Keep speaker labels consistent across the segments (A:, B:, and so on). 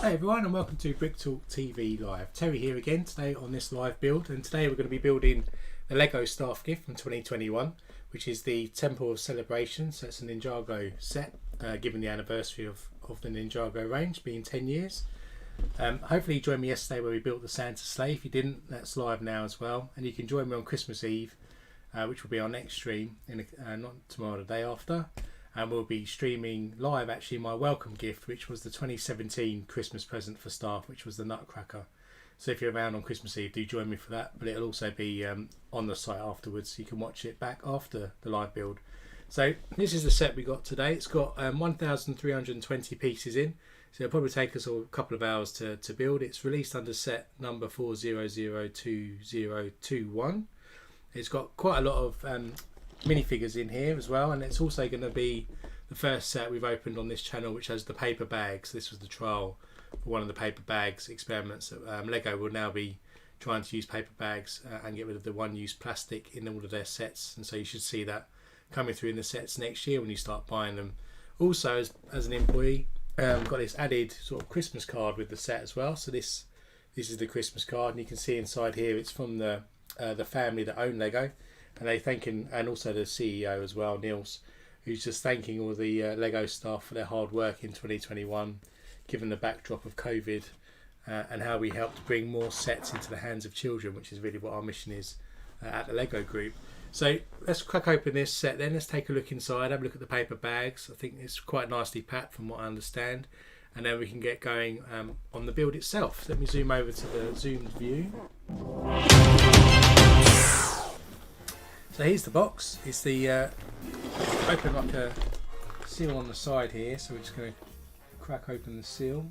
A: Hey everyone, and welcome to Brick Talk TV Live. Terry here again today on this live build, and today we're going to be building the Lego staff gift from 2021, which is the Temple of Celebration. So it's a Ninjago set, given the anniversary of the Ninjago range being 10 years. Hopefully you joined me yesterday where we built the Santa sleigh. If you didn't, that's live now as well, and you can join me on Christmas Eve, which will be our next stream, not tomorrow, the day after. And we'll be streaming live actually my welcome gift, which was the 2017 Christmas present for staff, which was the Nutcracker. So if you're around on Christmas Eve, do join me for that, but it'll also be on the site afterwards, so you can watch it back after the live build. So this is the set we got today. It's got 1,320 pieces in, so it'll probably take us a couple of hours to build. It's released under set number 4002021. It's got quite a lot of minifigures in here as well, and it's also going to be the first set we've opened on this channel which has the paper bags. This was the trial for one of the paper bags experiments. Lego will now be trying to use paper bags and get rid of the one-use plastic in all of their sets, and so you should see that coming through in the sets next year when you start buying them. Also, as an employee, got this added sort of Christmas card with the set as well. So this is the Christmas card, and you can see inside here it's from the family that own Lego. And they thanking, and also the CEO as well, Niels, who's just thanking all the Lego staff for their hard work in 2021, given the backdrop of COVID, and how we helped bring more sets into the hands of children, which is really what our mission is at the Lego Group. So let's crack open this set then. Let's take a look inside, have a look at the paper bags. I think it's quite nicely packed from what I understand. And then we can get going on the build itself. So let me zoom over to the zoomed view. So here's the box. It's the open like a seal on the side here, so we're just going to crack open the seal.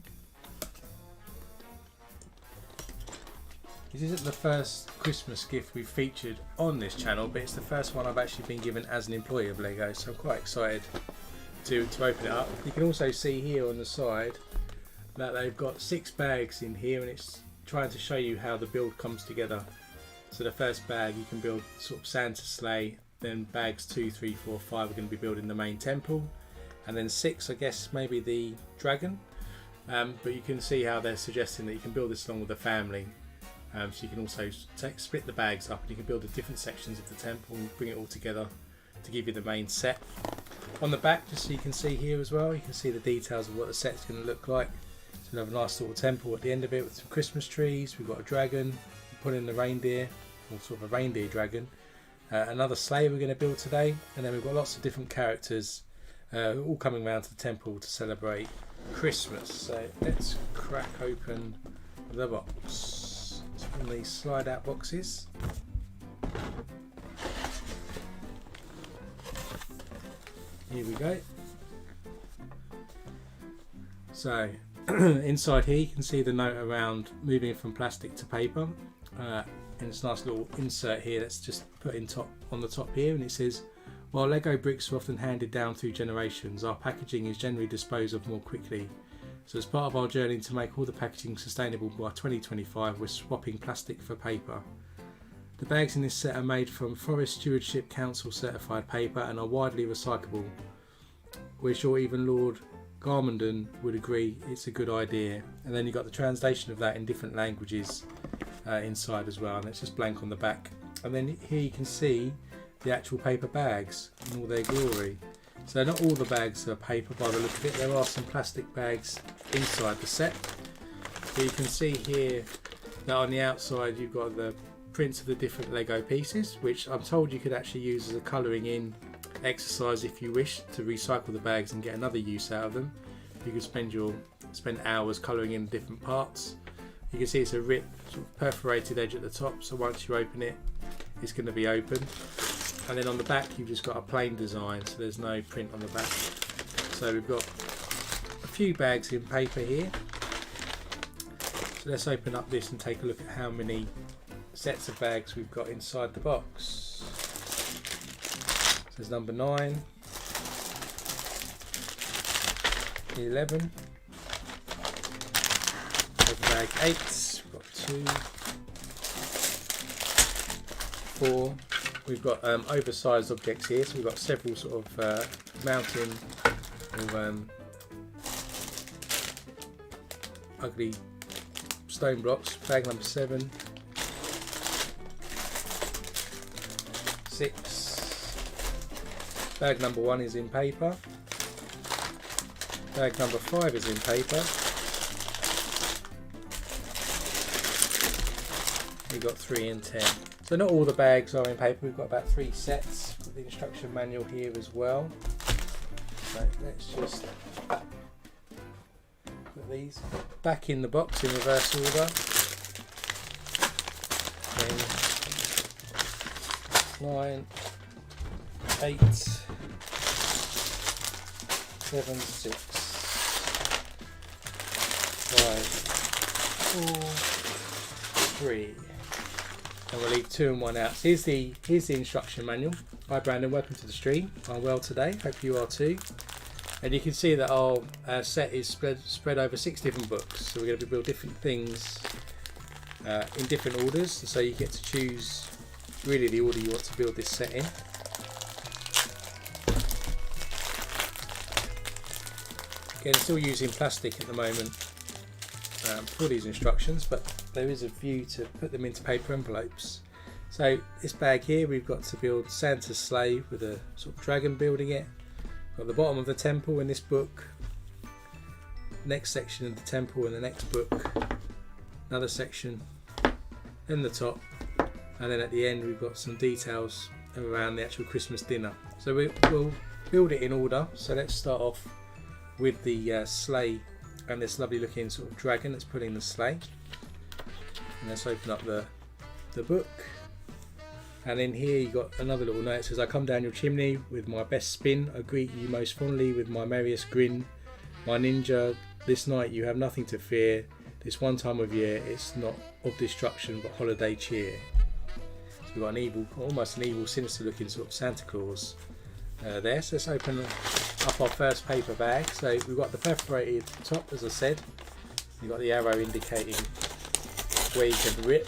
A: This isn't the first Christmas gift we've featured on this channel, but it's the first one I've actually been given as an employee of Lego, so I'm quite excited to open it up. You can also see here on the side that they've got 6 bags in here, and it's trying to show you how the build comes together. So the first bag you can build sort of Santa sleigh, then bags 2, 3, 4, 5 are going to be building the main temple, and then 6 I guess maybe the dragon. But you can see how they're suggesting that you can build this along with the family. So you can also split the bags up, and you can build the different sections of the temple and bring it all together to give you the main set. On the back, just so you can see here as well, you can see the details of what the set's going to look like. So we'll have a nice little temple at the end of it with some Christmas trees. We've got a dragon, put in the reindeer, or sort of a reindeer dragon. Another sleigh we're going to build today, and then we've got lots of different characters all coming around to the temple to celebrate Christmas. So let's crack open the box. It's from these slide out boxes. Here we go. So inside here you can see the note around moving from plastic to paper. And it's a nice little insert here that's just put in on the top here, and it says, while Lego bricks are often handed down through generations, our packaging is generally disposed of more quickly. So as part of our journey to make all the packaging sustainable by 2025, we're swapping plastic for paper. The bags in this set are made from Forest Stewardship Council certified paper and are widely recyclable. We're sure even Lord Garmenden would agree it's a good idea. And then you've got the translation of that in different languages inside as well, and it's just blank on the back. And then here you can see the actual paper bags in all their glory. So not all the bags are paper by the look of it. There are some plastic bags inside the set. So you can see here that on the outside you've got the prints of the different Lego pieces, which I'm told you could actually use as a colouring in exercise if you wish to recycle the bags and get another use out of them. You could spend hours colouring in different parts. You can see it's a ripped sort of perforated edge at the top, so once you open it, it's going to be open. And then on the back you've just got a plain design, so there's no print on the back. So we've got a few bags in paper here. So let's open up this and take a look at how many sets of bags we've got inside the box. So there's number 9, 11, bag 8, we've got 2, 4. We've got oversized objects here, so we've got several sort of mountain or ugly stone blocks. Bag number 7, 6. Bag number 1 is in paper. Bag number 5 is in paper. We've got 3 and 10. So not all the bags are in paper. We've got about 3 sets. Got the instruction manual here as well. So let's just put these back in the box in reverse order. Then 9, 8, 7, 6, 5, 4, 3. And we'll leave 2 and 1 out. So here's the instruction manual. Hi Brandon, welcome to the stream. I'm well today, hope you are too. And you can see that our set is spread over 6 different books. So we're going to build different things in different orders. So you get to choose really the order you want to build this set in. Again, still using plastic at the moment for these instructions, but there is a view to put them into paper envelopes. So this bag here, we've got to build Santa's sleigh with a sort of dragon building it. Got the bottom of the temple in this book, next section of the temple in the next book, another section, then the top, and then at the end we've got some details around the actual Christmas dinner. So we'll build it in order. So let's start off with the sleigh and this lovely looking sort of dragon that's pulling the sleigh. And let's open up the book. And in here you got another little note that says, I come down your chimney with my best spin, I greet you most fondly with my merriest grin. My ninja, this night you have nothing to fear. This one time of year it's not of destruction but holiday cheer. So we've got an evil, almost an evil, sinister looking sort of Santa Claus there. So let's open up our first paper bag. So we've got the perforated top, as I said. You've got the arrow indicating where you can rip.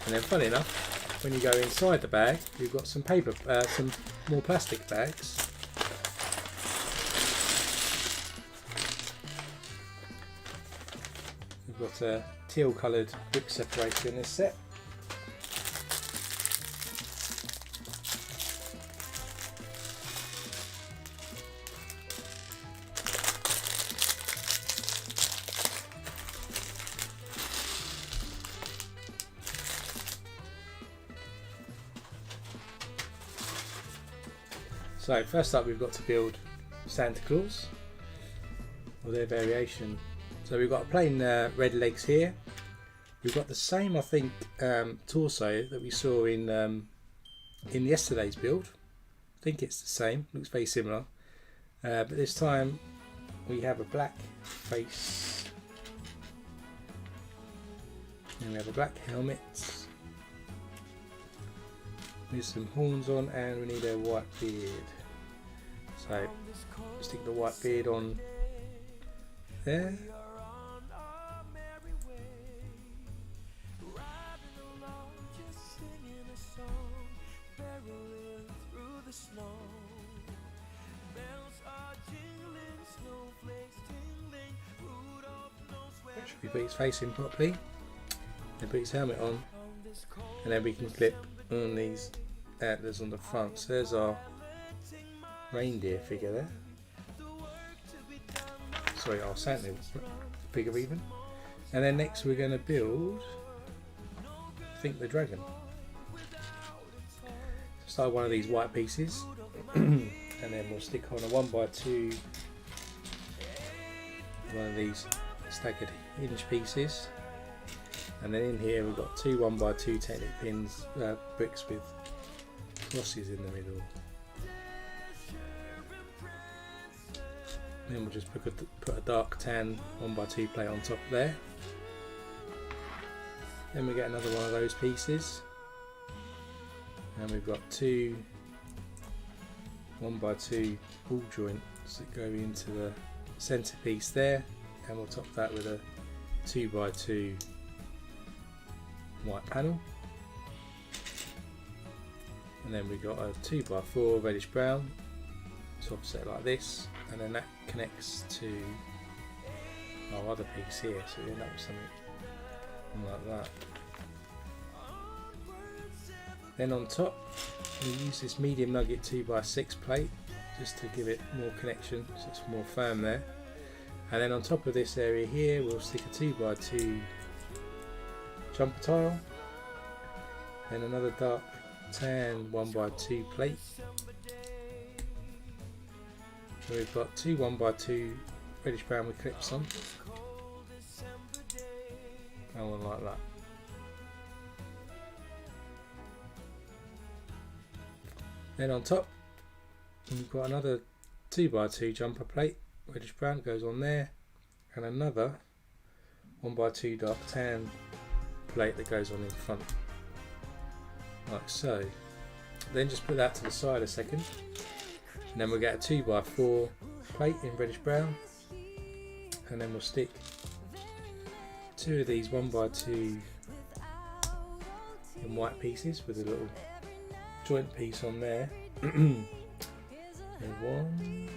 A: And then, funny enough, when you go inside the bag, you've got some paper, some more plastic bags. We've got a teal coloured brick separator in this set. So first up we've got to build Santa Claus, or their variation. So we've got a plain red legs here. We've got the same, I think, torso that we saw in yesterday's build. I think it's the same, looks very similar. But this time we have a black face. And we have a black helmet with some horns on, and we need a white beard. So stick the white beard on there. Should we put his face in properly? Then put his helmet on, and then we can clip on these antlers on the front. So there's our reindeer figure there. Sorry, our Santa figure even. And then next we're going to build, I think, the dragon. Start one of these white pieces, and then we'll stick on a 1x2 one of these staggered hinge pieces. And then in here we've got 2 1x2 Technic pins, bricks with crosses in the middle. Then we'll just put a dark tan 1x2 plate on top there. Then we get another one of those pieces, and we've got 2 1x2 ball joints that go into the centerpiece there, and we'll top that with a 2x2 white panel. And then we've got a 2x4 reddish brown It's offset like this, and then that connects to our other piece here, so we end up with something like that. Then on top we use this medium nugget 2x6 plate just to give it more connection, so it's more firm there. And then on top of this area here we'll stick a 2x2 jumper tile, then another dark tan 1x2 plate. So we've got two 1x2 reddish brown with clips on, and one like that. Then on top we've got another 2x2 jumper plate, reddish brown goes on there, and another 1x2 dark tan plate that goes on in front, like so. Then just put that to the side a second, and then we'll get a 2x4 plate in reddish brown, and then we'll stick two of these 1x2 in white pieces with a little joint piece on there. There's one,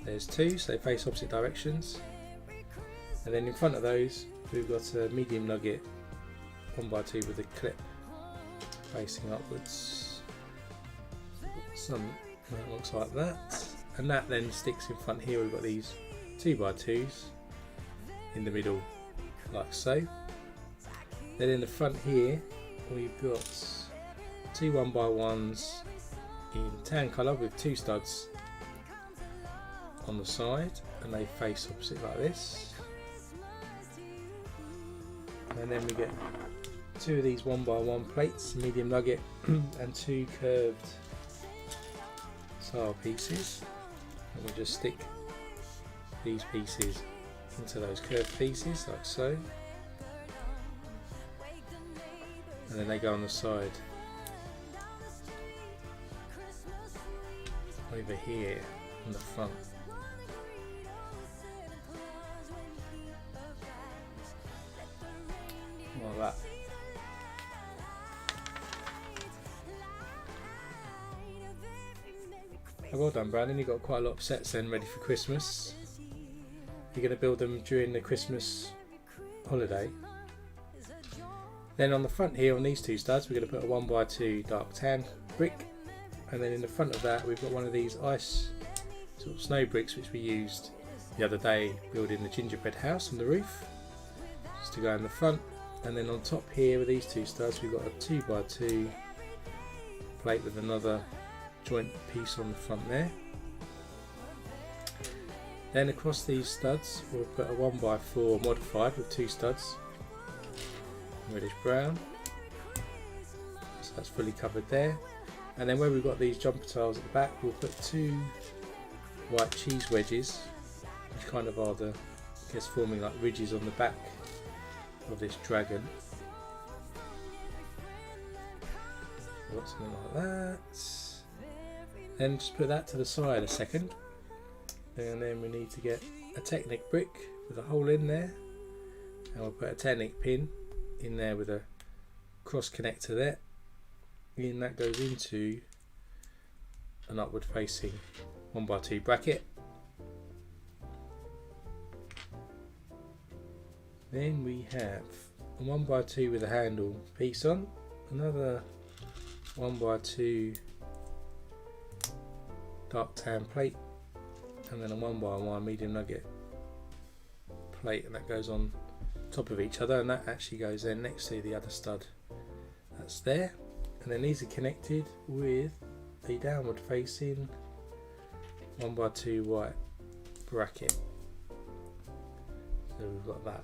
A: there's two, so they face opposite directions, and then in front of those we've got a medium nugget 1x2 with a clip facing upwards. Some that looks like that, and that then sticks in front here. We've got these 2x2s in the middle like so. Then in the front here we've got two 1x1s in tan colour with two studs on the side, and they face opposite like this. And then we get two of these 1x1 plates, medium nugget, and two curved tile pieces, and we'll just stick these pieces into those curved pieces like so, and then they go on the side over here on the front. Like that. Well done, Brandon, you've got quite a lot of sets then ready for Christmas. You're going to build them during the Christmas holiday. Then on the front here on these two studs we're going to put a 1x2 dark tan brick, and then in the front of that we've got one of these ice sort of snow bricks which we used the other day building the gingerbread house on the roof, just to go in the front. And then on top here with these two studs we've got a 2x2 plate with another joint piece on the front there. Then across these studs we'll put a 1x4 modified with two studs, reddish brown, so that's fully covered there. And then where we've got these jumper tiles at the back we'll put two white cheese wedges, which kind of are the, I guess, forming like ridges on the back of this dragon. Got something like that. Then just put that to the side a second, and then we need to get a Technic brick with a hole in there, and we'll put a Technic pin in there with a cross connector there, and that goes into an upward facing 1x2 bracket. Then we have a 1x2 with a handle piece on, another 1x2 dark tan plate, and then a 1x1 medium nugget plate, and that goes on top of each other, and that actually goes then next to the other stud that's there. And then these are connected with a downward facing 1x2 white bracket. So we've got that.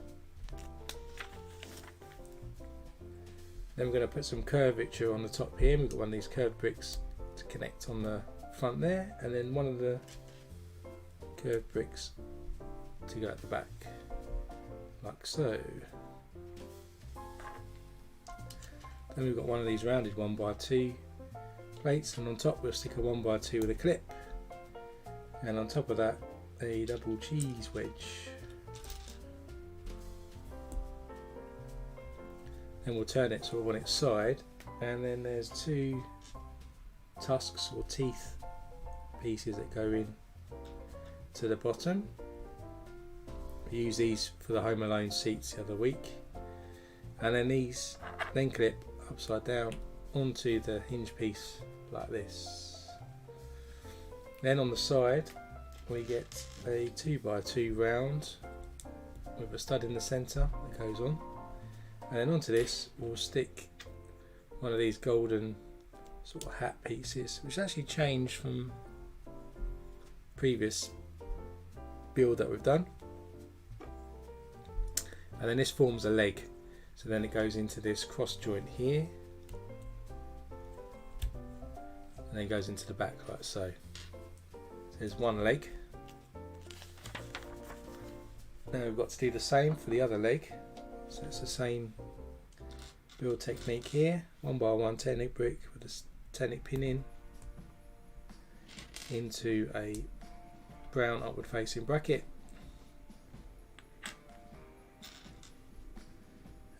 A: Then we're going to put some curvature on the top here. We've got one of these curved bricks to connect on the front there, and then one of the curved bricks to go at the back, like so. Then we've got one of these rounded 1x2 plates, and on top we'll stick a 1x2 with a clip, and on top of that a double cheese wedge. Then we'll turn it sort of on its side, and then there's two tusks or teeth pieces that go in to the bottom. We use these for the Home Alone seats the other week, and then these then clip upside down onto the hinge piece like this. Then on the side we get a 2x2 round with a stud in the centre that goes on, and then onto this we'll stick one of these golden sort of hat pieces, which actually changed from previous build that we've done. And then this forms a leg, so then it goes into this cross joint here, and then goes into the back like so. So there's one leg. Now we've got to do the same for the other leg, so it's the same build technique here. 1x1 Technic brick with a Technic pin in into a brown upward facing bracket.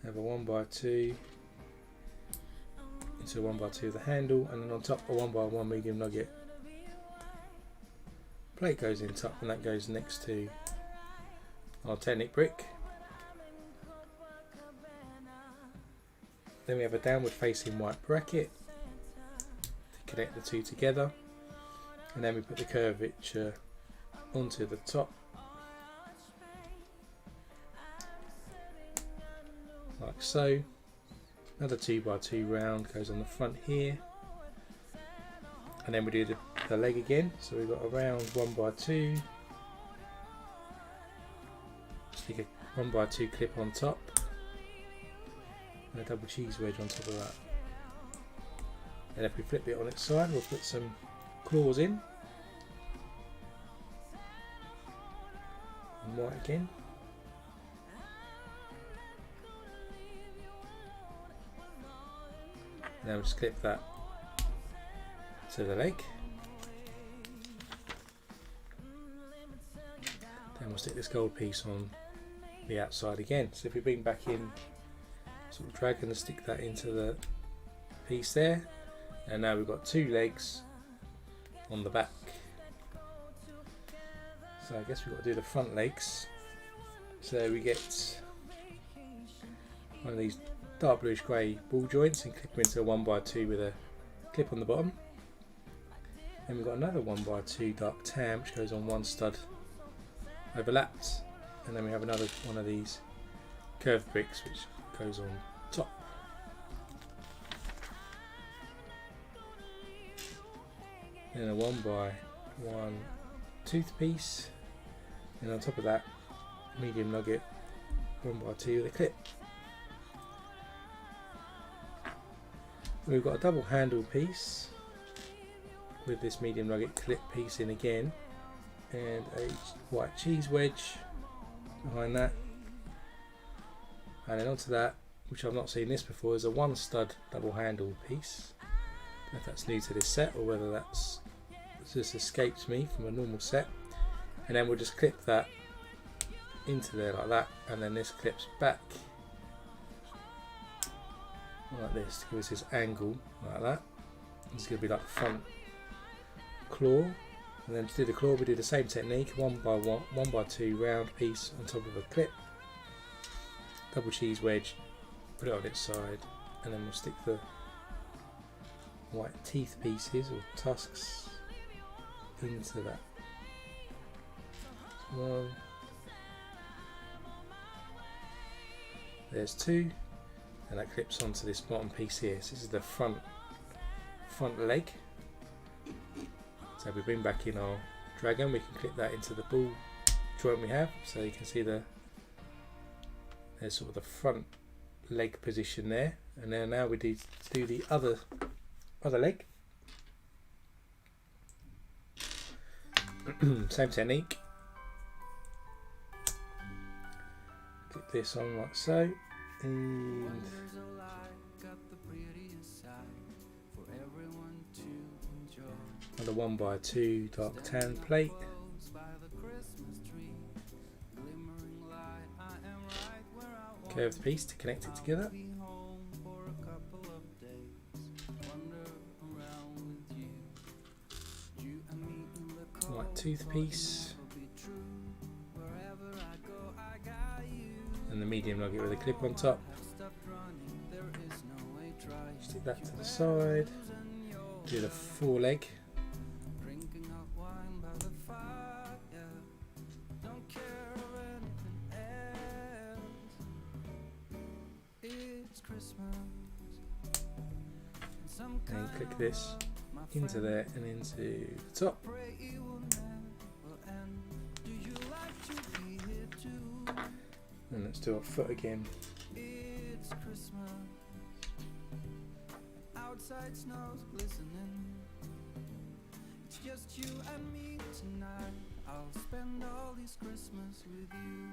A: Have a 1x2 into a 1x2 with the handle, and then on top a 1x1 medium nugget plate goes in top, and that goes next to our Technic brick. Then we have a downward facing white bracket to connect the two together, and then we put the curvature onto the top like so. Another 2x2 round goes on the front here, and then we do the leg again. So we've got a round 1x2, stick a 1x2 clip on top, and a double cheese wedge on top of that. And if we flip it on its side, we'll put some claws in, and white again. Now we'll just clip that to the leg. Then we'll stick this gold piece on the outside again. So if we bring back in, sort of drag and stick that into the piece there, and now we've got two legs on the back. So I guess we've got to do the front legs. So we get one of these dark bluish grey ball joints and clip them into a 1x2 with a clip on the bottom. Then we've got another 1x2 dark tan which goes on one stud overlapped, and then we have another one of these curved bricks which goes on top. Then a 1x1 tooth piece, and on top of that medium nugget 1x2 with a clip. We've got a double handle piece with this medium nugget clip piece in again, and a white cheese wedge behind that, and then onto that, which I've not seen this before, is a one stud double handle piece. I don't know if that's new to this set or whether that's just escaped me from a normal set. And then we'll just clip that into there like that, and then this clips back like this to give us this angle like that. It's going to be like the front claw, and then to do the claw we do the same technique, 1x2 round piece on top of a clip, double cheese wedge, put it on its side, and then we'll stick the white teeth pieces or tusks into that. One, there's two, and that clips onto this bottom piece here. So this is the front leg. So if we bring back in our dragon, we can clip that into the ball joint we have, so you can see there's sort of the front leg position there. And then now we do the other leg. Same technique. Clip this on like so, and another 1x2 dark tan plate. Curved piece to connect it together. toothpiece, and the medium nugget with a clip on top. Stick that to the side. Do the foreleg. And click this into there and into the top. And let's do our foot again. Outside snow's glistening. It's just you and me tonight. I'll spend all this Christmas with you.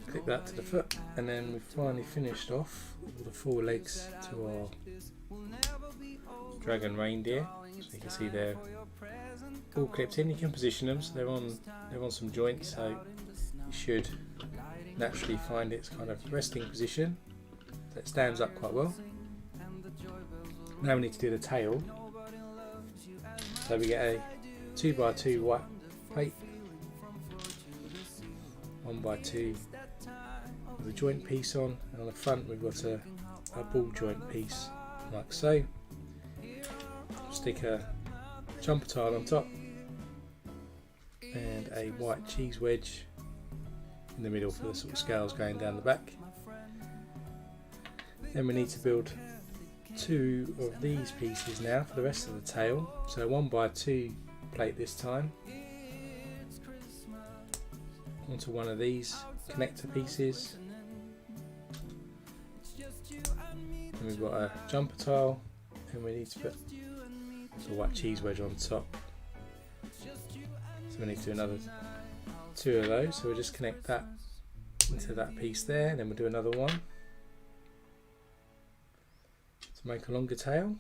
A: Click that to the foot, and then we've finally finished off all the four legs to our dragon reindeer. So you can see they're all clipped in. You can position them so they're on some joints, so you should naturally find its kind of resting position. So it stands up quite well. Now we need to do the tail. So we get a 2x2 white plate, 1x2 with a joint piece on, and on the front we've got a ball joint piece like so. Stick a jumper tile on top and a white cheese wedge in the middle for the sort of scales going down the back. Then we need to build two of these pieces now for the rest of the tail. So 1x2 plate this time onto one of these connector pieces, and we've got a jumper tile, and we need to put the white cheese wedge on top. So we need to do another two of those, so we'll just connect that into that piece there, and then we'll do another one to make a longer tail.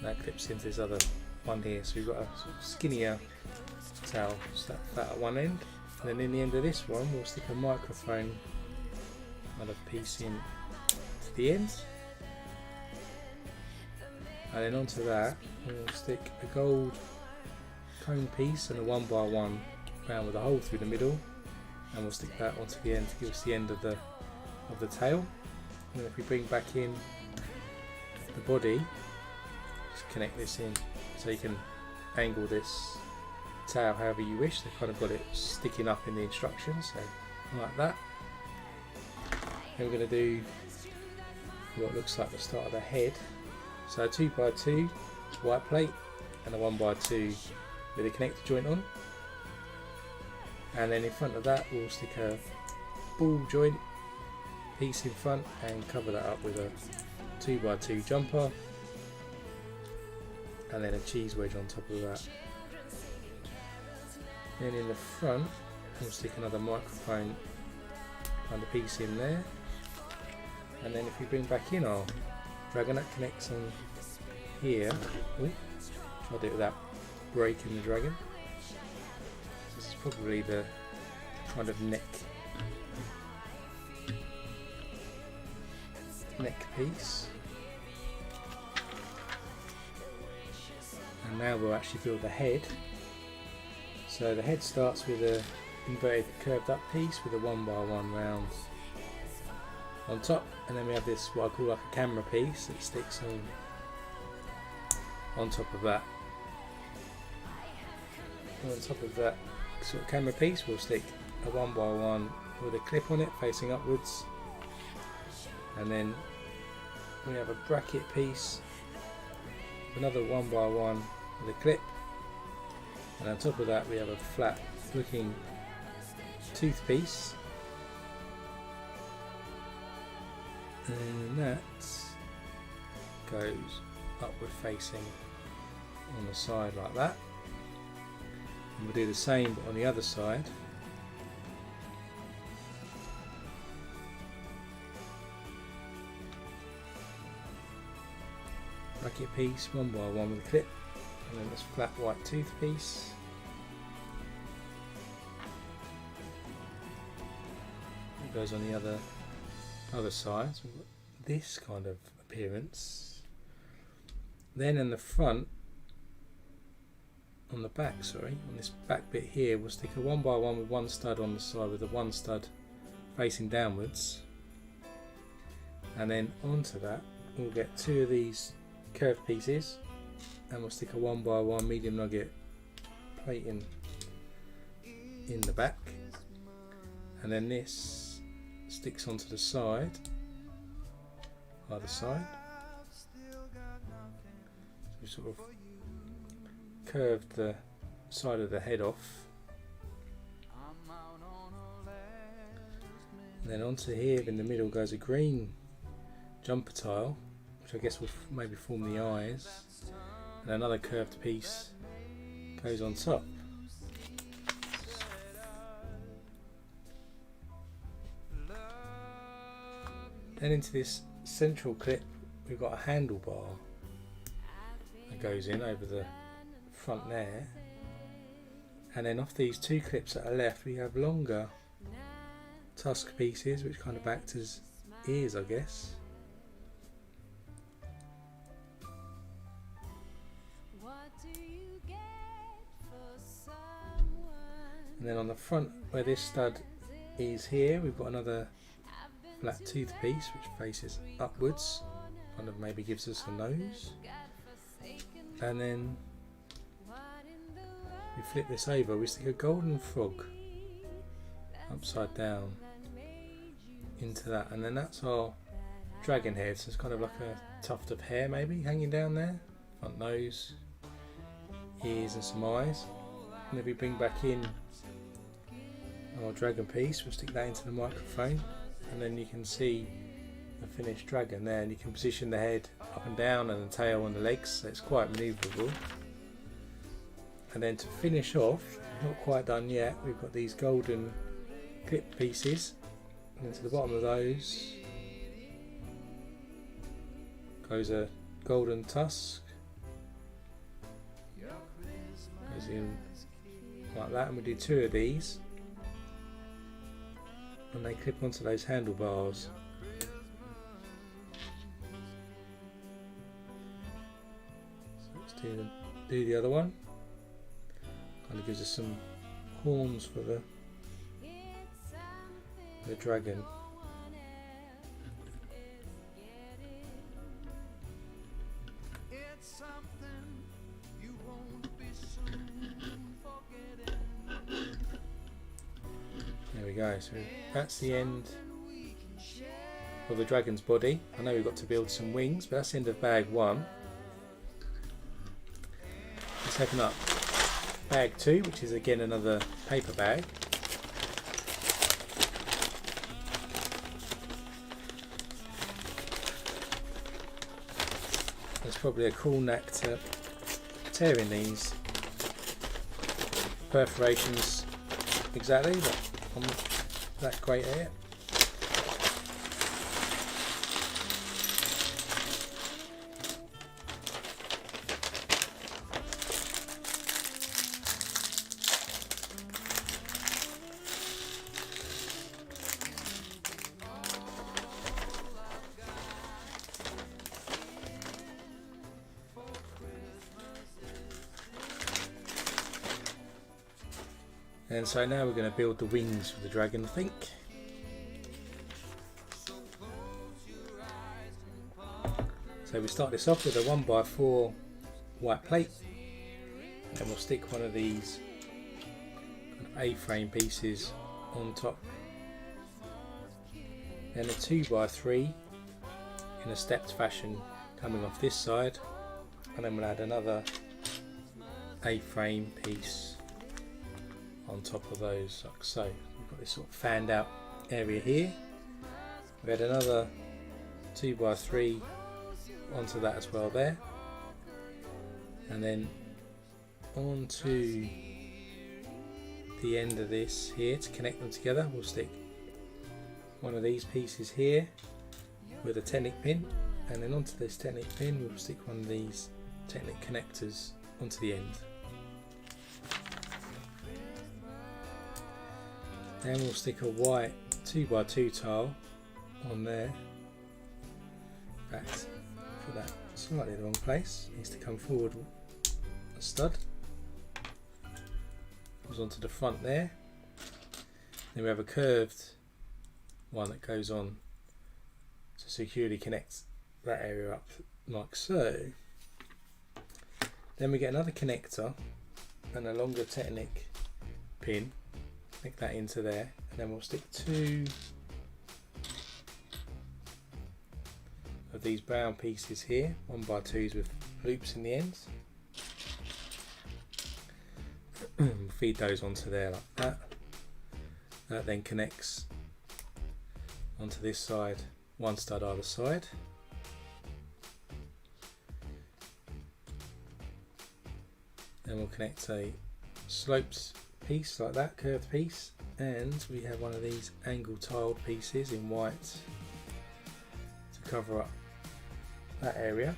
A: That clips into this other one here, so we've got a sort of skinnier tail, stuck that at one end, and then in the end of this one we'll stick a microphone kind of piece in to the end, and then onto that we'll stick a gold cone piece and a 1x1 round with a hole through the middle, and we'll stick that onto the end to give us the end of the tail. And if we bring back in the body, just connect this in so you can angle this tail however you wish. They've kind of got it sticking up in the instructions, so like that. Then we're going to do what looks like the start of the head. So a 2x2 white plate and a 1x2 with a connector joint on, and then in front of that we'll stick a ball joint piece in front and cover that up with a 2x2 jumper, and then a cheese wedge on top of that. Then in the front we'll stick another microphone kind of piece in there, and then if we bring back in our dragon, that connects on here. Ooh, try to do it without breaking the dragon. This is probably the kind of neck piece. And now we'll actually build the head. So the head starts with a inverted curved up piece with a 1x1 round on top, and then we have this what I call like a camera piece that sticks on top of that. And on top of that sort of camera piece we'll stick a 1x1 with a clip on it facing upwards, and then we have a bracket piece, another 1x1 with a clip, and on top of that we have a flat looking tooth piece, and that goes upward facing on the side like that. And we'll do the same but on the other side. bracket piece, one by one with a clip, and then this flat white tooth piece. It goes on the other side, so we've got this kind of appearance. Then in the front, on the back, sorry, on this back bit here, we'll stick a one by one with one stud on the side with the one stud facing downwards, and then onto that we'll get two of these curved pieces, and we'll stick a one by one medium nugget plating in the back, and then this sticks onto the side, either side. So we sort of curved the side of the head off, and then onto here in the middle goes a green jumper tile, which I guess will maybe form the eyes, and another curved piece goes on top. Then into this central clip we've got a handlebar that goes in over the front there, and then off these two clips that are left we have longer tusk pieces which kind of act as ears, I guess. And then on the front where this stud is here, we've got another flat tooth piece which faces upwards, kind of maybe gives us a nose, and then we flip this over, we stick a golden frog upside down into that, and then that's our dragon head. So it's kind of like a tuft of hair maybe hanging down there, front nose, ears and some eyes. And if we bring back in our dragon piece, we'll stick that into the microphone, and then you can see the finished dragon there, and you can position the head up and down and the tail and the legs, so it's quite manoeuvrable. And then to finish off, not quite done yet, we've got these golden clip pieces, and to the bottom of those goes a golden tusk, goes in like that, and we do two of these, and they clip onto those handlebars. So let's do the other one. Kind of gives us some horns for the dragon. There we go, so that's the end of the dragon's body. I know we've got to build some wings, but that's the end of bag one. Let's open up bag two, which is again another paper bag. There's probably a cool knack to tearing these perforations exactly, but I'm not that great at it. And so now we're going to build the wings for the dragon, I think. So we start this off with a 1x4 white plate, and then we'll stick one of these kind of A-frame pieces on top. Then a 2x3 in a stepped fashion coming off this side, and then we'll add another A-frame piece on top of those, like so. We've got this sort of fanned out area here. We add another 2x3 onto that as well there, and then onto the end of this here to connect them together we'll stick one of these pieces here with a 10-nick pin and then onto this Technic pin we'll stick one of these Technic connectors onto the end. Then we'll stick a white 2x2 tile on there. In fact, put that slightly in the wrong place, it needs to come forward a stud. Goes onto the front there. Then we have a curved one that goes on to securely connect that area up like so. Then we get another connector and a longer Technic pin, connect that into there, and then we'll stick two of these brown pieces here, 1x2s with loops in the ends. Feed those onto there like that. That then connects onto this side, one stud either side. Then we'll connect a sloped piece like that, curved piece, and we have one of these angle tiled pieces in white to cover up that area.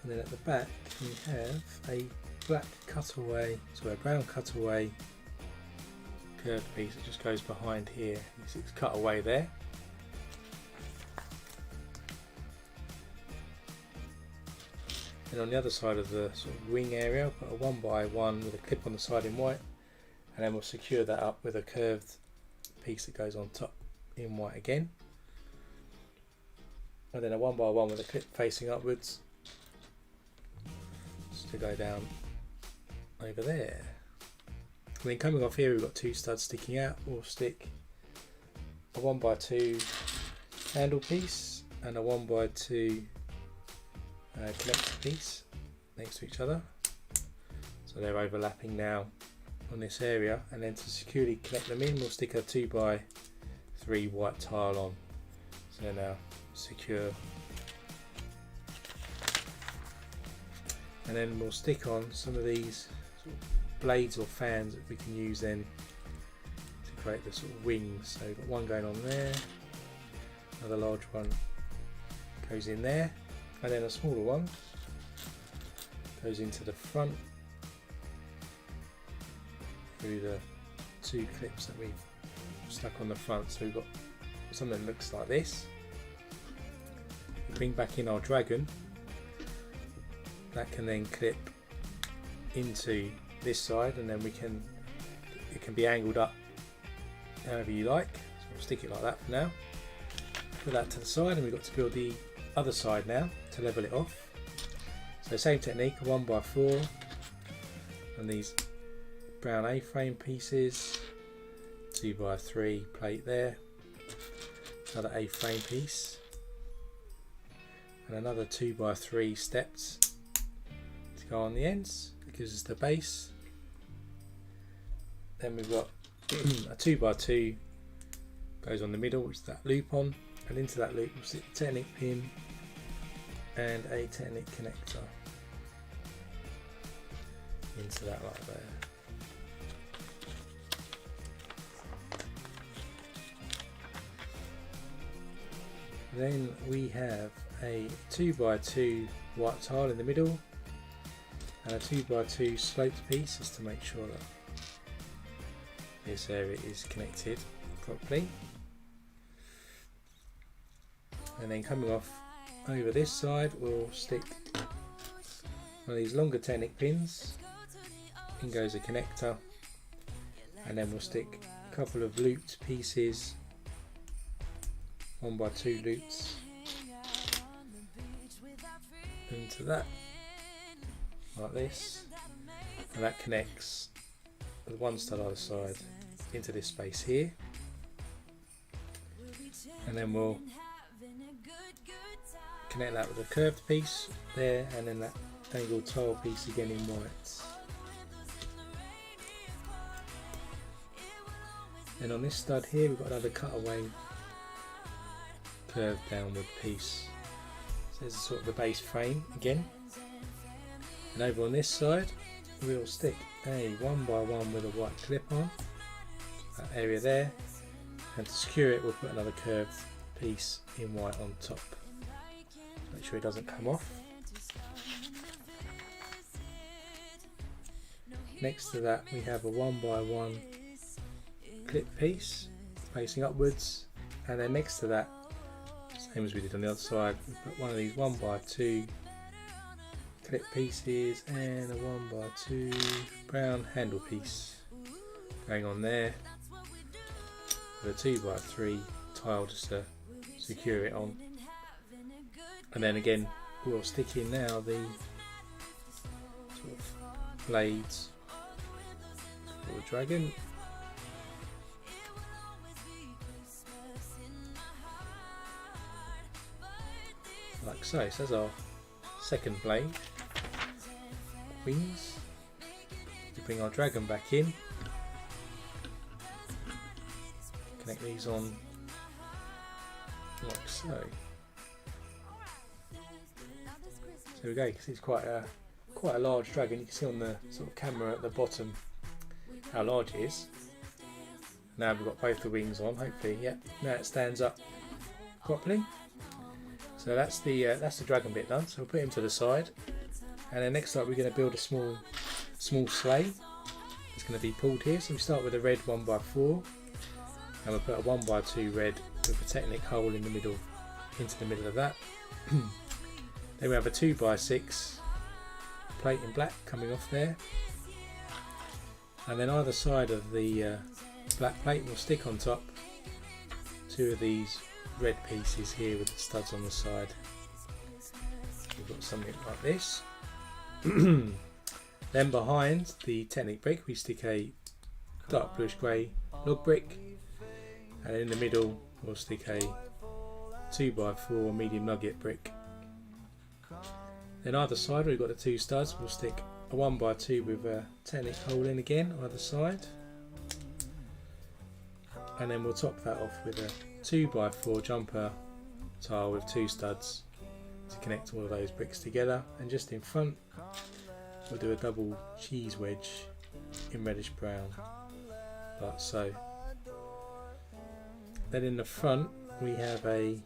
A: And then at the back we have a black cutaway, so a brown cutaway curved piece that just goes behind here. It's cut away there. And on the other side of the sort of wing area, I'll put a 1x1 with a clip on the side in white, and then we'll secure that up with a curved piece that goes on top in white again. And then a 1x1 with a clip facing upwards, just to go down over there. And then coming off here we've got two studs sticking out. We'll stick a 1x2 handle piece and a 1x2 connector piece next to each other, so they're overlapping now on this area. And then to securely connect them in, we'll stick a 2x3 white tile on, so they're now secure. And then we'll stick on some of these sort of blades or fans that we can use then to create the sort of wings. So we've got one going on there, another large one goes in there, and then a smaller one goes into the front through the two clips that we've stuck on the front. So we've got something that looks like this. We bring back in our dragon, that can then clip into this side, and then it can be angled up however you like. So we'll stick it like that for now. Put that to the side, and we've got to build the other side now to level it off. So same technique, 1x4 and these brown A-frame pieces, 2x3 plate there, another A-frame piece, and another 2x3 steps to go on the ends. It gives us the base. Then we've got a 2x2 goes on the middle, which is that loop on, and into that loop we'll stick a Technic pin and a Technic connector into that like there. Then we have a 2x2 white tile in the middle and a 2x2 sloped piece, just to make sure that this area is connected properly. And then coming off over this side, we'll stick one of these longer Technic pins. In goes a connector, and then we'll stick a couple of looped pieces, 1x2 loops into that like this, and that connects with one stud either side into this space here. And then we'll connect that with a curved piece there, and then that angled tile piece again in white. And on this stud here we've got another cutaway curved downward piece. So there's sort of the base frame again. And over on this side we'll stick a 1x1 with a white clip on that area there, and to secure it we'll put another curved piece in white on top. Make sure it doesn't come off. Next to that we have a 1x1 clip piece facing upwards, and then next to that, same as we did on the other side, we put one of these 1x2 clip pieces and a 1x2 brown handle piece going on there with a 2x3 tile just to secure it on. And then again we'll stick in now the sort of blades for the dragon. Like so. So there's our second blade. Wings. We bring our dragon back in. Connect these on like so. There we go. You can see it's quite a large dragon. You can see on the sort of camera at the bottom how large it is. Now we've got both the wings on. Hopefully, yeah. Now it stands up properly. So that's the dragon bit done. So we'll put him to the side, and then next up we're going to build a small sleigh. It's going to be pulled here. So we start with a red 1x4, and we'll put a 1x2 red with a Technic hole in the middle, into the middle of that. Then we have a 2x6 plate in black coming off there, and then either side of the black plate will stick on top two of these red pieces here with the studs on the side. We've got something like this. Then behind the Technic brick we stick a dark bluish grey log brick, and in the middle we'll stick a 2x4 medium nugget brick. Then either side we've got the two studs, we'll stick a 1x2 with a Technic hole in again either side, and then we'll top that off with a 2x4 jumper tile with two studs to connect all of those bricks together. And just in front we'll do a double cheese wedge in reddish brown like so. Then in the front we have a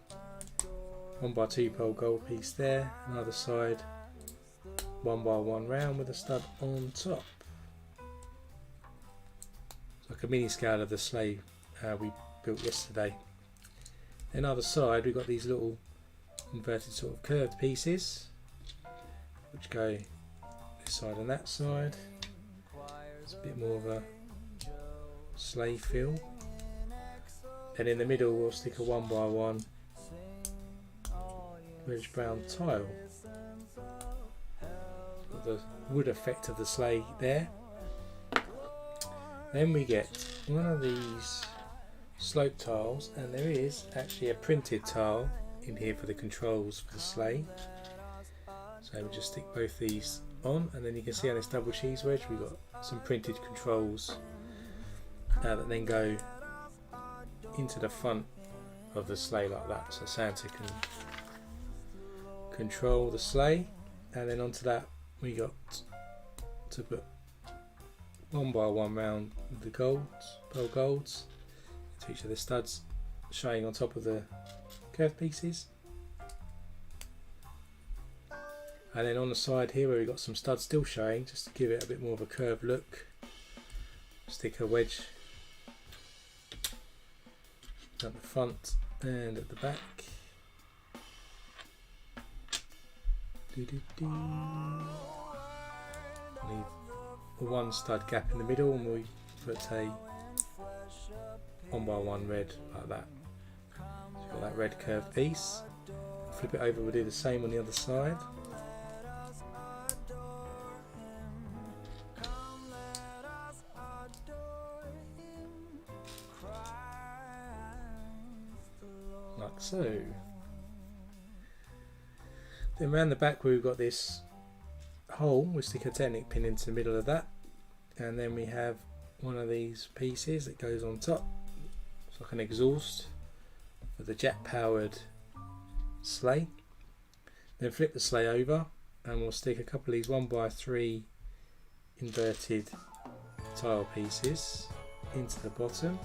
A: 1x2 pole gold piece there, and either side 1x1 round with a stud on top. It's like a mini scale of the sleigh we built yesterday. Then either side we've got these little inverted sort of curved pieces which go this side and that side. It's a bit more of a sleigh feel. Then in the middle we'll stick a 1x1 reddish brown tile. Got the wood effect of the sleigh there. Then we get one of these slope tiles, and there is actually a printed tile in here for the controls for the sleigh. So we just stick both these on, and then you can see on this double cheese wedge we've got some printed controls that then go into the front of the sleigh like that, so Santa can control the sleigh. And then onto that we got to put 1x1 round with the pearl golds to each of the studs showing on top of the curved pieces. And then on the side here where we've got some studs still showing, just to give it a bit more of a curved look, stick a wedge at the front and at the back. Leave one stud gap in the middle, and we put a 1x1 red like that. So you've got that red curved piece. Flip it over, we'll do the same on the other side. Like so. Then around the back we've got this hole, we stick a Technic pin into the middle of that, and then we have one of these pieces that goes on top. It's like an exhaust for the jet powered sleigh. Then flip the sleigh over and we'll stick a couple of these 1x3 inverted tile pieces into the bottom.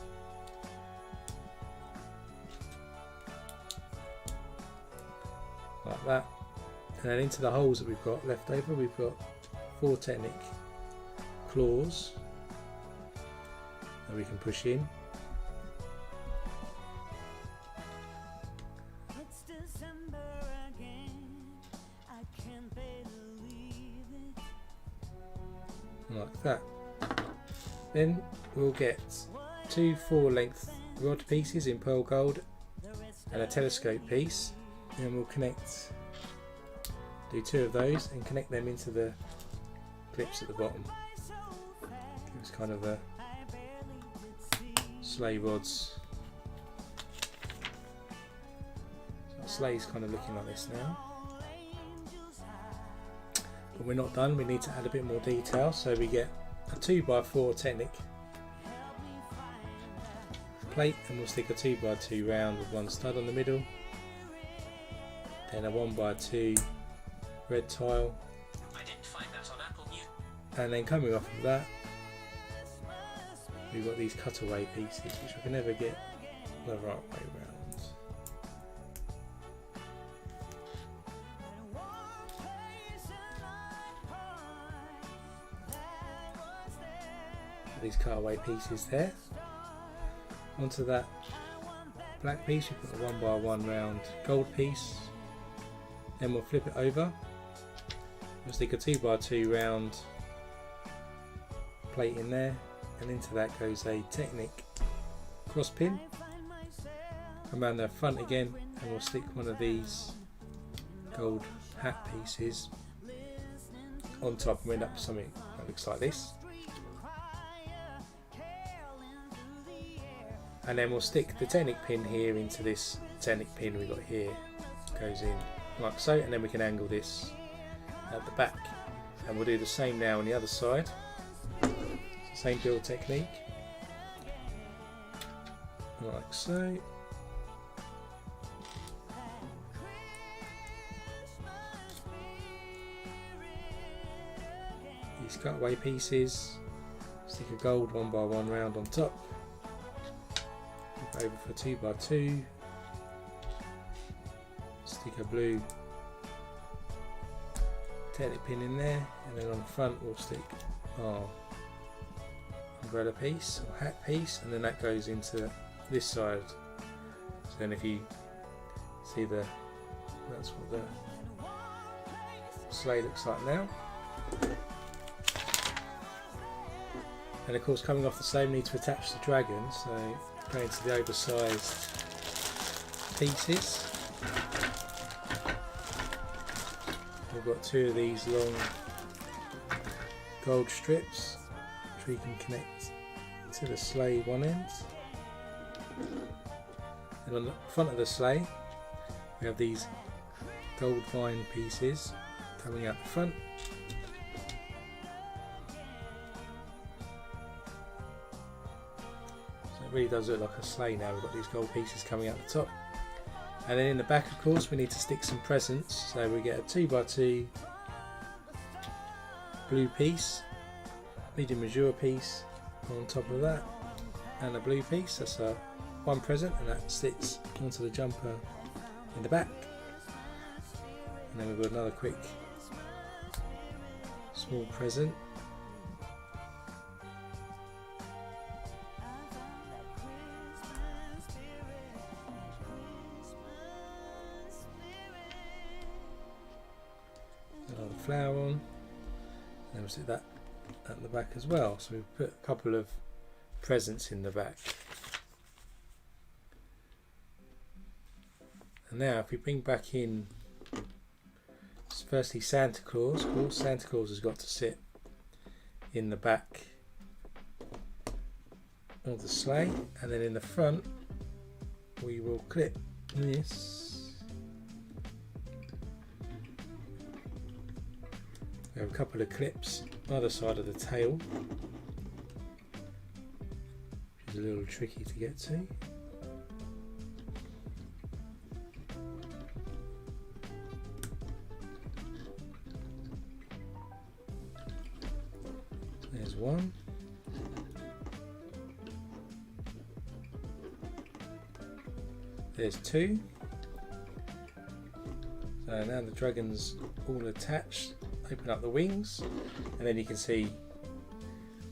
A: like that. And then into the holes that we've got left over, we've got 4 Technic claws that we can push in. Like that. Then we'll get 2 4-length rod pieces in pearl gold and a telescope piece, and we'll do 2 of those and connect them into the clips at the bottom. Gives kind of a sleigh rods. So our sleigh's kind of looking like this now. But we're not done, we need to add a bit more detail, so we get a 2x4 Technic plate, and we'll stick a 2x2 round with 1 stud on the middle, then a 1x2 red tile, and then coming off of that we've got these cutaway pieces which I can never get the right way round. These cutaway pieces there. Onto that black piece we put a 1x1 round gold piece, then we'll flip it over, we'll stick a 2x2 round plate in there, and into that goes a Technic cross pin. Come around the front again and we'll stick one of these gold hat pieces on top, and we end up with something that looks like this. And then we'll stick the Technic pin here into this Technic pin we got here, goes in like so, and then we can angle this at the back, and we'll do the same now on the other side. Same build technique, like so. These cutaway pieces, stick a gold 1x1 round on top, flip over for 2x2, stick a blue Technic pin in there, and then on the front we'll stick our umbrella piece or hat piece, and then that goes into this side. So then if you see that's what the sleigh looks like now. And of course, coming off the sleigh, we need to attach the dragon, so go into the oversized pieces. We've got 2 of these long gold strips which we can connect to the sleigh one end, and on the front of the sleigh we have these gold vine pieces coming out the front. So it really does look like a sleigh now. We've got these gold pieces coming out the top, and then in the back of course we need to stick some presents, so we get a 2x2 blue piece, medium azure piece on top of that, and a blue piece. That's a 1 present, and that sits onto the jumper in the back. And then we've got another quick small present. Another flower on, and we'll stick that at the back as well. So we've put a couple of presents in the back. And now if we bring back in, firstly Santa Claus. Of course, Santa Claus has got to sit in the back of the sleigh, and then in the front we will clip this. We have a couple of clips either side of the tail, which is a little tricky to get to. There's one. There's 2. So So now the dragon's all attached. Open up the wings, and then you can see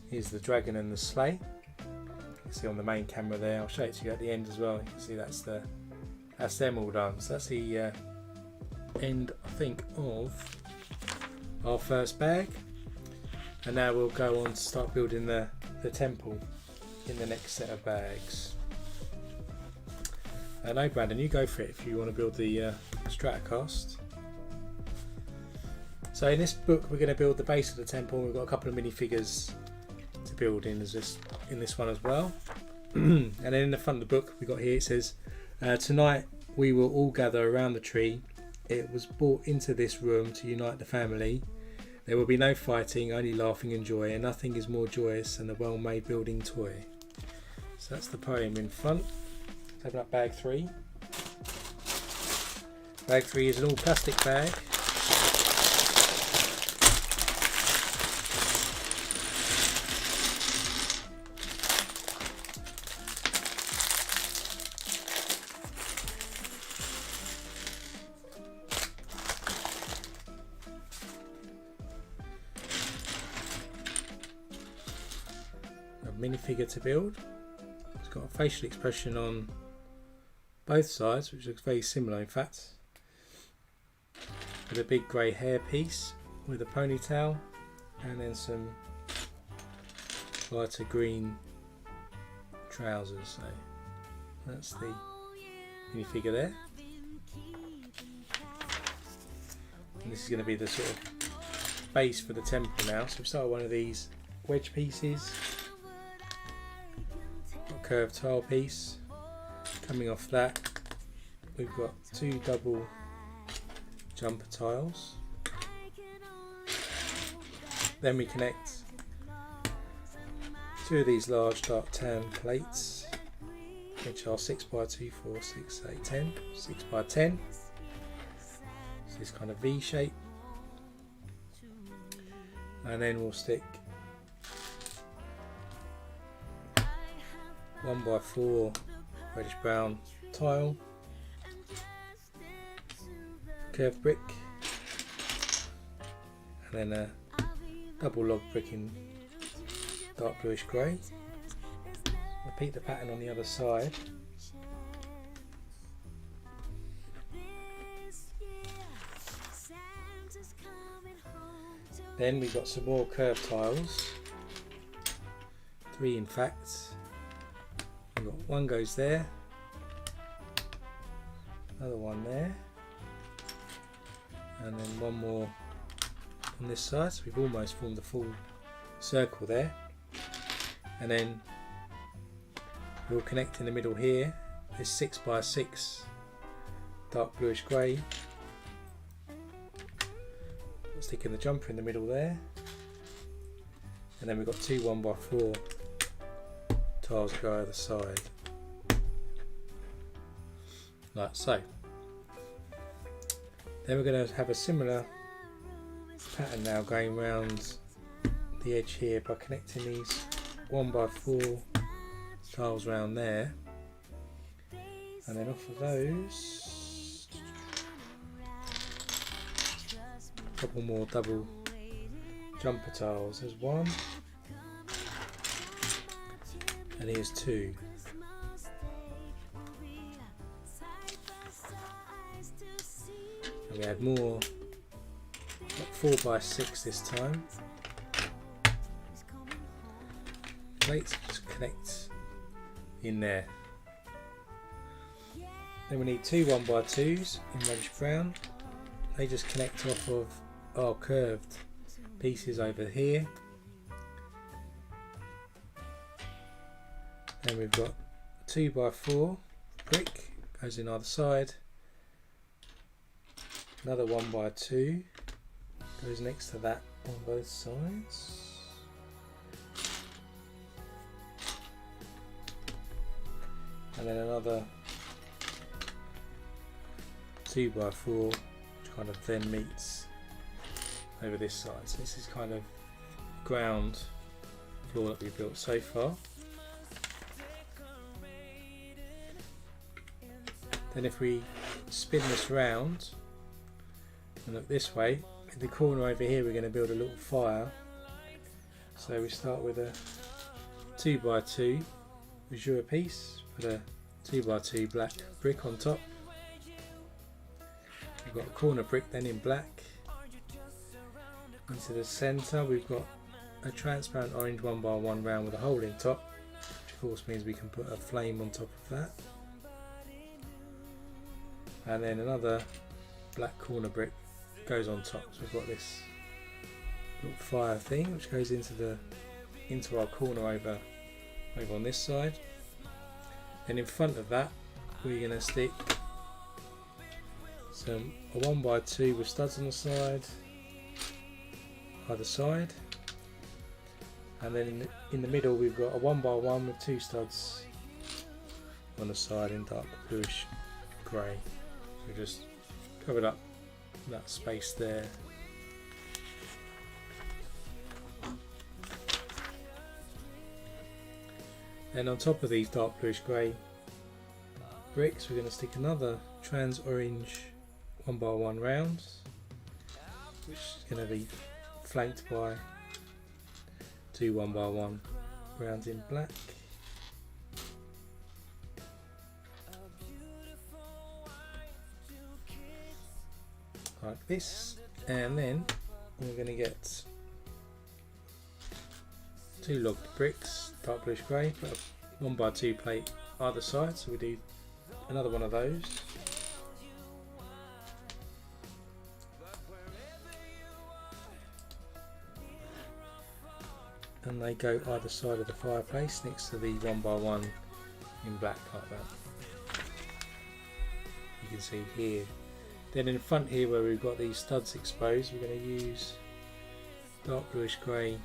A: here's the dragon and the sleigh. You can see on the main camera there. I'll show it to you at the end as well. You can see that's them all done. So that's the end, I think, of our first bag. And now we'll go on to start building the temple in the next set of bags. No, Brandon, you go for it if you want to build the Stratocast. So in this book we're going to build the base of the temple. We've got a couple of minifigures to build in this one as well. And then in the front of the book we got here, it says, tonight we will all gather around the tree. It was brought into this room to unite the family. There will be no fighting, only laughing and joy, and nothing is more joyous than a well-made building toy. So that's the poem in front. Let's open up bag 3. Bag 3 is an all plastic bag. Minifigure to build. It's got a facial expression on both sides, which looks very similar in fact, with a big grey hair piece with a ponytail, and then some lighter green trousers. So that's the minifigure there, and this is going to be the sort of base for the temple now. So we start with one of these wedge pieces. Curved tile piece. Coming off that, we've got 2 double jumper tiles. Then we connect 2 of these large dark tan plates, which are 6x2, 4, 6, 8, 10, 6x10. So this kind of V shape, and then we'll stick 1x4 reddish brown tile, curved brick, and then a double log brick in dark bluish grey. Repeat the pattern on the other side. Then we've got some more curved tiles, 3 in fact. One goes there, another one there, and then one more on this side. So we've almost formed a full circle there, and then we'll connect in the middle here this 6x6 dark bluish grey. Sticking the jumper in the middle there, and then we've got 2 1x4 tiles go either side, like so. Then we're going to have a similar pattern now going around the edge here by connecting these 1x4 tiles around there, and then off of those a couple more double jumper tiles. There's 1. And here's 2. And we add more, 4x6 this time. Plates just connect in there. Then we need 2 1x2s in reddish brown. They just connect off of our curved pieces over here. Then we've got 2x4 brick, goes in either side. Another 1x2 goes next to that on both sides. And then another 2x4, which kind of then meets over this side. So this is kind of ground floor that we've built so far. Then if we spin this round, And look this way, in the corner over here we're going to build a little fire. So we start with a 2x2 Azure piece, put a 2x2 black brick on top. We've got a corner brick then in black. Into the centre we've got a transparent orange 1x1 round with a hole in top, which of course means we can put a flame on top of that. And then another black corner brick goes on top, so we've got this little fire thing which goes into our corner over on this side. And in front of that we're going to stick a 1x2 with studs on the side, either side, and then in the middle we've got a 1x1 with 2 studs on the side in dark bluish grey. So just covered up that space there. And on top of these dark bluish grey bricks we're going to stick another trans orange 1x1 rounds, which is going to be flanked by 2 1x1 rounds in black. Like this, and then we're going to get 2 logged bricks, dark bluish grey, put a 1x2 plate either side, so we do another one of those. And they go either side of the fireplace next to the 1x1 in black like that. You can see here. Then in front here where we've got these studs exposed, we're going to use dark bluish grey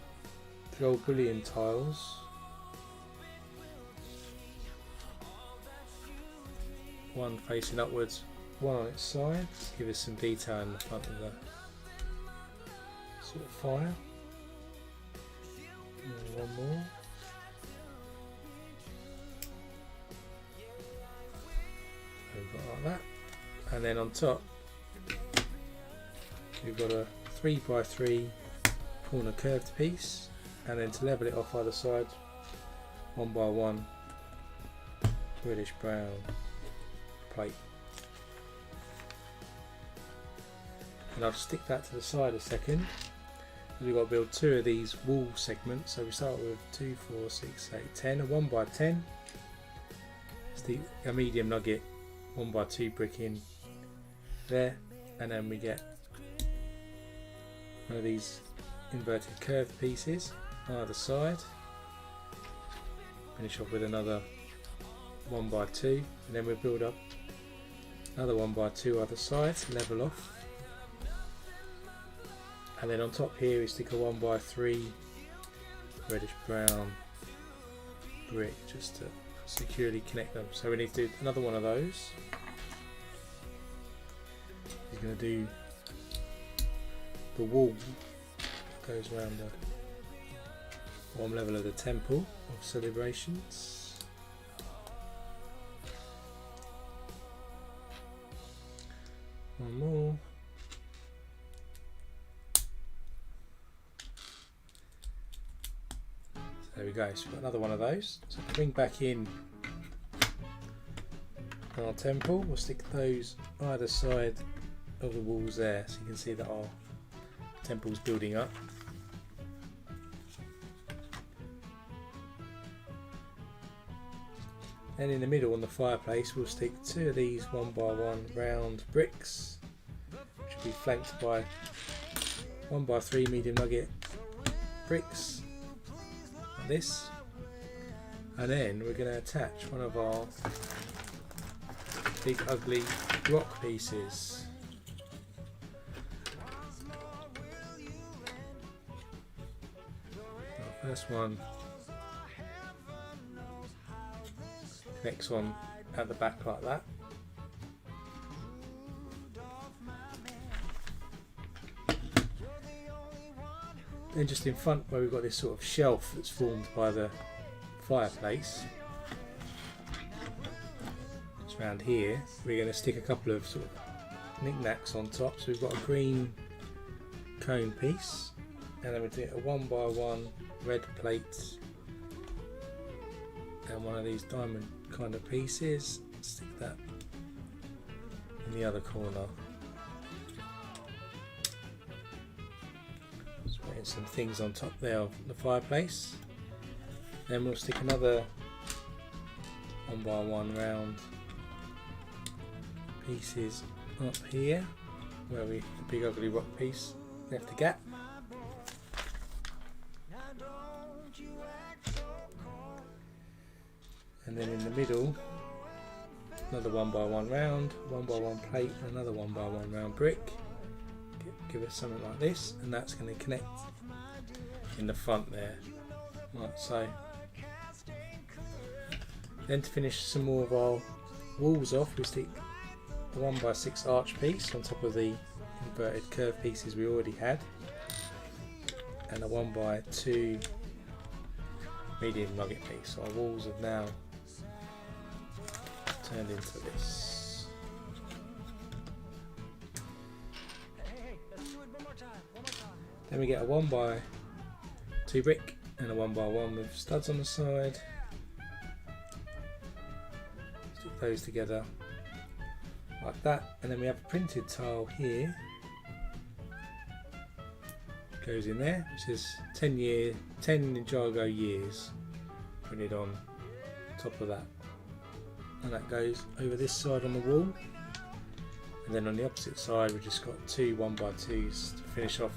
A: gold bullion tiles. One facing upwards, one on its side, to give us some detail in the front of the sort of fire. And one more. So we've got like that. And then on top we've got a 3x3 corner curved piece, and then to level it off either side, 1x1 reddish brown plate. And I'll stick that to the side a second. We've got to build 2 of these wall segments, so we start with 2, 4, 6, 8, 10, a 1x10. Stick a medium nugget 1x2 brick in there, and then we get one of these inverted curved pieces either side. Finish off with another 1x2, and then we'll build up another 1x2 either side to level off. And then on top here we stick a 1x3 reddish brown brick just to securely connect them. So we need to do another one of those. He's going to do the wall, goes around the bottom level of the temple of celebrations. One more. There we go, so we've got another one of those. So bring back in our temple, we'll stick those either side of the walls there, so you can see that our temple's building up. And in the middle on the fireplace we'll stick 2 of these 1x1 round bricks, which will be flanked by 1x3 medium nugget bricks like this. And then we're going to attach one of our big ugly rock pieces. Our first one connects on at the back like that. Then just in front where we've got this sort of shelf that's formed by the fireplace, just around here we're going to stick a couple of sort of knickknacks on top. So we've got a green cone piece, and then we do a 1x1 red plates and one of these diamond kind of pieces. Stick that in the other corner. Just putting some things on top there of the fireplace. Then we'll stick another 1x1 round pieces up here where the big ugly rock piece left a gap. And then in the middle, another 1x1 round, 1x1 plate, another 1x1 round brick. Give it something like this, and that's going to connect in the front there. Right, so then to finish some more of our walls off, we stick the 1x6 arch piece on top of the inverted curve pieces we already had, and a 1x2 medium nugget piece. So our walls have now turned into this. Then we get a 1x2 brick and a 1x1 with studs on the side. Stick those together like that, and then we have a printed tile here. Goes in there, which is 10 Ninjago years printed on top of that, and that goes over this side on the wall. And then on the opposite side we've just got two 1x2s to finish off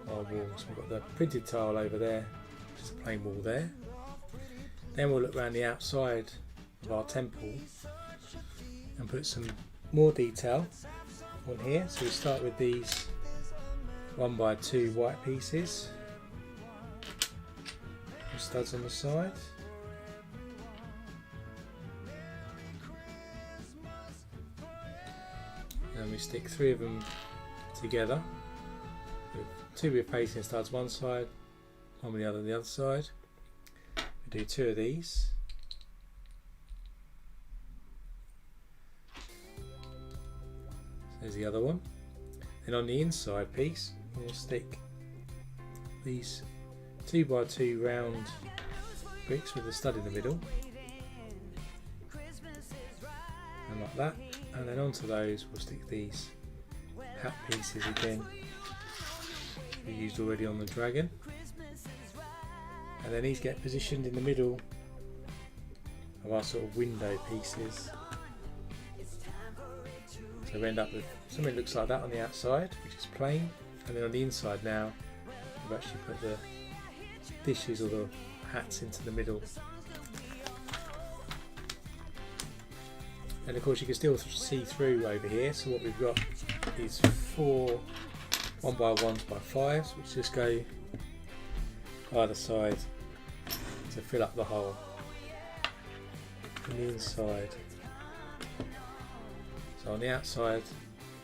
A: our walls. We've got the printed tile over there, just a plain wall there. Then we'll look around the outside of our temple and put some more detail on here. So we start with these 1x2 white pieces with studs on the side. And we stick 3 of them together, with 2 with pasting studs one side, 1 with the other on the other side. We do 2 of these. There's the other one. Then on the inside piece, we'll stick these 2x2 round bricks with a stud in the middle, and like that. And then onto those we'll stick these hat pieces again we used already on the dragon, and then these get positioned in the middle of our sort of window pieces. So we end up with something that looks like that on the outside, which is plain, and then on the inside now we've actually put the dishes or the hats into the middle. And of course you can still see through over here, so what we've got is 4 1x1s by 5s, which just go either side to fill up the hole on the inside. So on the outside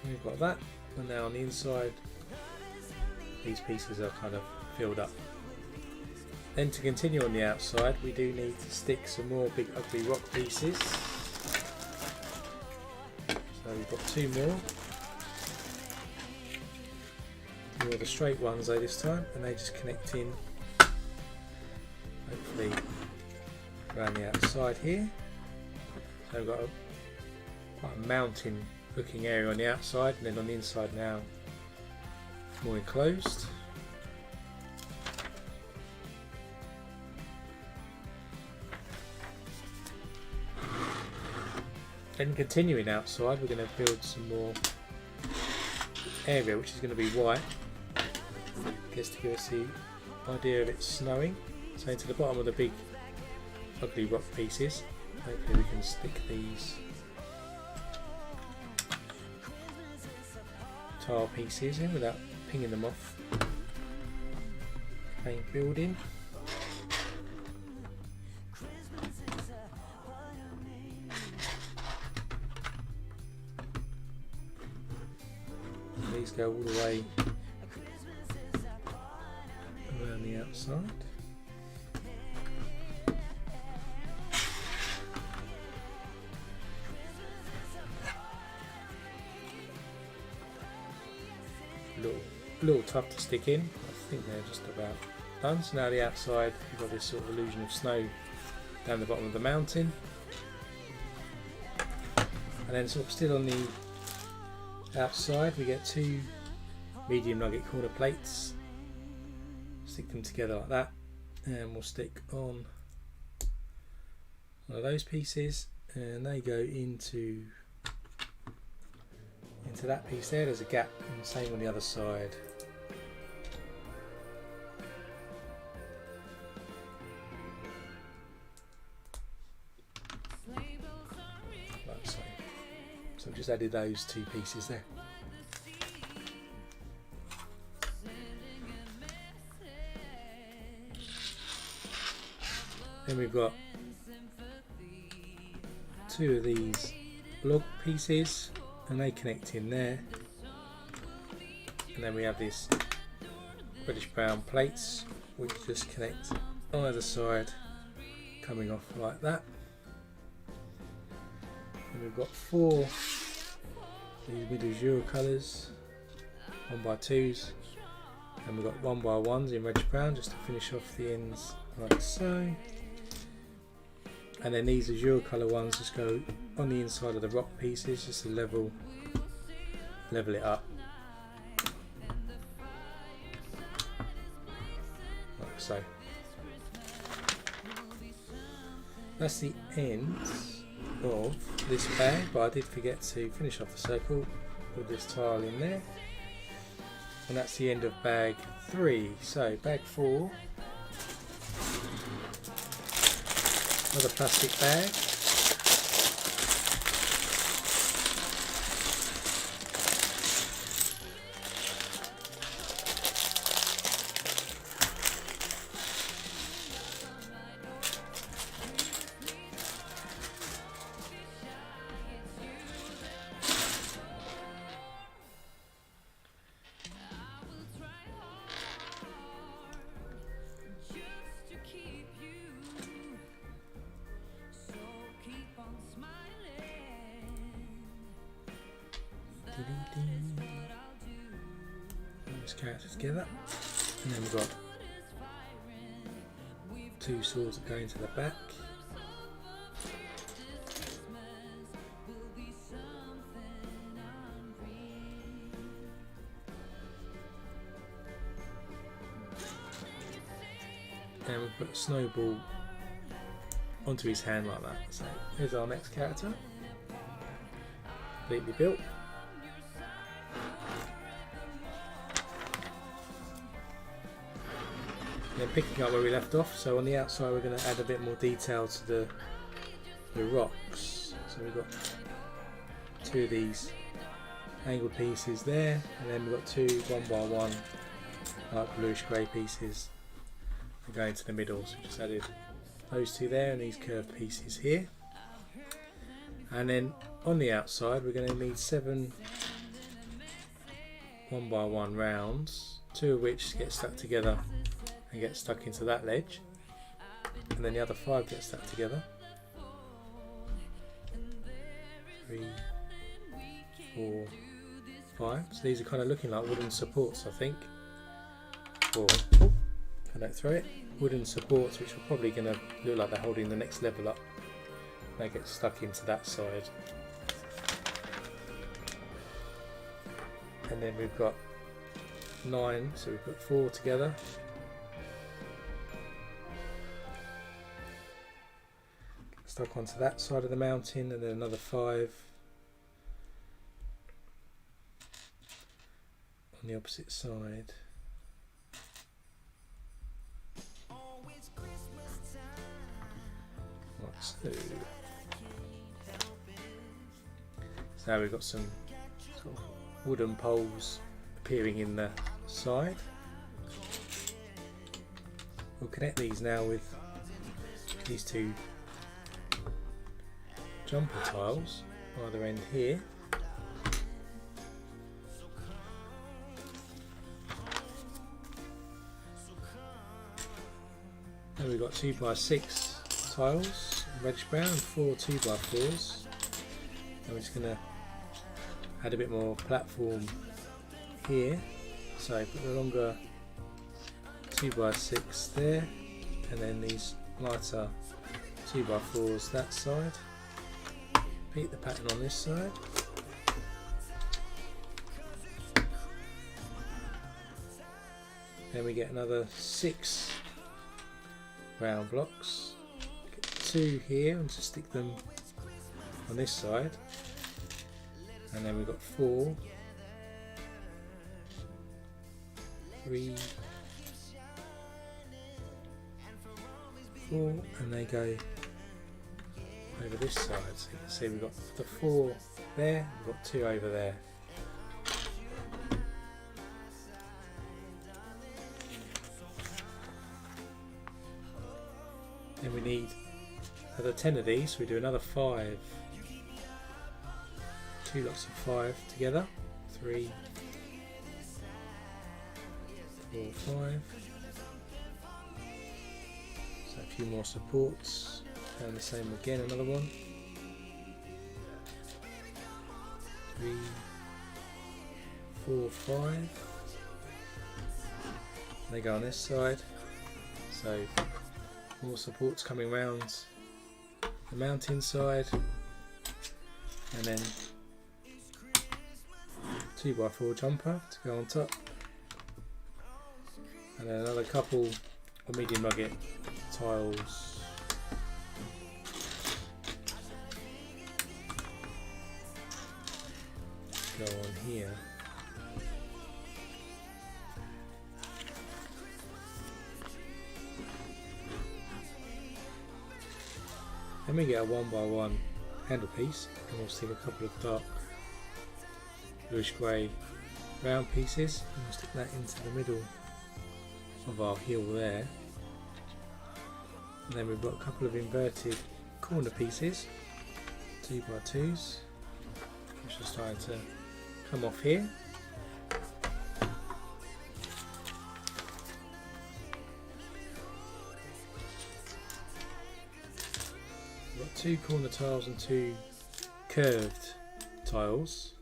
A: we've got that, and now on the inside these pieces are kind of filled up. Then to continue on the outside we do need to stick some more big ugly rock pieces. So we've got 2 more. 2 more of the straight ones though this time, and they just connect in hopefully around the outside here. So we've got quite a mountain looking area on the outside, and then on the inside now more enclosed. Then continuing outside we're going to build some more area which is going to be white, just to give us the idea of it snowing. So into the bottom of the big ugly rock pieces, hopefully we can stick these tile pieces in without pinging them off the main building. And these go all the way around the outside. a little tough to stick in. I think they're just about done. So now the outside, you've got this sort of illusion of snow down the bottom of the mountain. And then sort of still on the outside we get two medium nugget corner plates. Stick them together like that, and we'll stick on one of those pieces, and they go into that piece there. There's a gap, and the same on the other side. Like so. So I've just added those two pieces there. Then we've got two of these log pieces, and they connect in there. And then we have these reddish brown plates which just connect on either side, coming off like that. And we've got four these mid-azure colours, 1x2s, and we've got 1x1s in reddish brown just to finish off the ends like so. And then these azure colour ones just go on the inside of the rock pieces just to level it up like so. That's the end of this bag, but I did forget to finish off the circle with this tile in there, and that's the end of bag 3. So bag 4, another plastic bag. Those characters together, and then we've got two swords that go into the back. And we put a snowball onto his hand like that. So here's our next character, completely built. Then picking up where we left off, so on the outside we're going to add a bit more detail to the rocks. So we've got two of these angled pieces there, and then we've got two 1x1 like bluish grey pieces that go into the middle. So we just added those two there and these curved pieces here. And then on the outside we're going to need 7 1x1 rounds, 2 of which get stuck together and get stuck into that ledge, and then the other 5 get stuck together. 3, 4, 5. So these are kind of looking like wooden supports, I think. Or, I don't throw it. Wooden supports, which are probably going to look like they're holding the next level up. They get stuck into that side. And then we've got 9, so we've got 4 together. Stuck onto that side of the mountain, and then another 5 on the opposite side. Right, so now we've got some sort of wooden poles appearing in the side. We'll connect these now with these two jumper tiles, either end here. Then we've got 2x6 tiles, reddish brown, and 4 2x4s. And we're just going to add a bit more platform here, So put the longer 2x6 there, and then these lighter 2x4s that side. Repeat the pattern on this side. Then we get another 6 round blocks. Get 2 here and just stick them on this side. And then we've got 4, 3, 4, and they go over this side. So you can see we've got the 4 there, we've got 2 over there. Then we need another 10 of these, so we do another 5. 2 lots of 5 together. 3, 4, 5. So a few more supports. And the same again, another one. 3, 4, 5. They go on this side. So more supports coming round the mountain side, and then 2x4 jumper to go on top, and then another couple of medium nugget tiles. Go on here. Then we get a 1x1 handle piece, and we'll stick a couple of dark bluish grey round pieces, and we'll stick that into the middle of our hill there. And then we've got a couple of inverted corner pieces, 2x2s, which are starting to come off here. We've got 2 corner tiles and 2 curved tiles.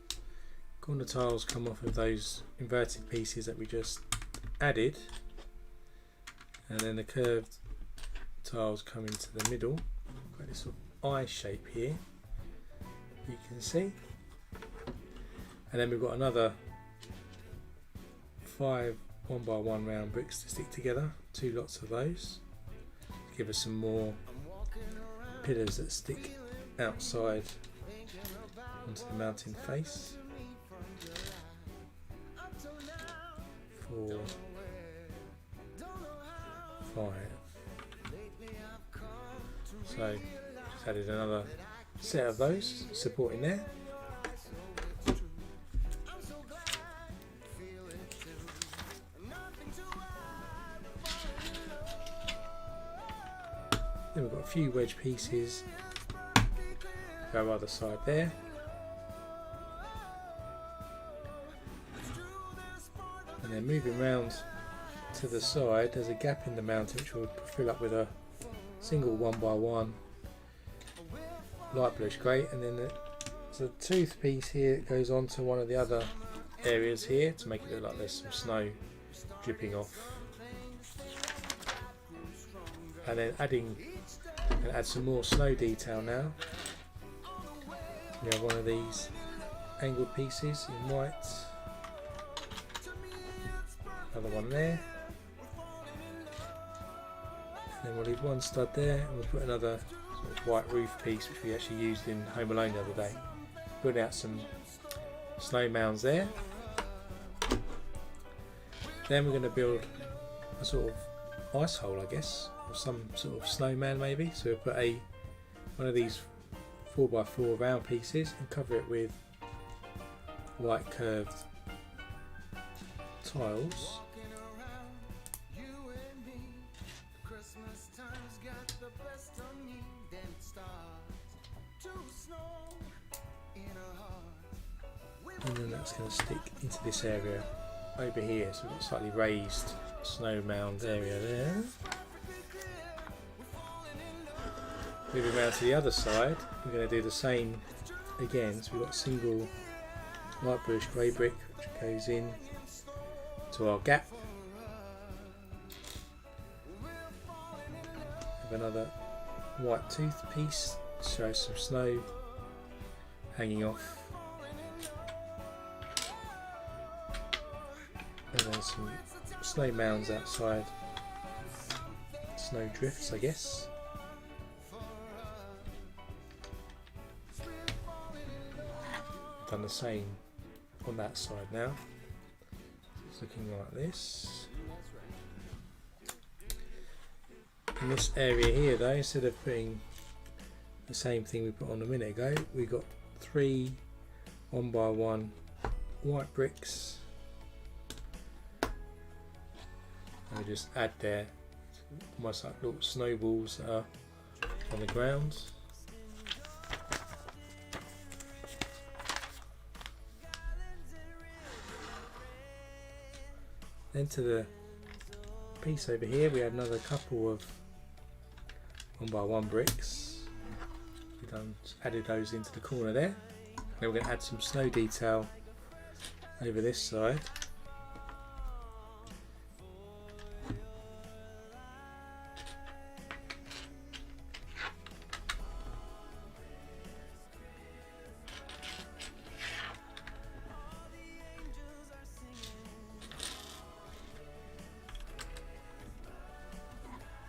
A: Corner tiles come off of those inverted pieces that we just added, and then the curved tiles come into the middle. Got this sort of eye shape here, you can see. And then we've got another 5 1x1 round bricks to stick together, 2 lots of those, to give us some more pillars that stick outside onto the mountain face. 4, 5. So just added another set of those supporting there. Then we've got a few wedge pieces go either side there. And then moving round to the side, there's a gap in the mountain which we'll fill up with a single 1x1 light bluish grey, and then there's a tooth piece here that goes on to one of the other areas here to make it look like there's some snow dripping off. And then add some more snow detail now. We have one of these angled pieces in white, another one there, and then we'll leave one stud there, and we'll put another sort of white roof piece which we actually used in Home Alone the other day. Put out some snow mounds there. Then we're going to build a sort of ice hole, I guess, or some sort of snowman maybe. So we'll put one of these 4x4 round pieces and cover it with white curved tiles. And then that's going to stick into this area over here, so we've got a slightly raised snow mound area there. Moving around to the other side, we're going to do the same again. So we've got a single light bluish grey brick which goes in to our gap. Have another white tooth piece, shows some snow hanging off, and then some snow mounds outside, snow drifts I guess. Done the same on that side now. It's looking like this. In this area here though, instead of putting the same thing we put on a minute ago, we got 3 1x1 white bricks, and we just add there almost like little snowballs that are on the ground. Then to the piece over here we had another couple of 1x1 bricks. We added those into the corner there. Then we're going to add some snow detail over this side.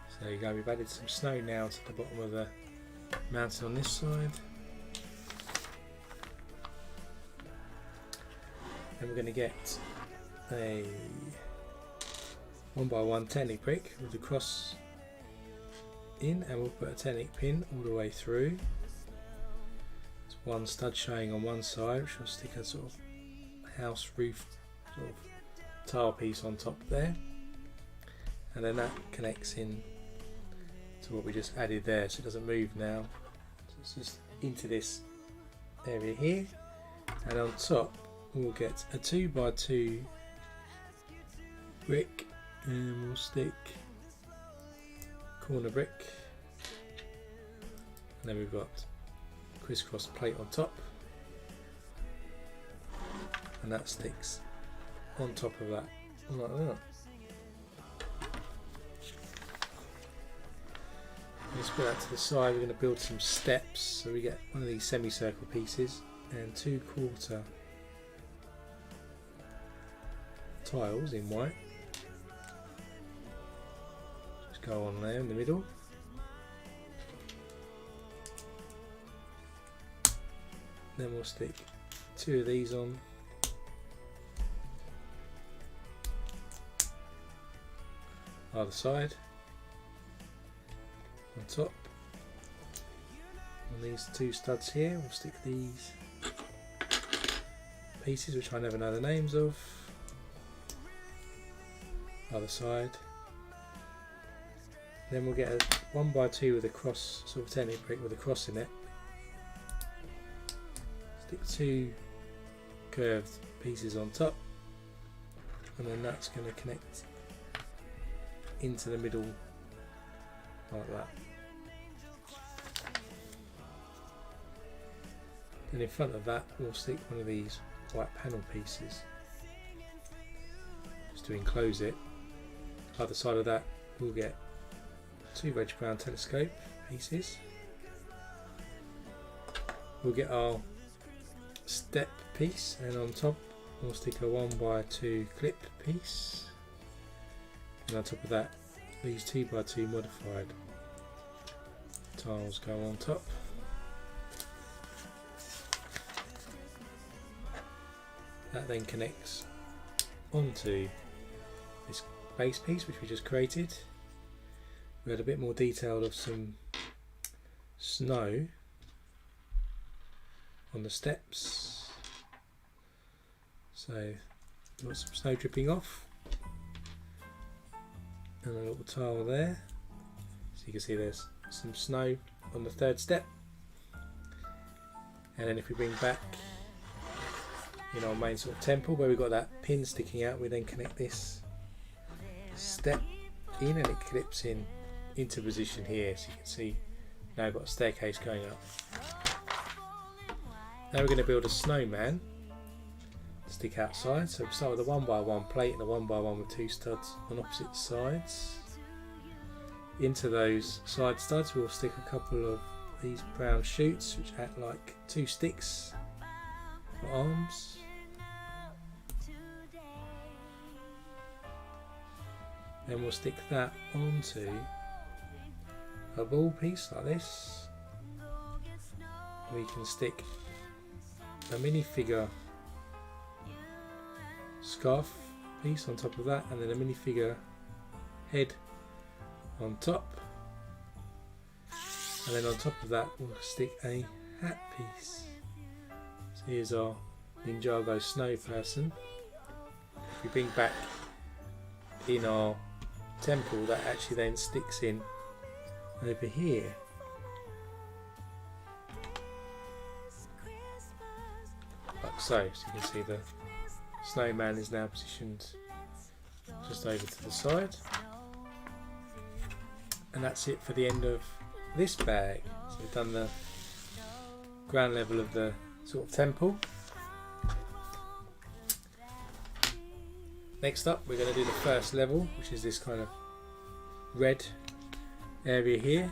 A: So there you go, we've added some snow now to the bottom of the mountain on this side. And we're going to get a 1x1 Technic brick with the cross in, and we'll put a Technic pin all the way through. There's one stud showing on one side, which will stick a sort of house roof sort of tile piece on top there, and then that connects in to what we just added there, so it doesn't move now. So it's just into this area here, and on top we'll get a 2x2 brick, and we'll stick corner brick, and then we've got crisscross plate on top, and that sticks on top of that like that. Let's put that to the side. We're going to build some steps, so we get one of these semicircle pieces and 2/4 tiles in white. Just go on there in the middle. Then we'll stick 2 of these on. Either side. On top. On these 2 studs here, we'll stick these pieces, which I never know the names of. Other side. Then we'll get a 1x2 with a cross, sort of Technic brick with a cross in it. Stick 2 curved pieces on top, and then that's going to connect into the middle like that. Then in front of that we'll stick one of these white panel pieces just to enclose it. Either side of that we'll get 2 veg brown telescope pieces. We'll get our step piece, and on top we'll stick a 1x2 clip piece, and on top of that these 2x2 modified tiles go on top. That then connects onto this base piece which we just created. We had a bit more detail of some snow on the steps, so we've got some snow dripping off, and a little tile there, so you can see there's some snow on the 3rd step. And then if we bring back in our main sort of temple where we've got that pin sticking out, we then connect this step in, and it clips in into position here, so you can see now I've got a staircase going up. Now we're going to build a snowman to stick outside. So we start with a 1x1 plate and a 1x1 with 2 studs on opposite sides. Into those side studs we'll stick a couple of these brown shoots which act like 2 sticks for arms. Then we'll stick that onto a ball piece like this. We can stick a minifigure scarf piece on top of that, and then a minifigure head on top, and then on top of that we'll stick a hat piece. So here's our Ninjago snow person. If we bring back in our temple, that actually then sticks in over here. Like so. So you can see the snowman is now positioned just over to the side. And that's it for the end of this bag. So we've done the ground level of the sort of temple. Next up we're going to do the first level, which is this kind of red area here.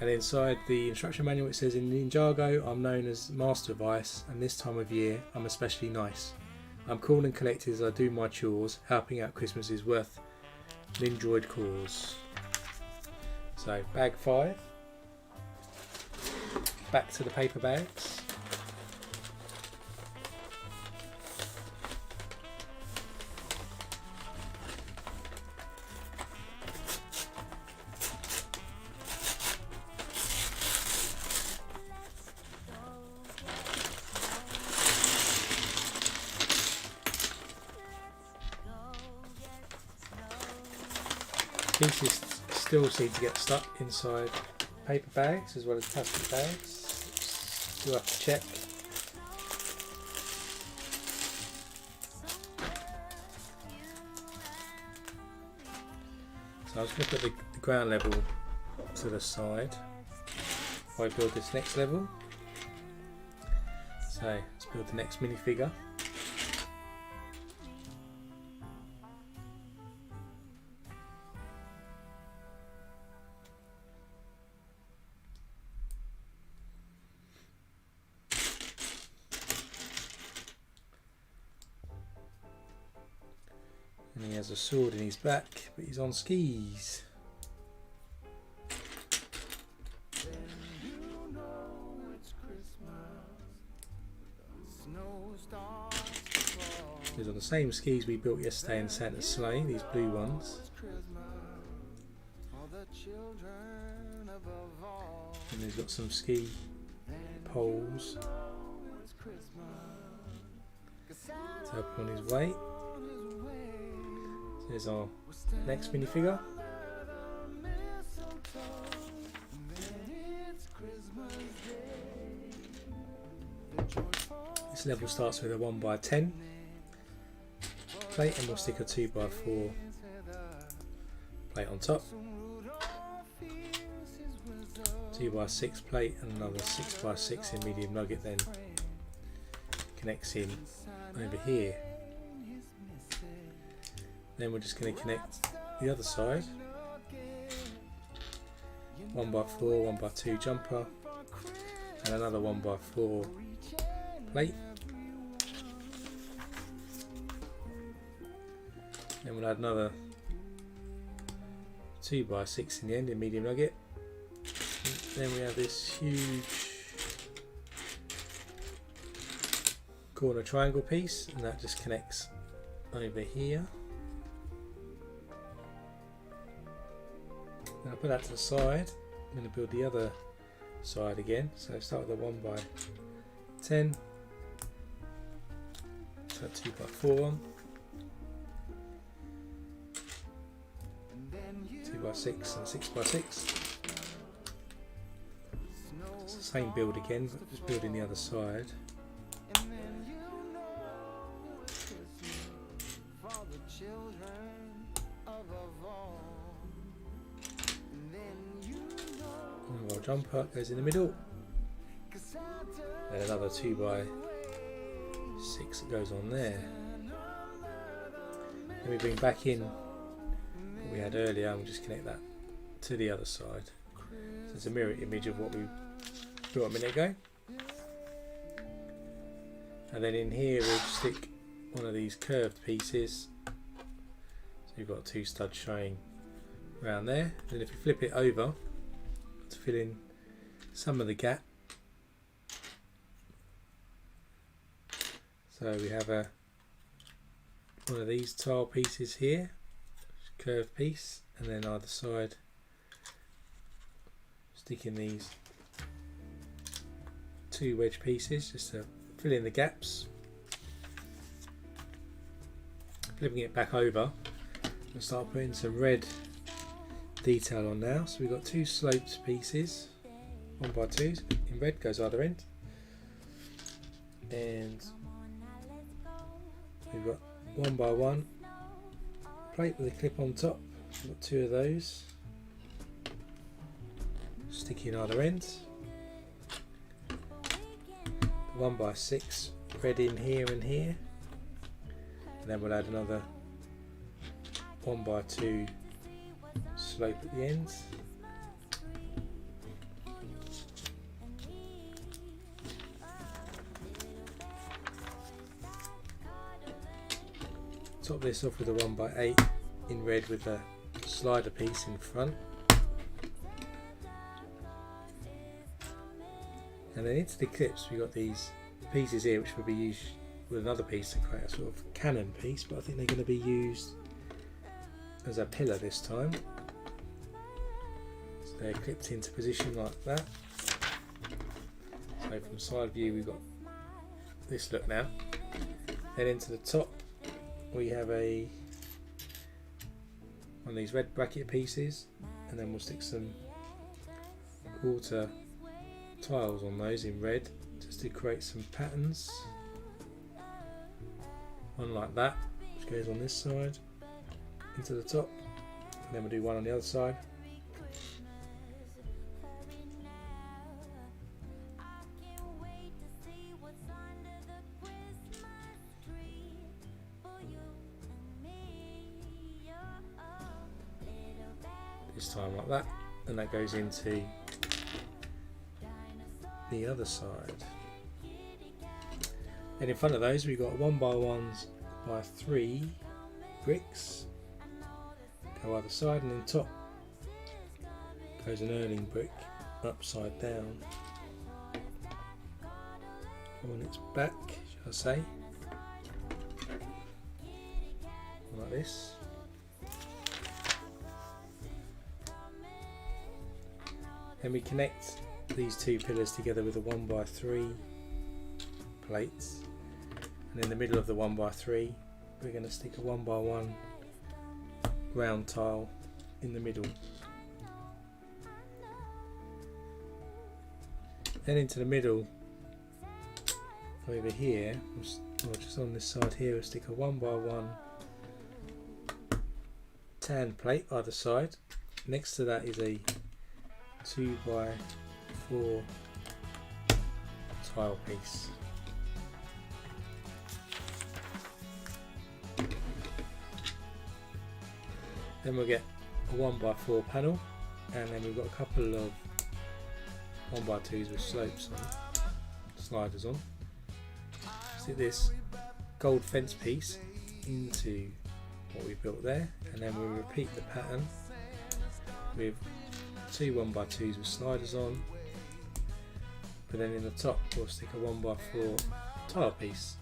A: And inside the instruction manual it says, in Ninjago I'm known as Master of Ice, and this time of year I'm especially nice. I'm cool and collected as I do my chores, helping out Christmas is worth an enjoyed cause. So bag 5, back to the paper bags. Pieces still seem to get stuck inside paper bags as well as plastic bags. Still have to check. So I was going to put the ground level to the side while I build this next level. So let's build the next minifigure. And he has a sword in his back, but he's on skis. He's on the same skis we built yesterday in Santa's sleigh, these blue ones. And he's got some ski poles to help him on his way. Here's our next minifigure. This level starts with a 1x10 plate, and we'll stick a 2x4 plate on top. 2x6 plate and another 6x6 in medium nugget then connects in over here. Then we're just going to connect the other side. 1x4, 1x2 jumper, and another 1x4 plate. Then we'll add another 2x6 in the end in medium nugget. And then we have this huge corner triangle piece, and that just connects over here. Now I'll put that to the side. I'm going to build the other side again. So start with a 1x10, so 2x4 one, 2x6 and 6x6. It's the same build again, but just building the other side. And our jumper goes in the middle. And another 2x6 6 that goes on there. Then we bring back in what we had earlier and we'll just connect that to the other side. So it's a mirror image of what we built a minute ago. And then in here we'll stick one of these curved pieces. So you've got 2 studs showing around there. Then if you flip it over to fill in some of the gap, so we have one of these tile pieces here, curved piece, and then either side stick in these 2 wedge pieces just to fill in the gaps. Flipping it back over, we'll start putting some red detail on now. So we've got 2 sloped pieces, 1x2s in red, goes either end, and we've got 1x1 plate with a clip on top. We've got 2 of those, stick in either end. 1x6 red in here and here, and then we'll add another 1x2 slope at the end. Top this off with a 1x8 in red with a slider piece in front. And then into the clips we've got these pieces here which will be used with another piece to create a sort of cannon piece, but I think they're going to be used as a pillar this time. So they're clipped into position like that. So from side view we've got this look now. Then into the top we have one of these red bracket pieces, and then we'll stick some quarter tiles on those in red just to create some patterns. One like that which goes on this side into the top, and then we'll do one on the other side. This time like that, and that goes into the other side. And in front of those we've got 1x1s/3 bricks go either side, and in top goes an Erling brick upside down on its back, shall I say, like this. Then we connect these 2 pillars together with a 1x3 plates, and in the middle of the 1x3 we're going to stick a 1x1 round tile in the middle. Then into the middle over here, or just on this side here, we'll stick a 1x1 tan plate either side. Next to that is a 2x4 tile piece. Then we'll get a 1x4 panel, and then we've got a couple of 1x2s with slopes on, sliders on. Stick this gold fence piece into what we built there, and then we'll repeat the pattern with 2 1x2s with sliders on, but then in the top we'll stick a 1x4 tile piece.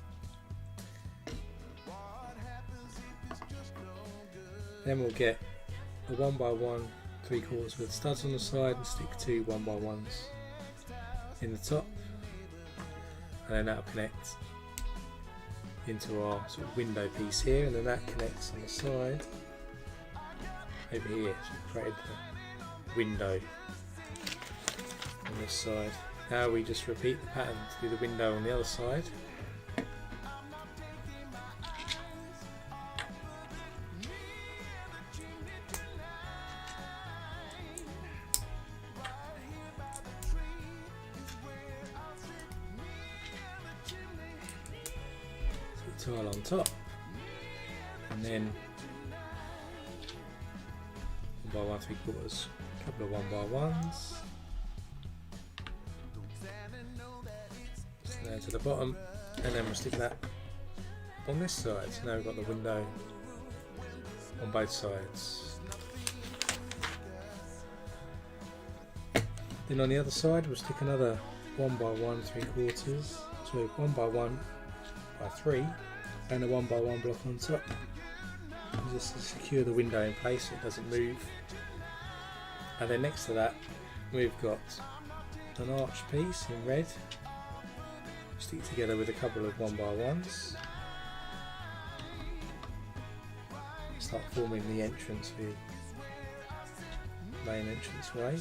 A: Then we'll get a 1x1 3/4 with studs on the side and stick 2 1x1s in the top, and then that'll connect into our sort of window piece here, and then that connects on the side over here, so we've created the window on this side. Now we just repeat the pattern to do the window on the other side. tile on top, and then 1 by 1 3/4, a couple of 1 by 1s, just down to the bottom, and then we'll stick that on this side. So now we've got the window on both sides. Then on the other side we'll stick another 1 by 1 3/4, so 1 by 1 by 3 and a 1 by 1 block on top, just to secure the window in place so it doesn't move. And then next to that we've got an arch piece in red, stick together with a couple of 1 by 1s, start forming the entrance view, main entrance way,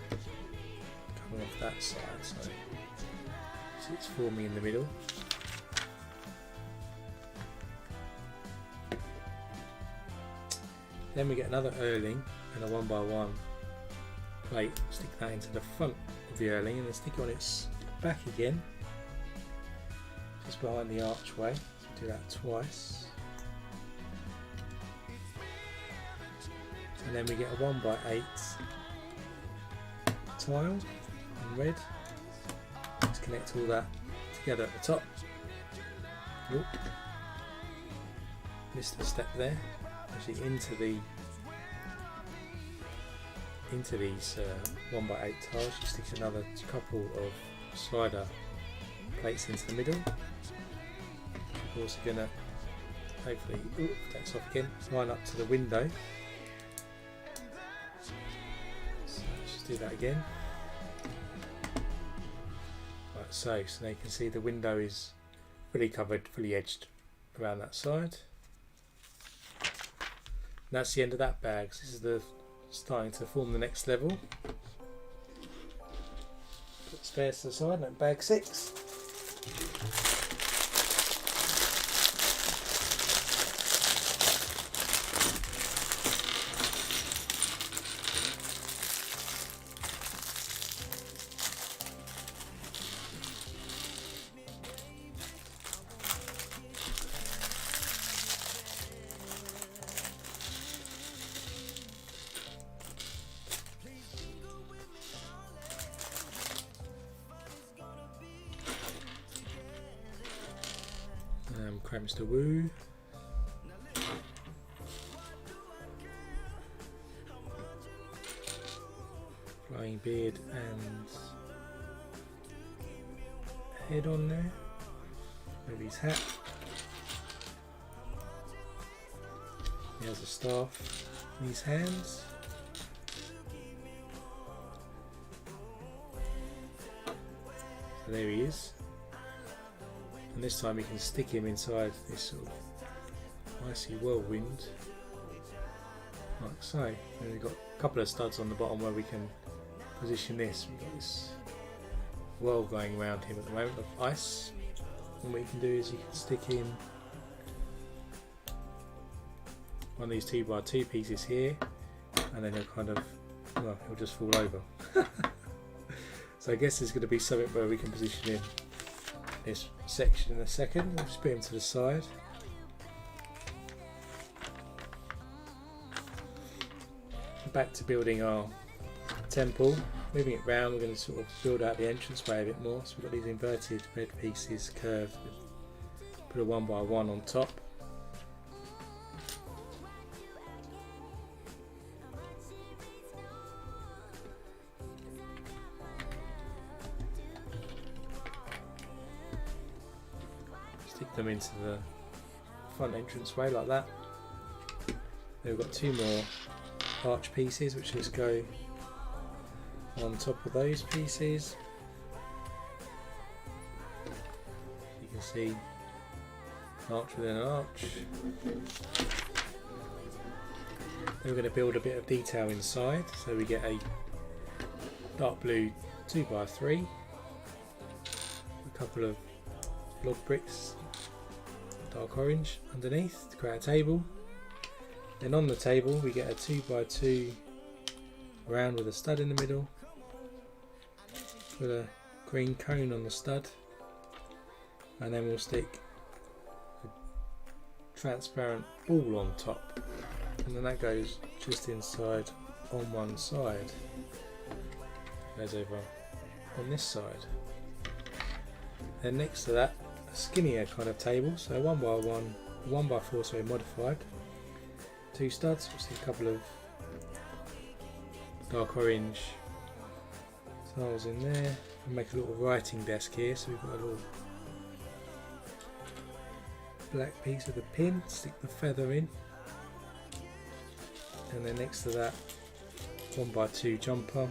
A: coming off that side, so it's forming in the middle. Then we get another earling and a 1 by 1 plate, stick that into the front of the earling and then stick it on its back again, just behind the archway. So do that twice. And then we get a 1 by 8 tile in red. Let's connect all that together at the top. Oop. Missed a step there. Actually into these 1 by 8 tiles, you stick another couple of slider plates into the middle. We're also going to hopefully, that's off again, line up to the window. So let's just do that again. Like so. So now you can see the window is fully covered, fully edged around that side. And that's the end of that bag. So this is the starting to form the next level. Put the spares to the side, and bag 6. Mr. Woo. Flying beard and head on there. Maybe his hat. He has a staff in his hands. So there he is. And this time you can stick him inside this sort of icy whirlwind, like so. And we've got a couple of studs on the bottom where we can position this. We've got this whirl going around him at the moment of ice. And what you can do is you can stick him on these 2 by 2 pieces here, and then he'll kind of, well, he'll just fall over. So I guess there's going to be something where we can position him this section in a second. We'll just put him to the side. Back to building our temple. Moving it round, we're going to sort of build out the entranceway a bit more. So we've got these inverted red pieces curved. Put a 1 by 1 on top. Them into the front entranceway like that. Then we've got 2 more arch pieces which just go on top of those pieces. You can see an arch within an arch. Then we're going to build a bit of detail inside, so we get a dark blue 2 by 3, a couple of log bricks, dark orange underneath to create a table. Then on the table we get a 2 by 2 round with a stud in the middle, put a green cone on the stud, and then we'll stick a transparent ball on top, and then that goes just inside on one side, goes over on this side. Then next to that, a skinnier kind of table, so 1x1, 1x4, so modified, 2 studs, we'll see a couple of dark orange tiles in there, and make a little writing desk here, so we've got a little black piece with a pin, stick the feather in, and then next to that 1x2 jumper,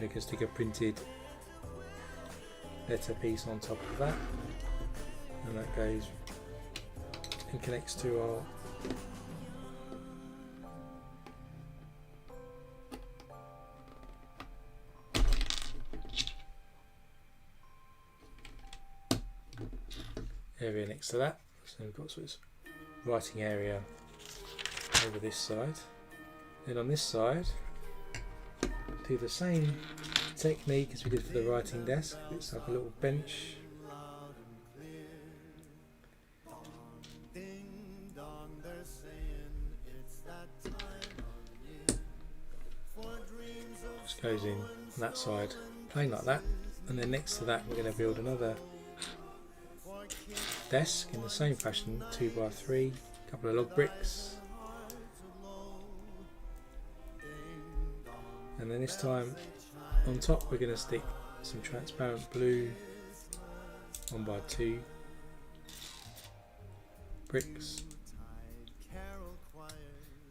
A: we can stick a printed letter piece on top of that, and that goes and connects to our area next to that. So we've got sort of writing area over this side. Then on this side, do the same technique as we did for the writing desk. It's like a little bench. Just goes in on that side, plain like that. And then next to that, we're going to build another desk in the same fashion, 2x3, a couple of log bricks, and then this time on top we're going to stick some transparent blue 1x2 bricks.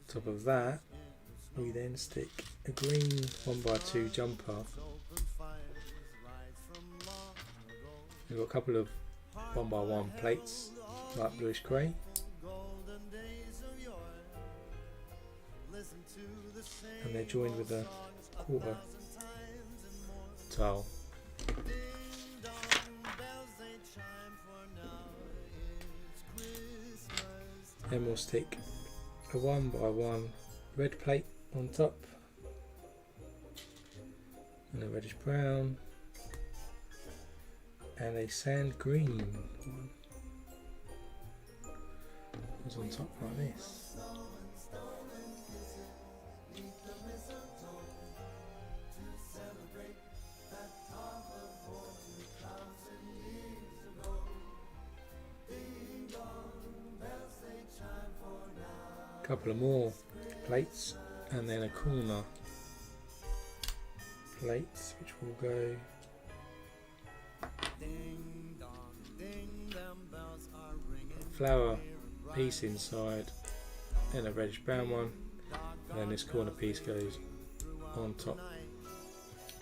A: Top of that we then stick a green 1x2 jumper. We've got a couple of 1x1 plates, light bluish grey, and they're joined with a quarter tile. Then we'll stick a 1x1 red plate on top, and a reddish brown, and a sand green one goes on top like this. Couple of more plates, and then a corner plate which will go flower piece inside, and a reddish brown one, and then this corner piece goes on top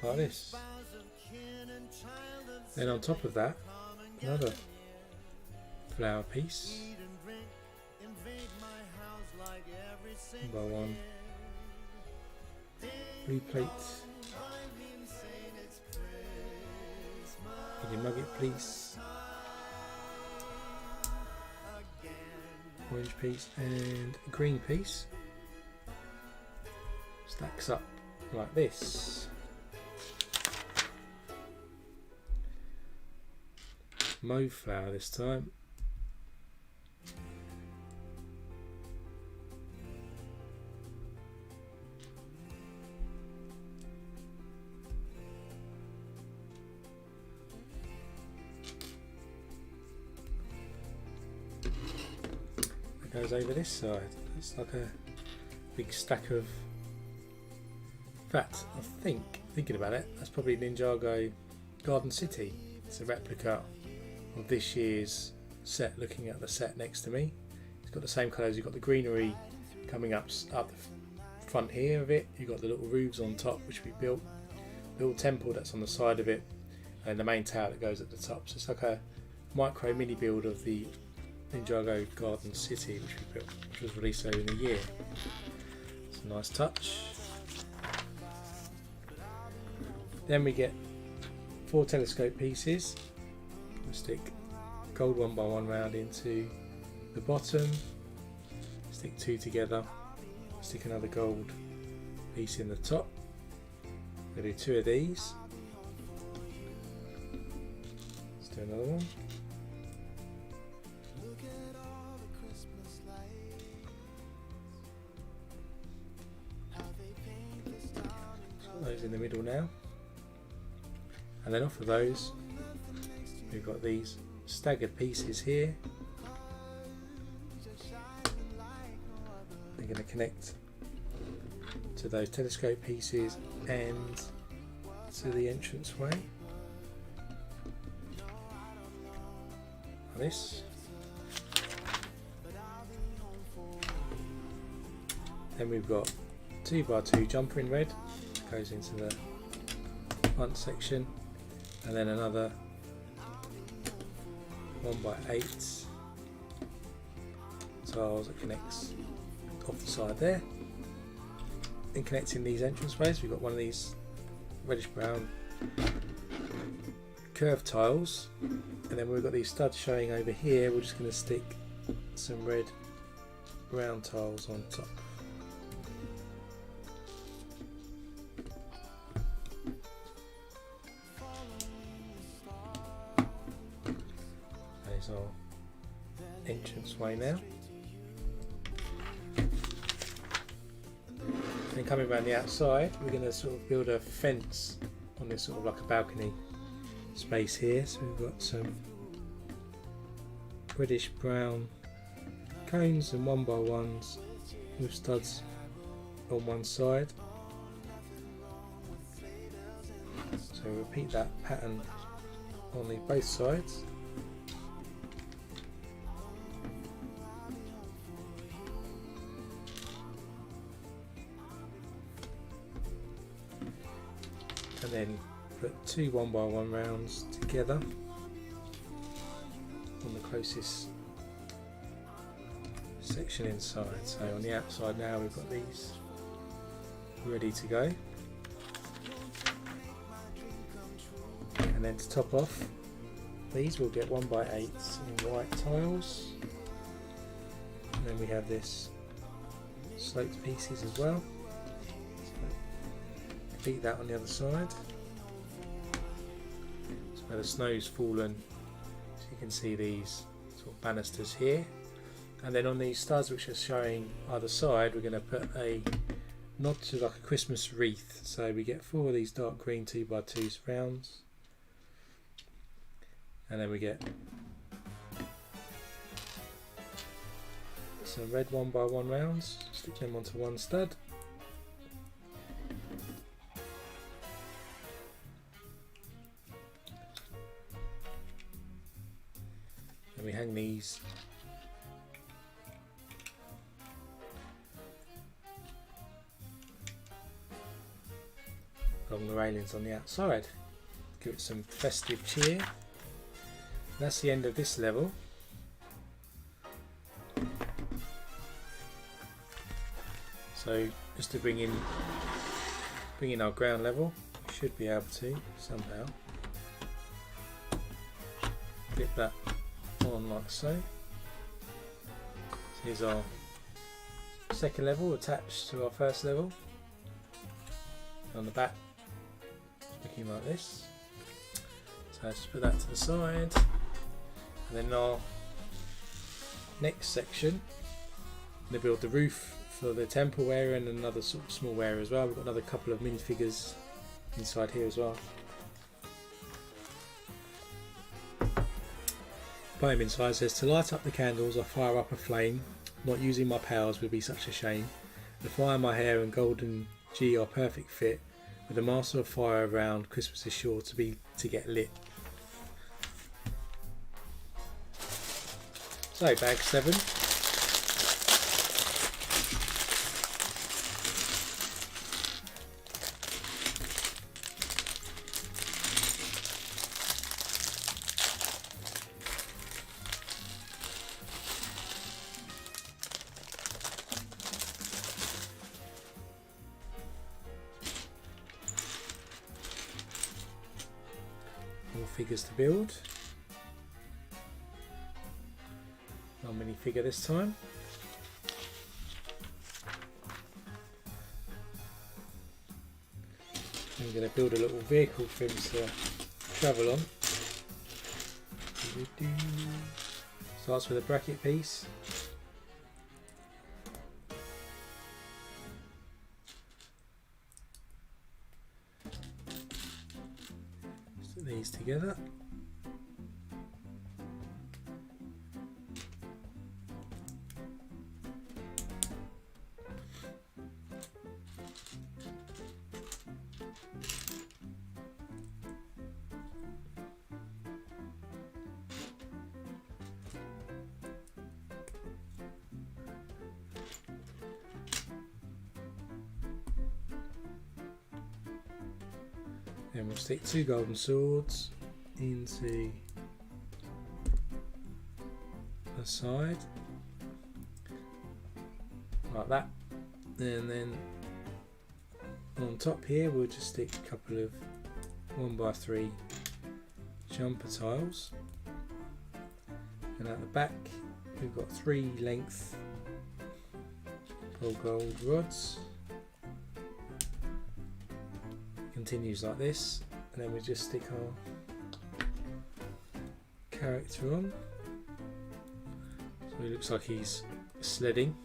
A: like this. Then on top of that, another flower piece, 1x1 blue plate, can you mug it please, orange piece and a green piece, stacks up like this. Mauve flower this time. Goes over this side. It's like a big stack of, in fact I think, thinking about it, that's probably Ninjago Garden City. It's a replica of this year's set, looking at the set next to me. It's got the same colours, you've got the greenery coming up the front here of it, you've got the little roofs on top which we built, the little temple that's on the side of it, and the main tower that goes at the top. So it's like a micro mini build of the Ninjago Garden City which we built, which was released earlier in the year. It's a nice touch. Then we get 4 telescope pieces. We'll stick gold 1x1 round into the bottom, stick 2 together, stick another gold piece in the top. We'll do 2 of these, do another one. Put those in the middle now, and then off of those we've got these staggered pieces here. They're going to connect to those telescope pieces and to the entranceway. Like this. Then we've got 2x2 jumper in red, goes into the front section, and then another 1x8 tiles that connects off the side there. And connecting these entranceways, we've got one of these reddish brown curved tiles, and then we've got these studs showing over here. We're just going to stick some red round tiles on top. There's our entranceway now. And coming around the outside, we're going to sort of build a fence on this sort of like a balcony space here. So we've got some reddish brown cones and 1x1s with studs on one side. So repeat that pattern on both sides. And then put two 1x1 rounds together on the closest section inside. So on the outside now we've got these ready to go. And then to top off these, we'll get 1x8s in white tiles. And then we have this sloped pieces as well. Repeat that on the other side. So where the snow's fallen, so you can see these sort of banisters here. And then on these studs which are showing either side, we're going to put a nod to like a Christmas wreath. So we get 4 of these dark green 2x2 rounds, and then we get some red 1x1 rounds, stick them onto one stud. And we hang these along the railings on the outside. Give it some festive cheer. And that's the end of this level. So just to bring in our ground level, we should be able to somehow clip that on like so. So here's our second level attached to our first level. On the back, looking like this. So let's put that to the side, and then our next section, I'm going to build the roof for the temple area and another sort of small area as well. We've got another couple of minifigures inside here as well. Poem inside says, to light up the candles I fire up a flame, not using my powers would be such a shame. The fire in my hair and golden G are perfect fit, with the master of fire around, Christmas is sure to get lit. So bag 7. More figures to build. Our minifigure this time. I'm going to build a little vehicle for him to travel on. Starts with a bracket piece. Stick these together. Then we'll stick 2 golden swords into the side, like that. And then on top here we'll just stick a couple of 1x3 jumper tiles. And at the back we've got 3 length gold rods. Continues like this, and then we just stick our character on. So he looks like he's sledding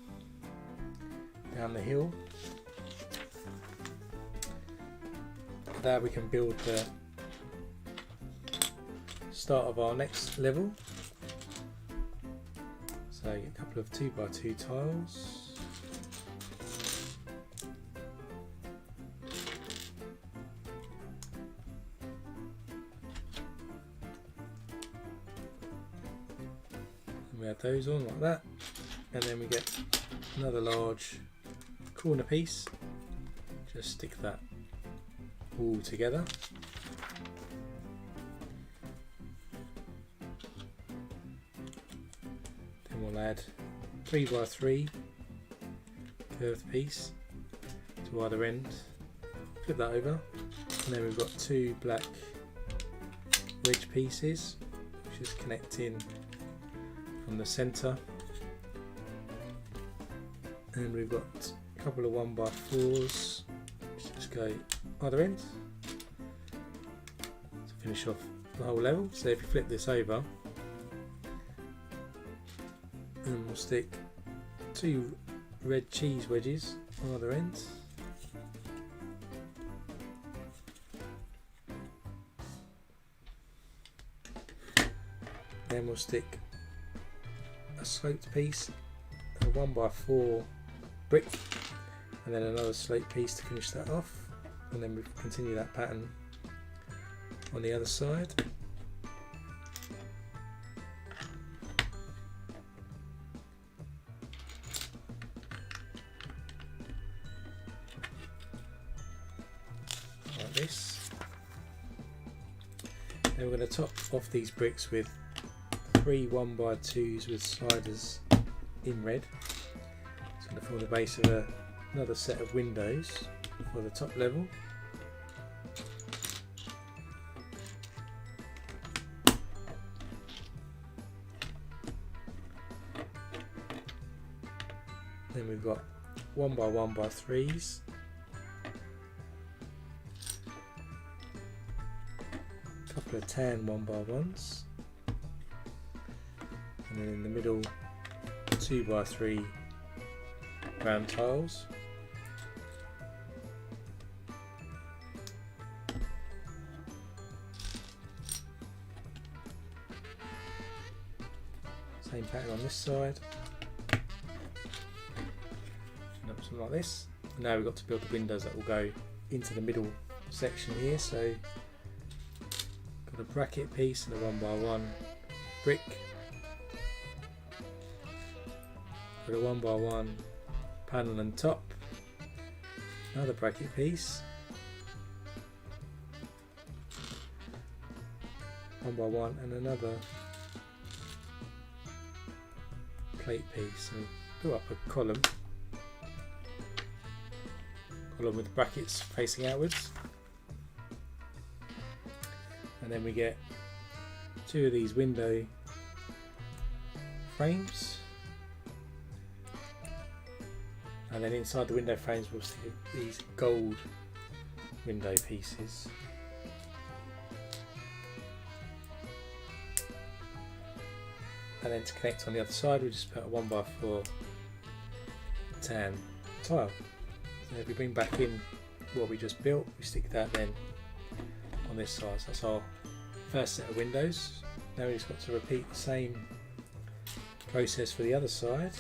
A: down the hill. There we can build the start of our next level. So a couple of 2x2 tiles. We add those on like that, and then we get another large corner piece. Just stick that all together. Then we'll add 3x3 curved piece to either end. Flip that over, and then we've got 2 black wedge pieces, which is connecting from the centre, and we've got a couple of 1x4s which just go either end to finish off the whole level. So if you flip this over, and we'll stick 2 red cheese wedges on either end. Then we'll stick a sloped piece, a 1x4 brick, and then another sloped piece to finish that off, and then we continue that pattern on the other side. Like this. Then we're going to top off these bricks with 3 1x2s with sliders in red. It's going to form the base of another set of windows for the top level. Then we've got 1x1x3s. A couple of tan 1x1s. And then in the middle, 2x3 round tiles. Same pattern on this side. Something like this. And now we've got to build the windows that will go into the middle section here. So got a bracket piece and a 1x1 brick. Got a 1x1 panel and top, another bracket piece, 1x1 and another plate piece. So build up a column with brackets facing outwards, and then we get 2 of these window frames. And then inside the window frames we'll stick these gold window pieces. And then to connect on the other side, we just put a 1x4 tan tile. So if we bring back in what we just built, we stick that then on this side. So that's our first set of windows. Now we've just got to repeat the same process for the other side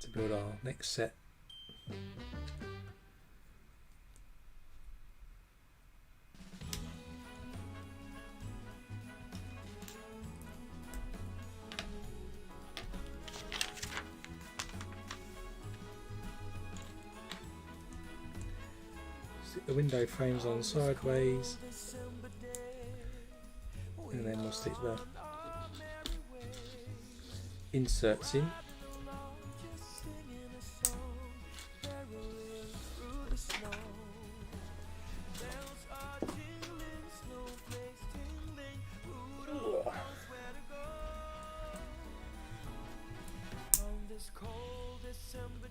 A: to build our next set. Stick the window frames on sideways, and then we'll stick the inserts in.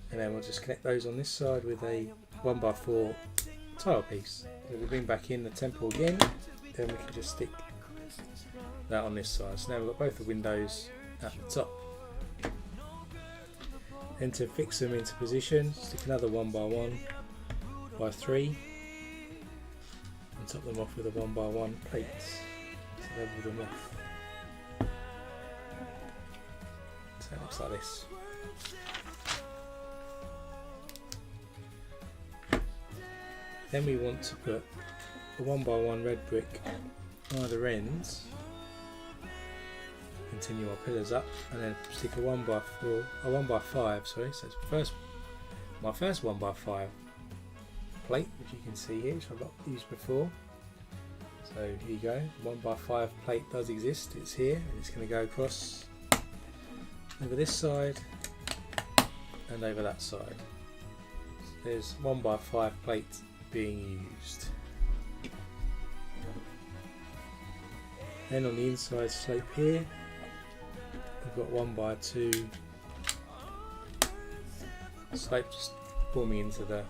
A: And then we'll just connect those on this side with a 1x4 tile piece. So we bring back in the temple again, then we can just stick that on this side. So now we've got both the windows at the top. Then to fix them into position, stick another 1x1x3 and top them off with a 1x1 plate to level them off. So it looks like this. Then we want to put a 1x1 red brick on either ends, continue our pillars up, and then stick a 1x5, sorry, so it's my first 1x5 plate, which you can see here, which I've not used before. So here you go, 1x5 plate does exist, it's here, and it's going to go across over this side and over that side. So there's 1x5 plate being used. Then on the inside slope here, we've got 1x2 slope just forming into the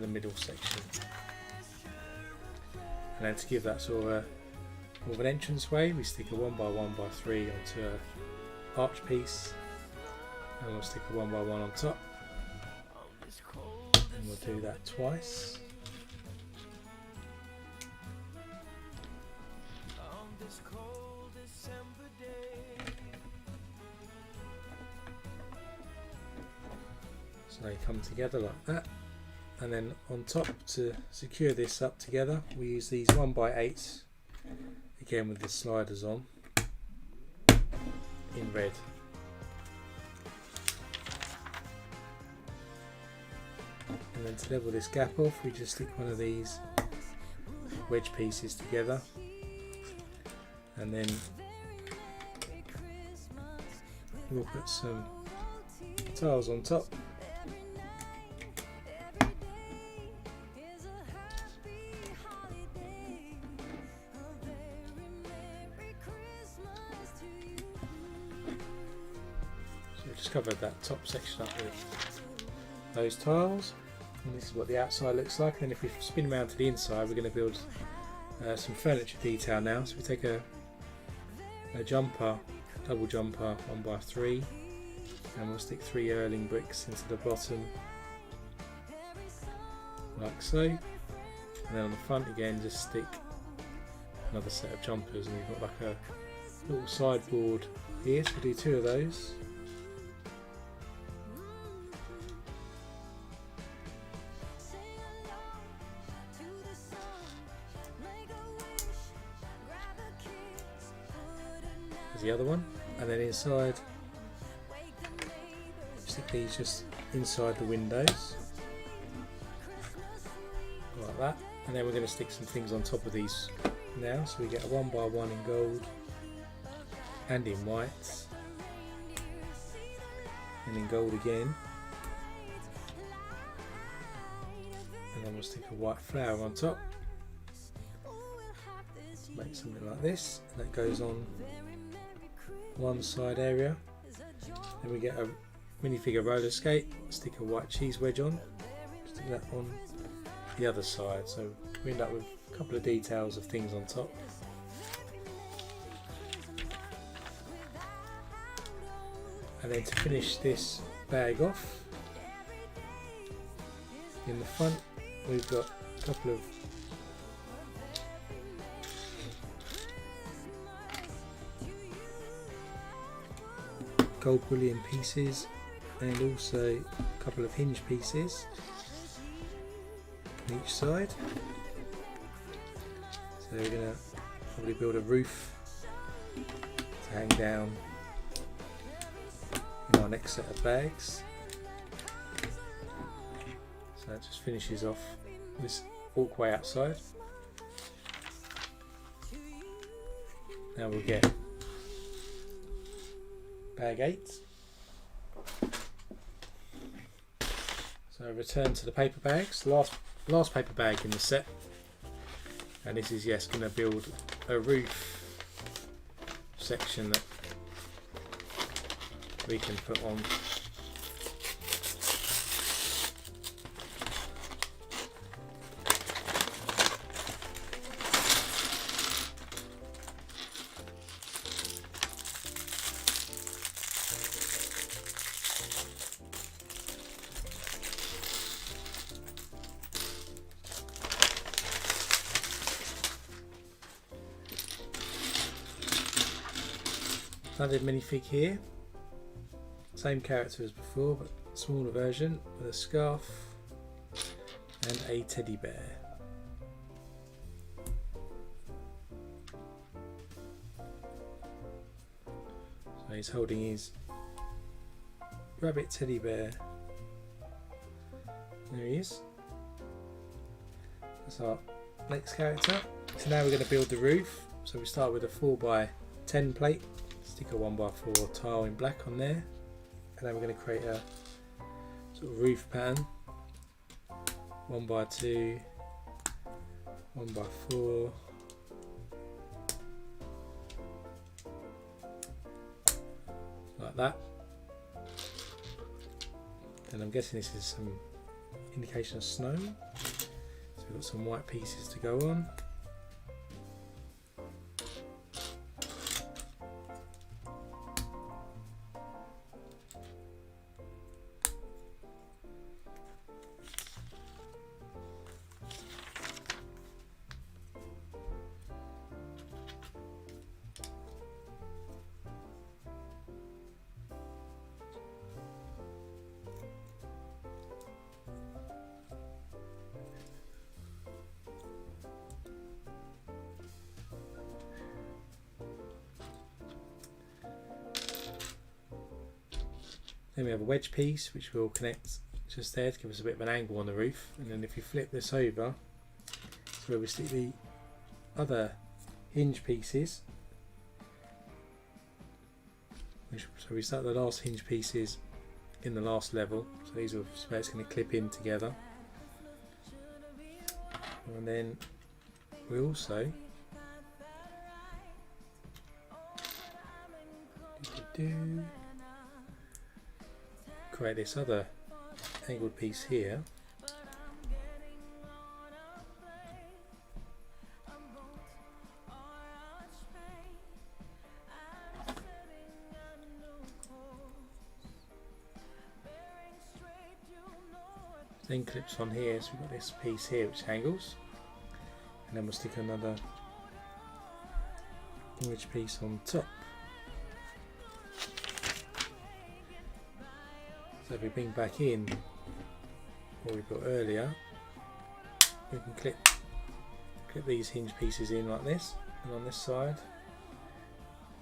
A: middle section. And then to give that sort of more of an entrance way, we stick a 1x1x3 onto an arch piece, and we'll stick a 1x1 on top. And we'll do that twice. So they come together like that, and then on top to secure this up together we use these 1x8s again with the sliders on in red. And then to level this gap off, we just stick one of these wedge pieces together, and then we'll put some tiles on top. So we've just covered that top section up with those tiles. And this is what the outside looks like. And if we spin around to the inside, we're going to build some furniture detail now. So we take a jumper, double jumper 1x3, and we'll stick 3 Erling bricks into the bottom like so. And then on the front again just stick another set of jumpers, and we've got like a little sideboard here, so we'll do 2 of those. The other one, and then inside stick these just inside the windows like that, and then we're going to stick some things on top of these now. So we get a 1x1 in gold and in white and in gold again, and then we'll stick a white flower on top. Make something like this, and that goes on one side area. Then we get a minifigure roller skate, stick a white cheese wedge on, stick that on the other side, so we end up with a couple of details of things on top. And then to finish this bag off, in the front we've got a couple of gold bullion pieces and also a couple of hinge pieces on each side. So we're going to probably build a roof to hang down in our next set of bags. So that just finishes off this walkway outside. Now we'll get bag 8. So return to the paper bags, last paper bag in the set, and this is going to build a roof section that we can put on. Another minifig here, same character as before but smaller version with a scarf and a teddy bear. So he's holding his rabbit teddy bear. There he is. That's our next character. So now we're going to build the roof. So we start with a 4x10 plate. Stick a 1x4 tile in black on there, and then we're going to create a sort of roof pattern. 1x2, 1x4, like that. And I'm guessing this is some indication of snow. So we've got some white pieces to go on. Then we have a wedge piece which will connect just there to give us a bit of an angle on the roof, and then if you flip this over, it's where we stick the other hinge pieces. So we start the last hinge pieces in the last level, so these are where it's going to clip in together. And then we also create this other angled piece here. Then clips on here, so we've got this piece here which angles, and then we'll stick another wedge piece on top. So if we bring back in what we built earlier, we can clip these hinge pieces in like this, and on this side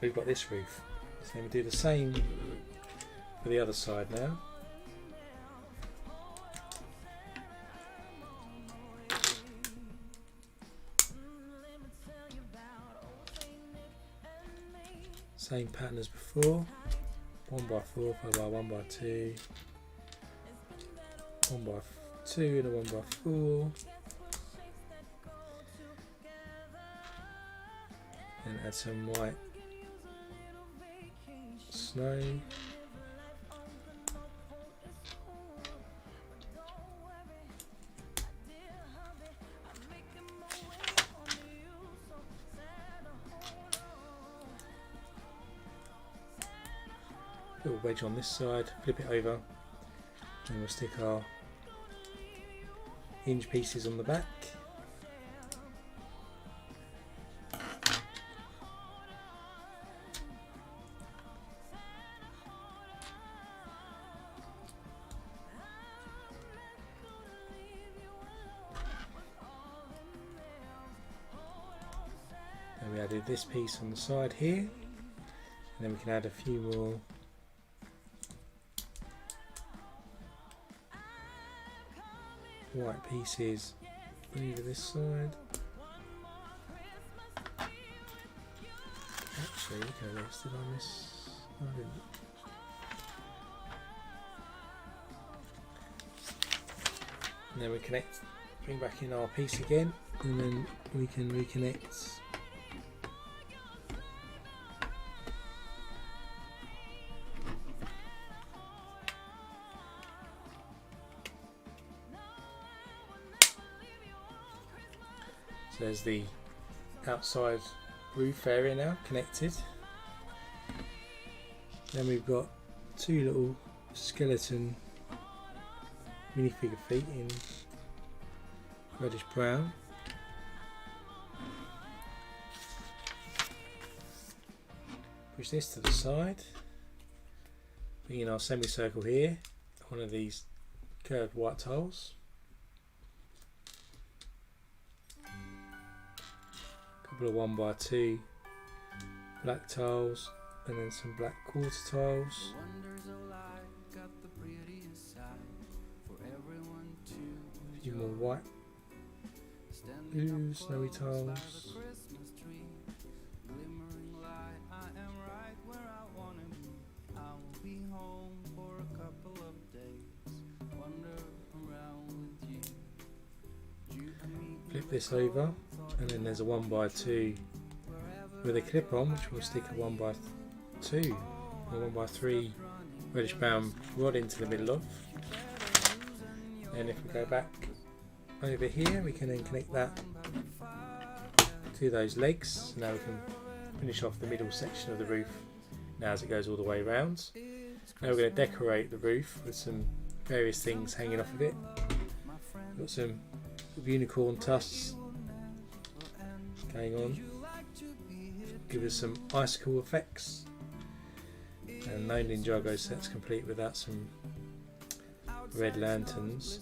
A: we've got this roof. So we do the same for the other side now. Same pattern as before, 1x4 followed by 1x2, 1x2 and a 1x4, and add some white snow. Little wedge on this side, flip it over, and we'll stick our hinge pieces on the back. And we added this piece on the side here, and then we can add a few more white pieces over this side. Actually, look at this, did I miss? I didn't. And then we connect, bring back in our piece again, and then we can reconnect So there's the outside roof area now connected. Then we've got two little skeleton minifigure feet in reddish brown. Push this to the side. Bring in our semicircle here, one of these curved white tiles. Couple of 1x2 black tiles, and then some black quarter tiles. A few more white, blue, snowy tiles. Flip this over, and then there's a 1x2 with a clip on, which we'll stick a 1x2 or 1x3 reddish brown rod into the middle of. And if we go back over here, we can then connect that to those legs. Now we can finish off the middle section of the roof now as it goes all the way around. Now we're going to decorate the roof with some various things hanging off of it. We've got some unicorn tusks going on, give us some icicle effects, and no Ninjago set's complete without some red lanterns.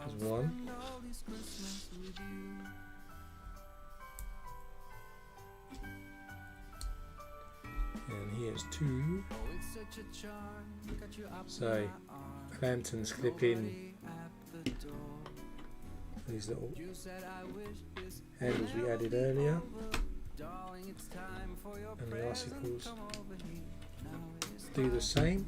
A: There's one. And here's two. So lanterns clip in these little handles we added earlier, and the icicles do the same.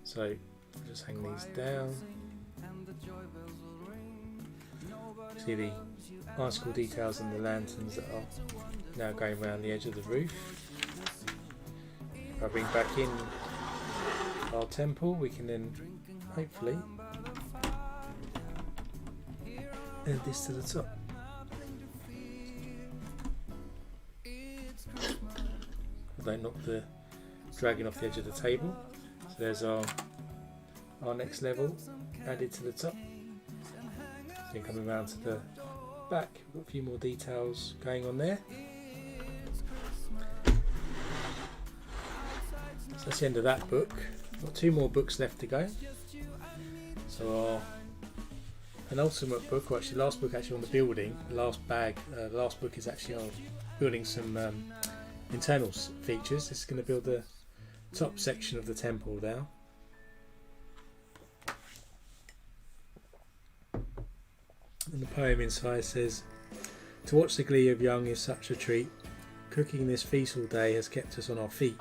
A: So I'll just hang these down. See the icicle details and the lanterns that are now going around the edge of the roof. If I bring back in our temple, we can then hopefully add this to the top. Don't knock the dragon off the edge of the table. So there's our next level added to the top. Then coming around to the back, we've got a few more details going on there. So that's the end of that book. We've got two more books left to go. So our penultimate book, or actually last book actually on the building, the last book is actually on building some internal features. This is going to build the top section of the temple now. And the poem inside says, "To watch the glee of young is such a treat. Cooking this feast all day has kept us on our feet.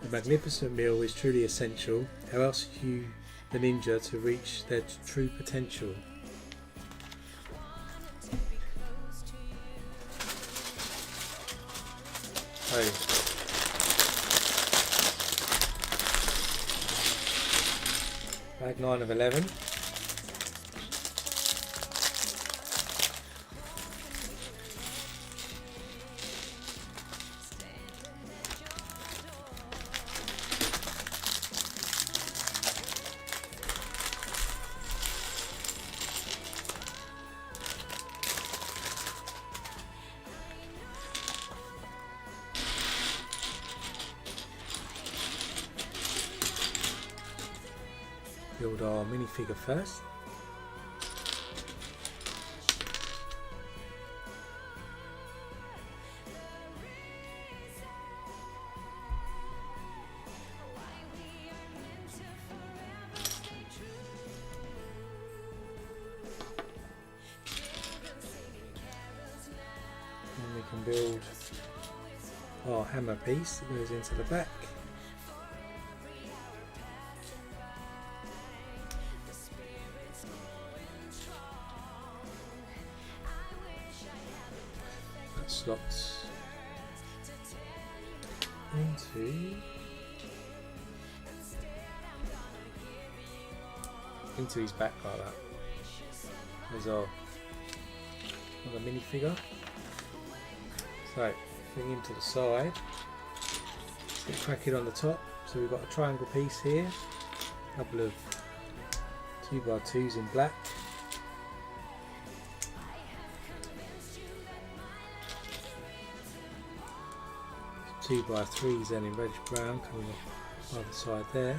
A: The magnificent meal is truly essential. How else you, the ninja, to reach their true potential?" Oh. Bag 9 of 11. build our minifigure first. And we can build our hammer piece that goes into the back. That slots into his back like that. There's our another minifigure. So bring him to the side. Let's get cracking on the top. So we've got a triangle piece here, a couple of 2x2s in black. Some 2x3s then in reddish brown coming off either side there.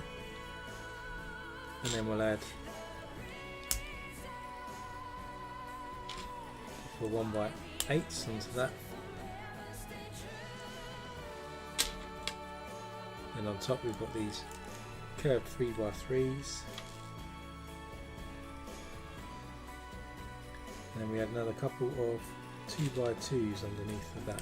A: And then we'll add for 1x8s onto that. And on top we've got these curved 3x3s. And then we add another couple of 2x2s underneath of that.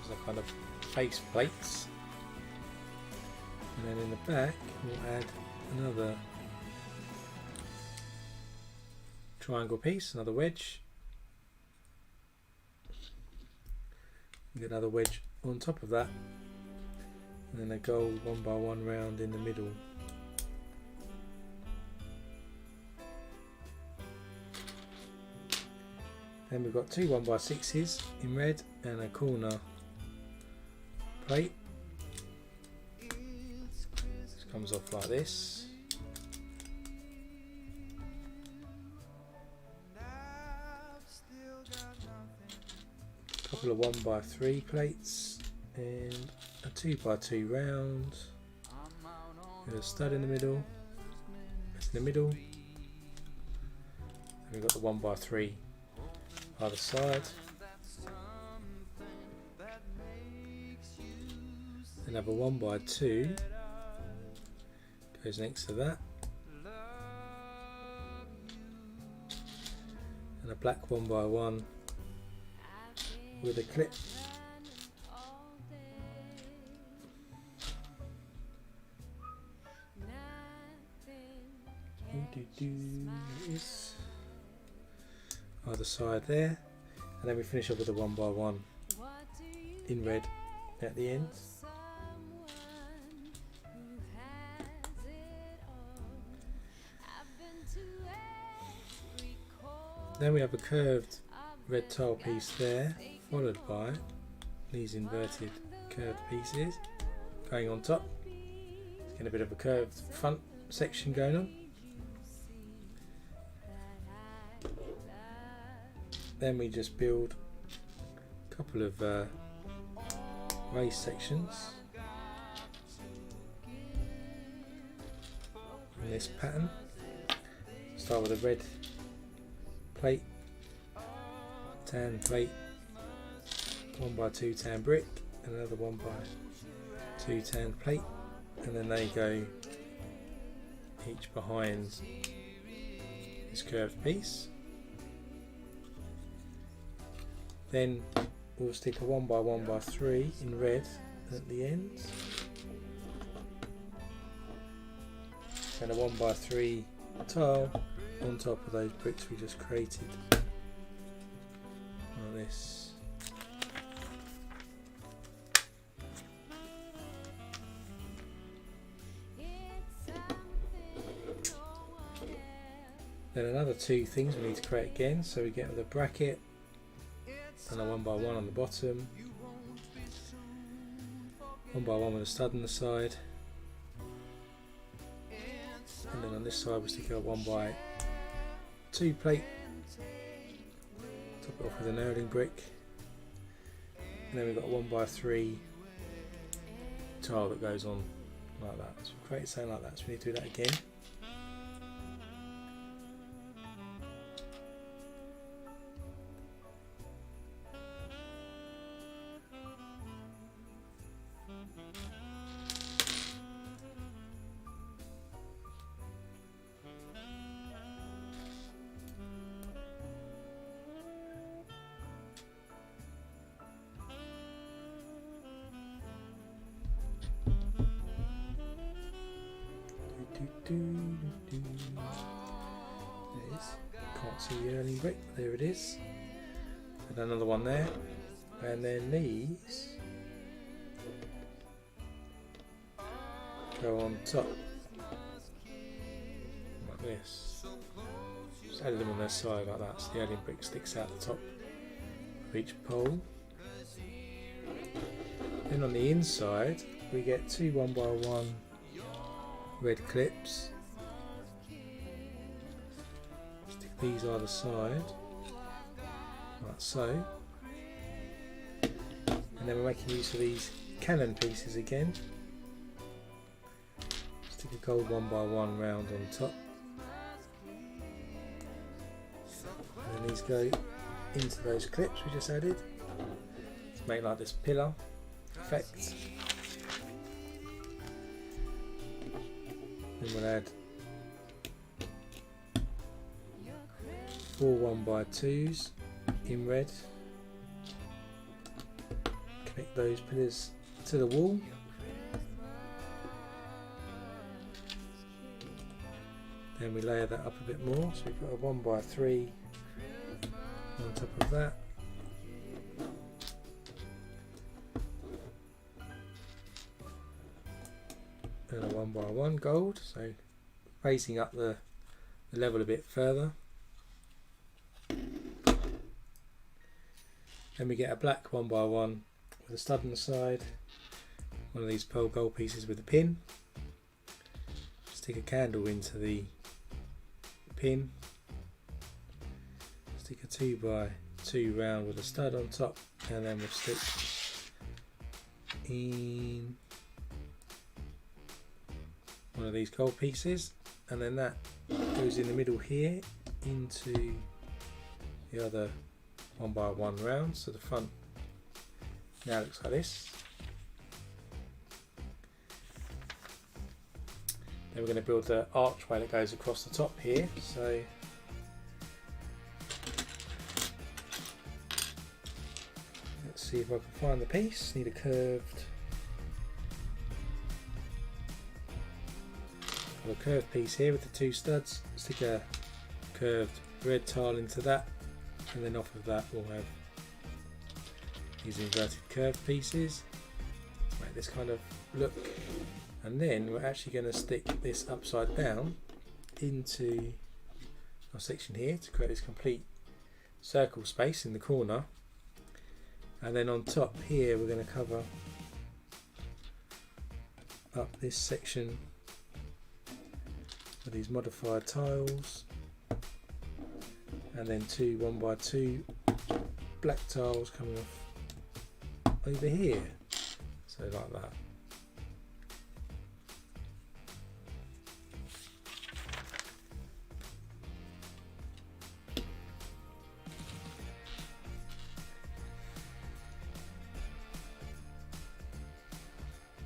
A: So kind of face plates. And then in the back we'll add another triangle piece, another wedge. Get another wedge on top of that, and then a gold 1x1 round in the middle. Then we've got two 1x6s in red and a corner plate. This comes off like this. Couple of 1x3 plates and a 2x2 round with a stud in the middle. That's in the middle. And we've got the 1x3 either side. Another 1x2 goes next to that. And a black 1x1 with a clip. Is either side there, and then we finish up with a 1x1 in red at the end. Then we have a curved red tile piece there, followed by these inverted curved pieces going on top. Let's get a bit of a curved front section going on. Then we just build a couple of raised sections in this pattern. Start with a red plate, tan plate, 1x2 tan brick, and another 1x2 tan plate, and then they go each behind this curved piece. Then we'll stick a 1x1x3 in red at the ends, and a 1x3 tile on top of those bricks we just created, like this. Then another two things we need to create again, so we get the bracket and a 1x1 on the bottom, 1x1 with a stud on the side, and then on this side we stick a 1x2 plate Top it off with a nailing brick. And then we've got a 1x3 tile that goes on like that. So we'll create something like that. So we need to do that again. There it is. Can't see the early brick, but there it is. And another one there. And then these go on top like this. Just added them on their side like that, so the alien brick sticks out the top of each pole. Then on the inside we get two 1x1 red clips. Stick these either side, like so. And then we're making use of these cannon pieces again. Stick a gold 1x1 round on top. And then these go into those clips we just added to make like this pillar effect. Then we'll add 4 1x2s in red. Connect those pillars to the wall. Then we layer that up a bit more, so we've got a 1x3 on top of that. And a 1x1 gold, so raising up the level a bit further. Then we get a black 1x1 with a stud on the side, one of these pearl gold pieces with a pin. Stick a candle into the pin, stick a 2x2 round with a stud on top, and then we'll stick in one of these gold pieces, and then that goes in the middle here into the other 1x1 round, so the front now looks like this. Then we're going to build the archway that goes across the top here, so let's see if I can find the piece. Need a curved piece here with the two studs. Stick a curved red tile into that, and then off of that we'll have these inverted curved pieces to make this kind of look. And then we're actually going to stick this upside down into our section here to create this complete circle space in the corner. And then on top here we're going to cover up this section with these modified tiles, and then two 1x2 black tiles coming off over here, so like that.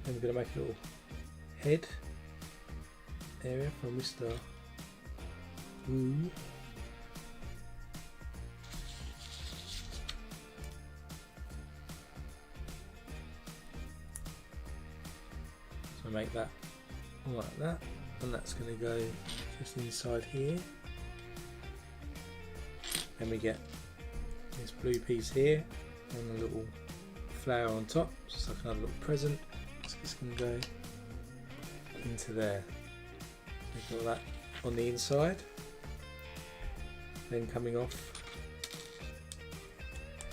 A: Then we're going to make a little head area for Mr. Woo. So make that like that, and that's going to go just inside here. Then we get this blue piece here and a little flower on top, just like another little present. So it's going to go into there. We've got that on the inside. Then coming off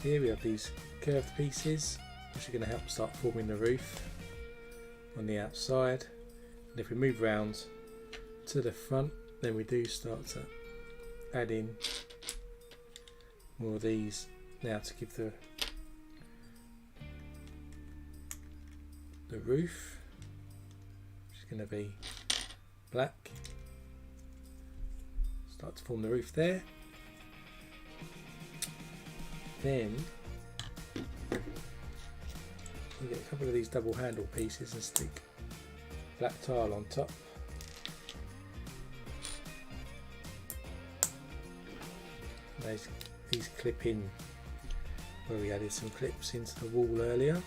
A: here we have these curved pieces which are going to help start forming the roof on the outside. And if we move round to the front, then we do start to add in more of these now to give the roof, which is going to be black. Start to form the roof there. Then we get a couple of these double handle pieces and stick black tile on top. These clip in where we added some clips into the wall earlier.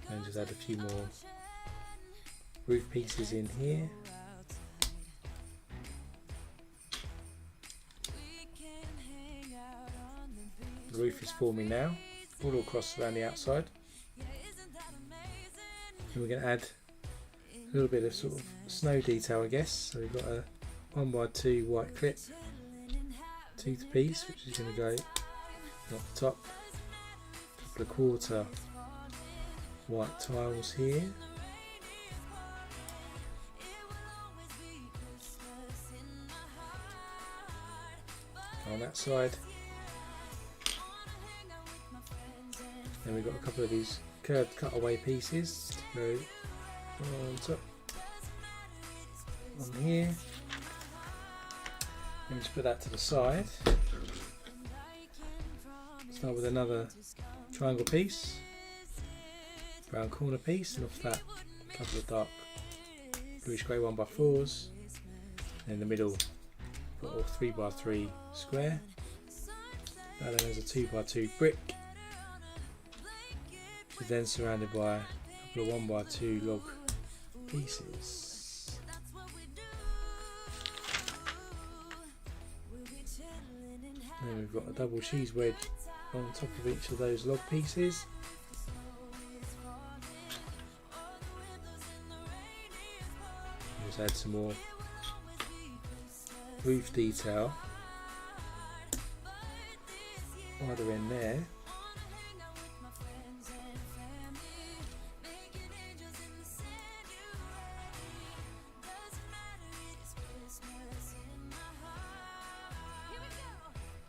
A: And just add a few more roof pieces in here. The roof is forming now, all across around the outside. And we're going to add a little bit of sort of snow detail, I guess. So we've got a 1x2 white clip tooth piece, which is going to go up the top. A couple of quarter white tiles here. On that side. Then we've got a couple of these curved cutaway pieces to go on top, on here. And just put that to the side. Start with another triangle piece, brown corner piece, and off that a couple of dark bluish grey 1x4s. And in the middle, put a 3x3 square. That then has a 2x2 brick. Which is then surrounded by a couple of 1x2 log pieces. Then we've got a double cheese wedge on top of each of those log pieces. Just add some more roof detail either end there.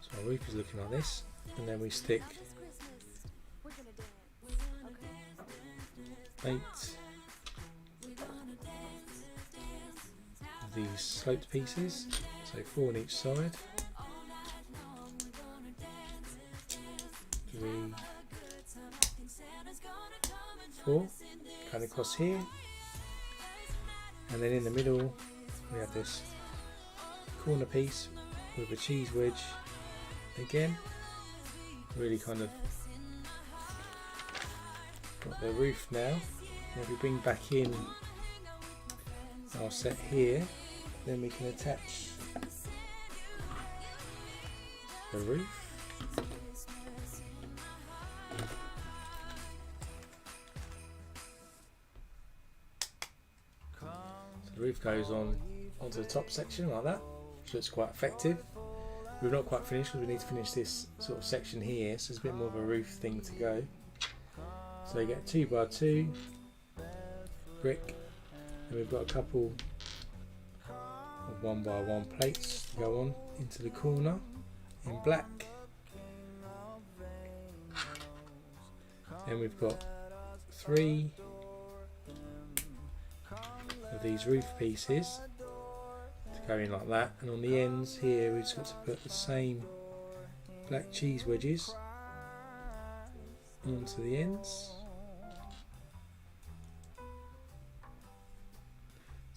A: So our roof is looking like this, and then we stick 8 of these sloped pieces, so 4 on each side. 3, 4, going across here, and then in the middle we have this corner piece with a cheese wedge again, really kind of got the roof now. And if we bring back in our set here, then we can attach the roof. The roof goes on onto the top section like that, which looks quite effective. We're not quite finished because we need to finish this sort of section here, so it's a bit more of a roof thing to go. So you get 2x2 brick, and we've got a couple of 1x1 plates to go on into the corner in black. Then we've got 3 of these roof pieces to go in like that, and on the ends here we've just got to put the same black cheese wedges onto the ends.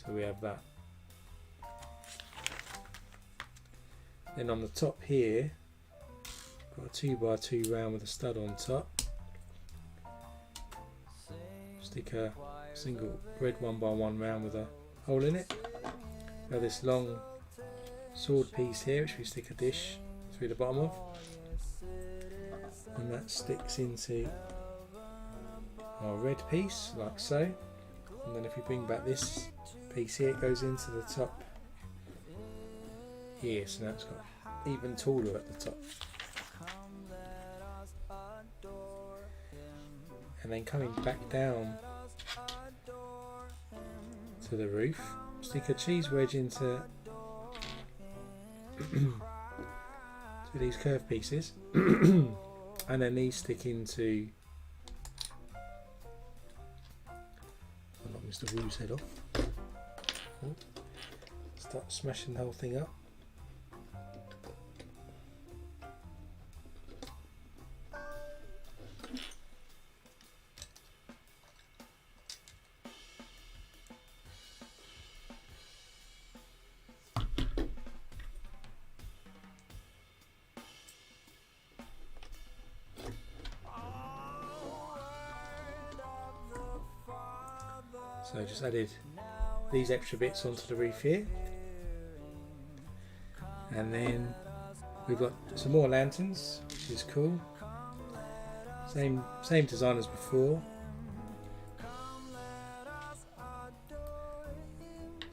A: So we have that. Then on the top here, got a 2x2 round with a stud on top. Stick a single red 1x1 round with a hole in it. We have this long sword piece here, which we stick a dish through the bottom of, and that sticks into our red piece like so. And then if we bring back this piece here, it goes into the top here, so now it's got even taller at the top. And then coming back down to the roof, stick a cheese wedge into to these curved pieces, and then these stick into, I'll knock Mr. Wu's head off. Oh, start smashing the whole thing up. So I just added these extra bits onto the roof here, and then we've got some more lanterns, which is cool. Same design as before.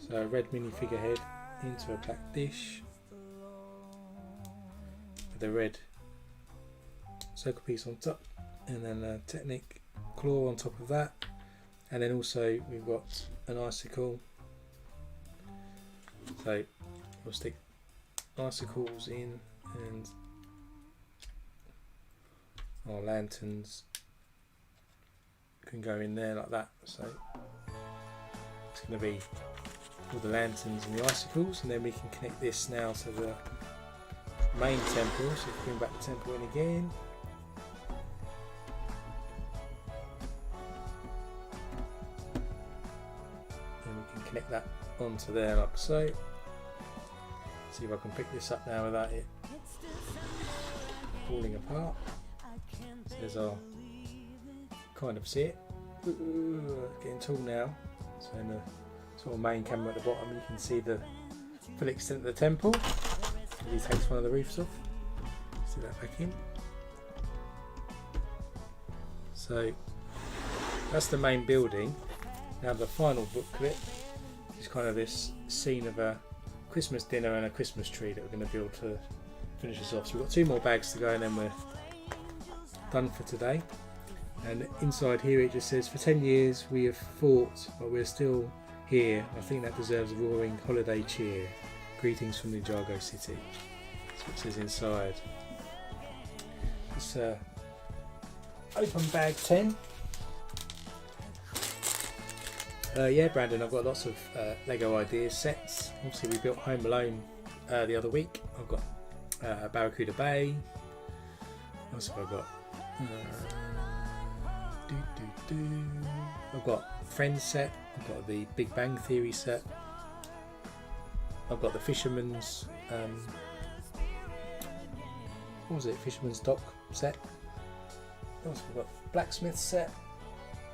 A: So a red minifigure head into a black dish with a red circle piece on top, and then a Technic claw on top of that. And then also we've got an icicle, so we'll stick icicles in, and our lanterns can go in there like that. So it's going to be all the lanterns and the icicles, and then we can connect this now to the main temple. So if we bring back the temple in again, connect that onto there like so. See if I can pick this up now without it falling apart. So there's our, kind of see it, getting tall now. So in the sort of main camera at the bottom you can see the full extent of the temple. So he takes one of the roofs off, see that back in. So that's the main building. Now the final booklet is kind of this scene of a Christmas dinner and a Christmas tree that we're going to build to finish us off. So we've got 2 more bags to go and then we're done for today. And inside here it just says, for 10 years we have fought, but we're still here. I think that deserves a roaring holiday cheer. Greetings from Ninjago City. That's what it says inside. It's open bag 10. Yeah, Brandon, I've got lots of Lego ideas, sets. Obviously we built Home Alone the other week. I've got Barracuda Bay. What else have I got? I've got Friends set. I've got the Big Bang Theory set. I've got the Fisherman's what was it? Fisherman's Dock set. What else have I got? Blacksmith set.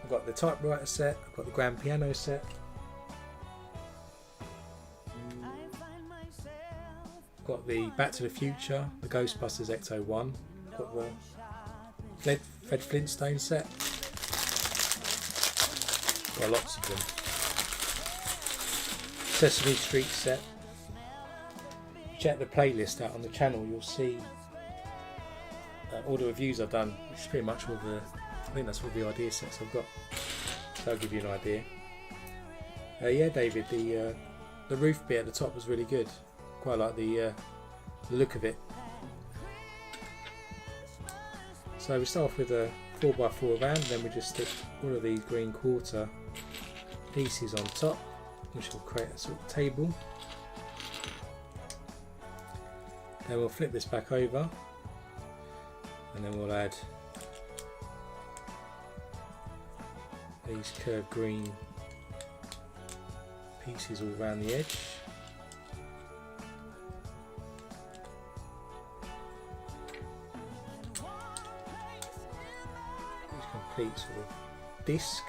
A: I've got the typewriter set, I've got the grand piano set, I've got the Back to the Future, the Ghostbusters Ecto-1, I've got the Fred Flintstone set, got lots of them, Sesame Street set. Check the playlist out on the channel, you'll see all the reviews I've done, which is pretty much all the, I think that's all the idea sets I've got, so I'll give you an idea. Yeah, David, the roof bit at the top was really good. Quite like the look of it. So we start off with a 4x4 round, then we just stick all of these green quarter pieces on top, which will create a sort of table. Then we'll flip this back over, and then we'll add these curved green pieces all around the edge. This complete sort of disc.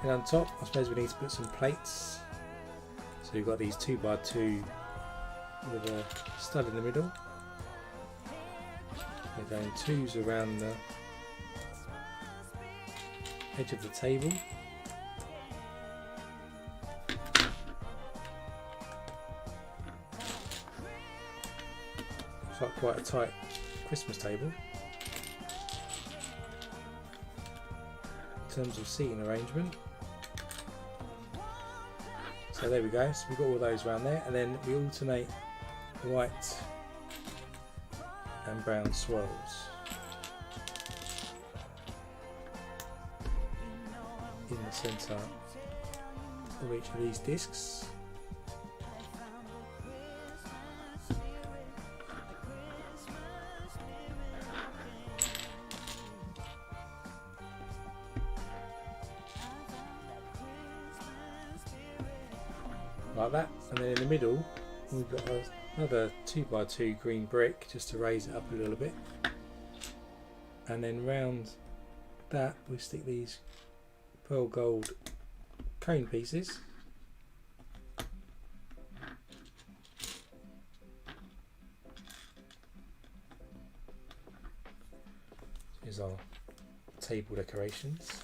A: And on top, I suppose we need to put some plates. So we've got these 2x2 with a stud in the middle. We're going 2s around the edge of the table. looks like quite a tight Christmas table in terms of seating arrangement. So there we go, so we've got all those around there, and then we alternate white and brown swirls. In the centre of each of these discs. Like that, and then in the middle we've got another 2x2 green brick just to raise it up a little bit, and then round that we stick these pearl gold cone pieces. Here's our table decorations.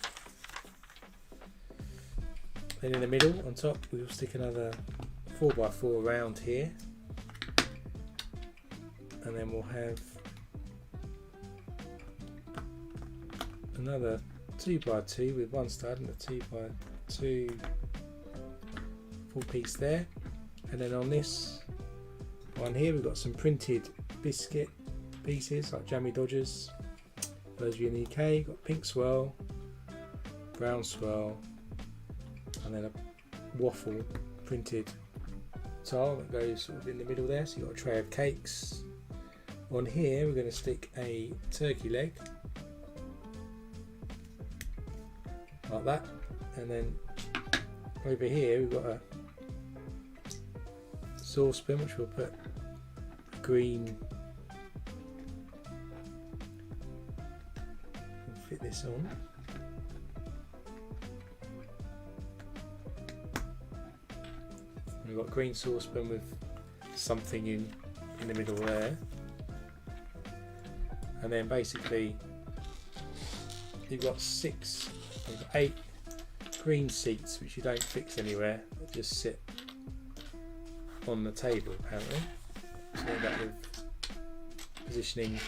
A: Then in the middle on top we'll stick another 4x4 round here, and then we'll have another 2x2 with one stud and a 2x2 full piece there. And then on this one here we've got some printed biscuit pieces like Jammy Dodgers. For those of you in the UK, got pink swirl, brown swirl, and then a waffle printed tile that goes sort of in the middle there. So you've got a tray of cakes. On here we're going to stick a turkey leg like that, and then over here we've got a saucepan which we'll put green, we'll fit this on. We've got a green saucepan with something in the middle there, and then basically you've got 8 green seats which you don't fix anywhere, that just sit on the table apparently. So you end up with positioning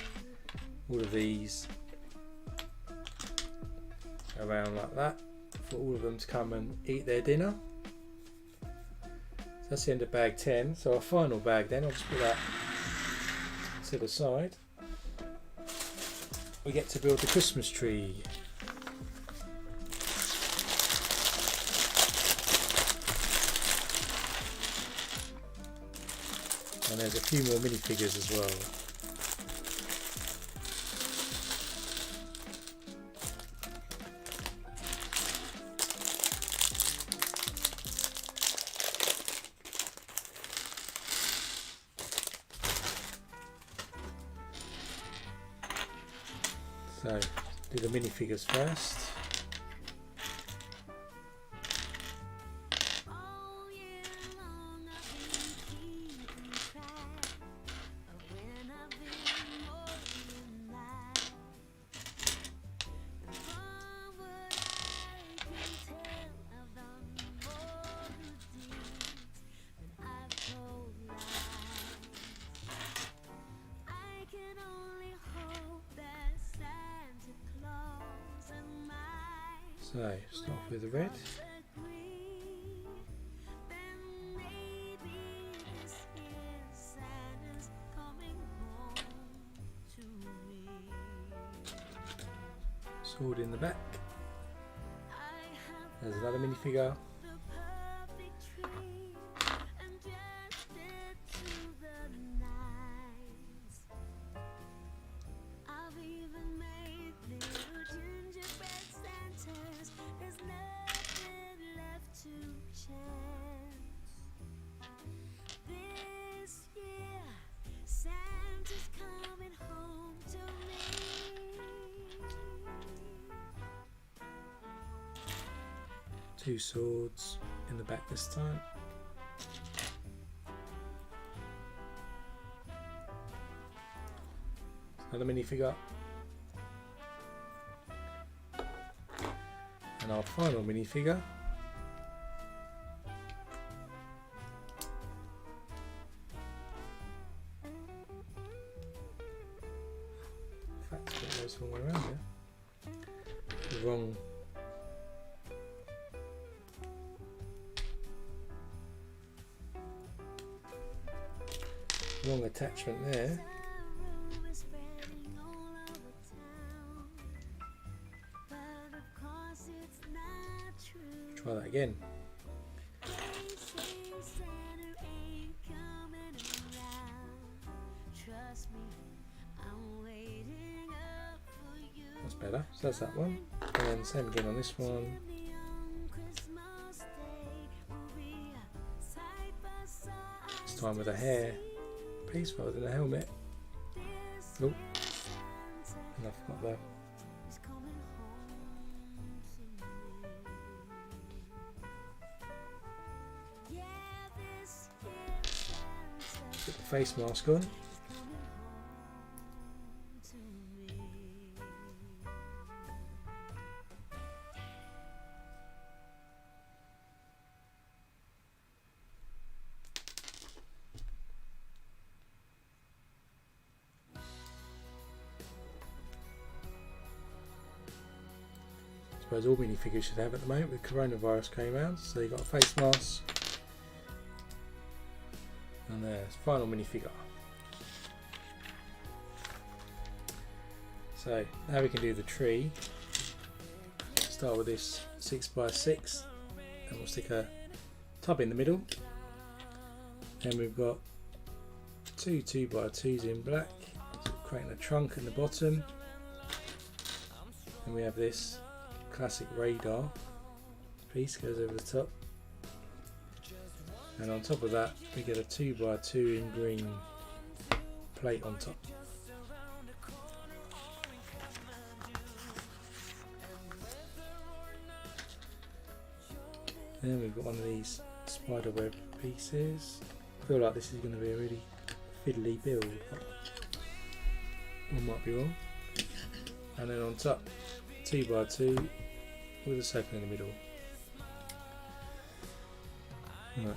A: all of these around like that for all of them to come and eat their dinner. So that's the end of bag 10. So our final bag then, I'll just put that to the side. We get to build the Christmas tree. And there's a few more minifigures as well. So, do the minifigures first. So, start with the red. Sword in the back. There's another minifigure. Two swords in the back this time. Another minifigure. And our final minifigure. it's the wrong way around here. The wrong attachment there. Try that again. That's better. So that's that one. And then same again on this one. This time with a hair piece rather than a helmet. Oh, and I've got that. Put the face mask on. I suppose all minifigures should have at the moment with coronavirus going around. So you've got a face mask. And there's final minifigure. So now we can do the tree. Start with this 6x6 and we'll stick a tub in the middle. Then we've got two 2x2s in black, so creating a trunk at the bottom. And we have this classic radar piece goes over the top. And on top of that we get a 2x2 in green plate on top. Then we've got one of these spider web pieces. I feel like this is going to be a really fiddly build, but one might be wrong. And then on top 2x2 with a circle in the middle. Right.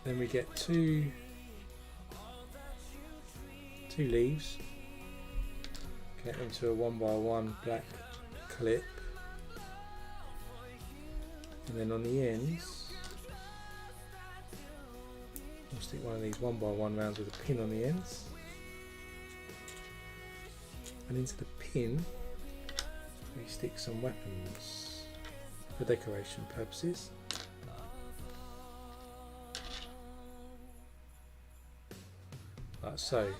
A: Then we get two leaves. Connect them to a 1x1 black clip. And then on the ends, we'll stick one of these 1x1 rounds with a pin on the ends. And into the pin, we stick some weapons for decoration purposes. Like so.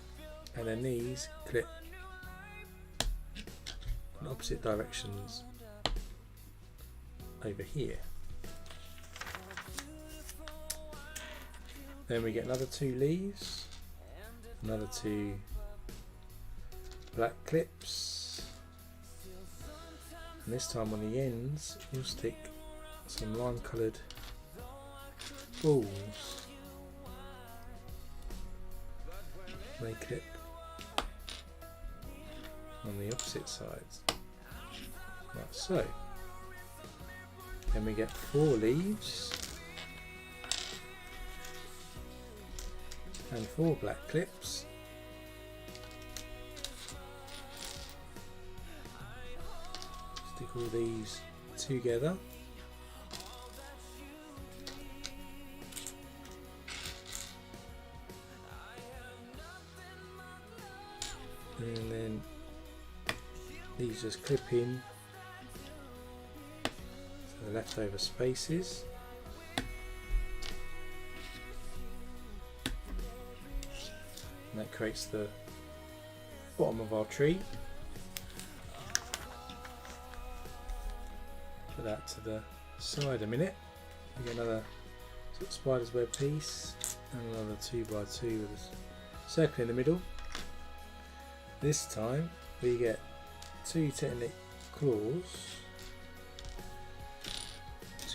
A: And then these clip in opposite directions over here. Then we get another two leaves, another two black clips, and this time on the ends you'll stick some lime coloured balls. They clip on the opposite sides, like so. Then we get 4 leaves and 4 black clips. Stick all these together. And then these just clip in to the leftover spaces. And that creates the bottom of our tree. Put that to the side a minute. We get another sort of spider's web piece and another 2x2 with a circle in the middle. This time we get 2 Technic claws,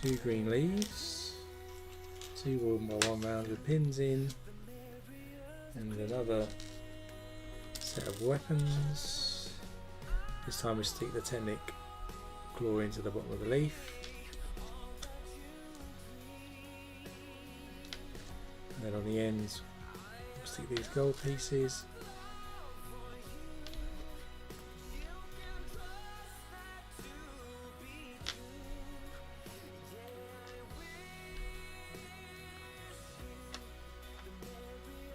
A: 2 green leaves, 2 1x1 rounds with pins in, and another set of weapons. This time we stick the Technic claw into the bottom of the leaf. And then on the ends we'll stick these gold pieces.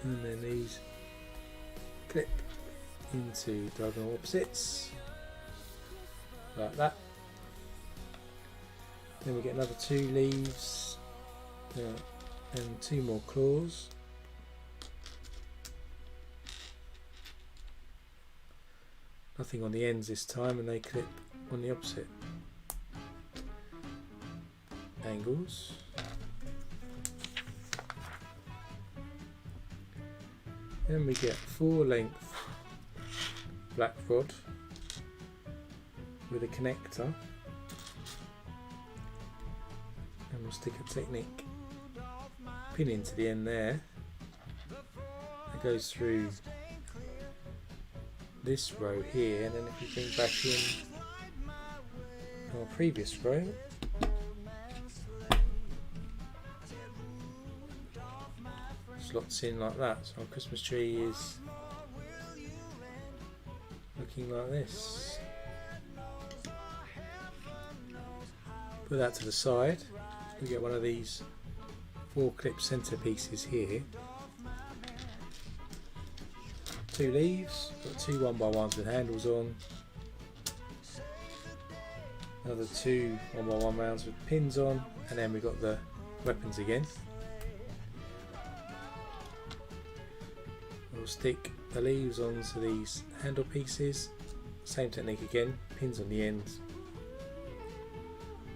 A: and then these clip into diagonal opposites like that. Then we get another 2 leaves and 2 more claws. Nothing on the ends this time, and they clip on the opposite angles. Then we get 4 length black rod with a connector, and we'll stick a Technic pin into the end there. It goes through this row here, and then if we bring back in our previous row, slots in like that. So our Christmas tree is looking like this. Put that to the side. We get one of these 4 clip centre pieces here. 2 leaves, got 2 1x1s with handles on, another 2 1x1 rounds with pins on, and then we've got the weapons again. We'll stick the leaves onto these handle pieces, same technique again, pins on the ends,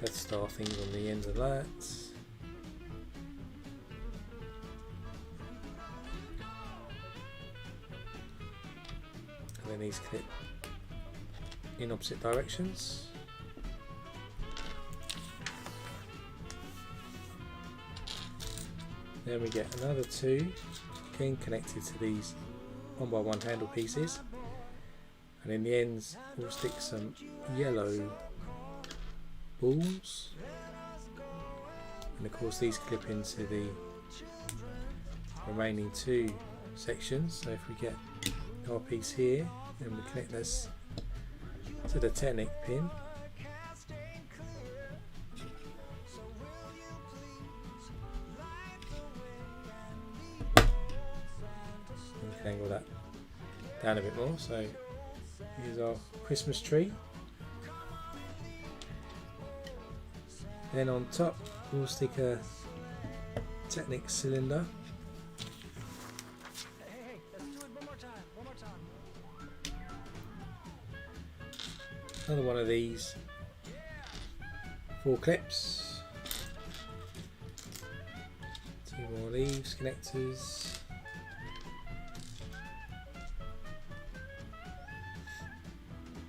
A: Death Star things on the ends of that. And then these clip in opposite directions. Then we get another 2, again connected to these 1x1 handle pieces, and in the ends we'll stick some yellow balls, and of course these clip into the remaining 2 sections. So if we get our piece here, then we connect this to the Technic pin, and we can angle that down a bit more. So here's our Christmas tree. Then on top we'll stick a Technic cylinder. Another one of these 4 clips, 2 more leaves, connectors,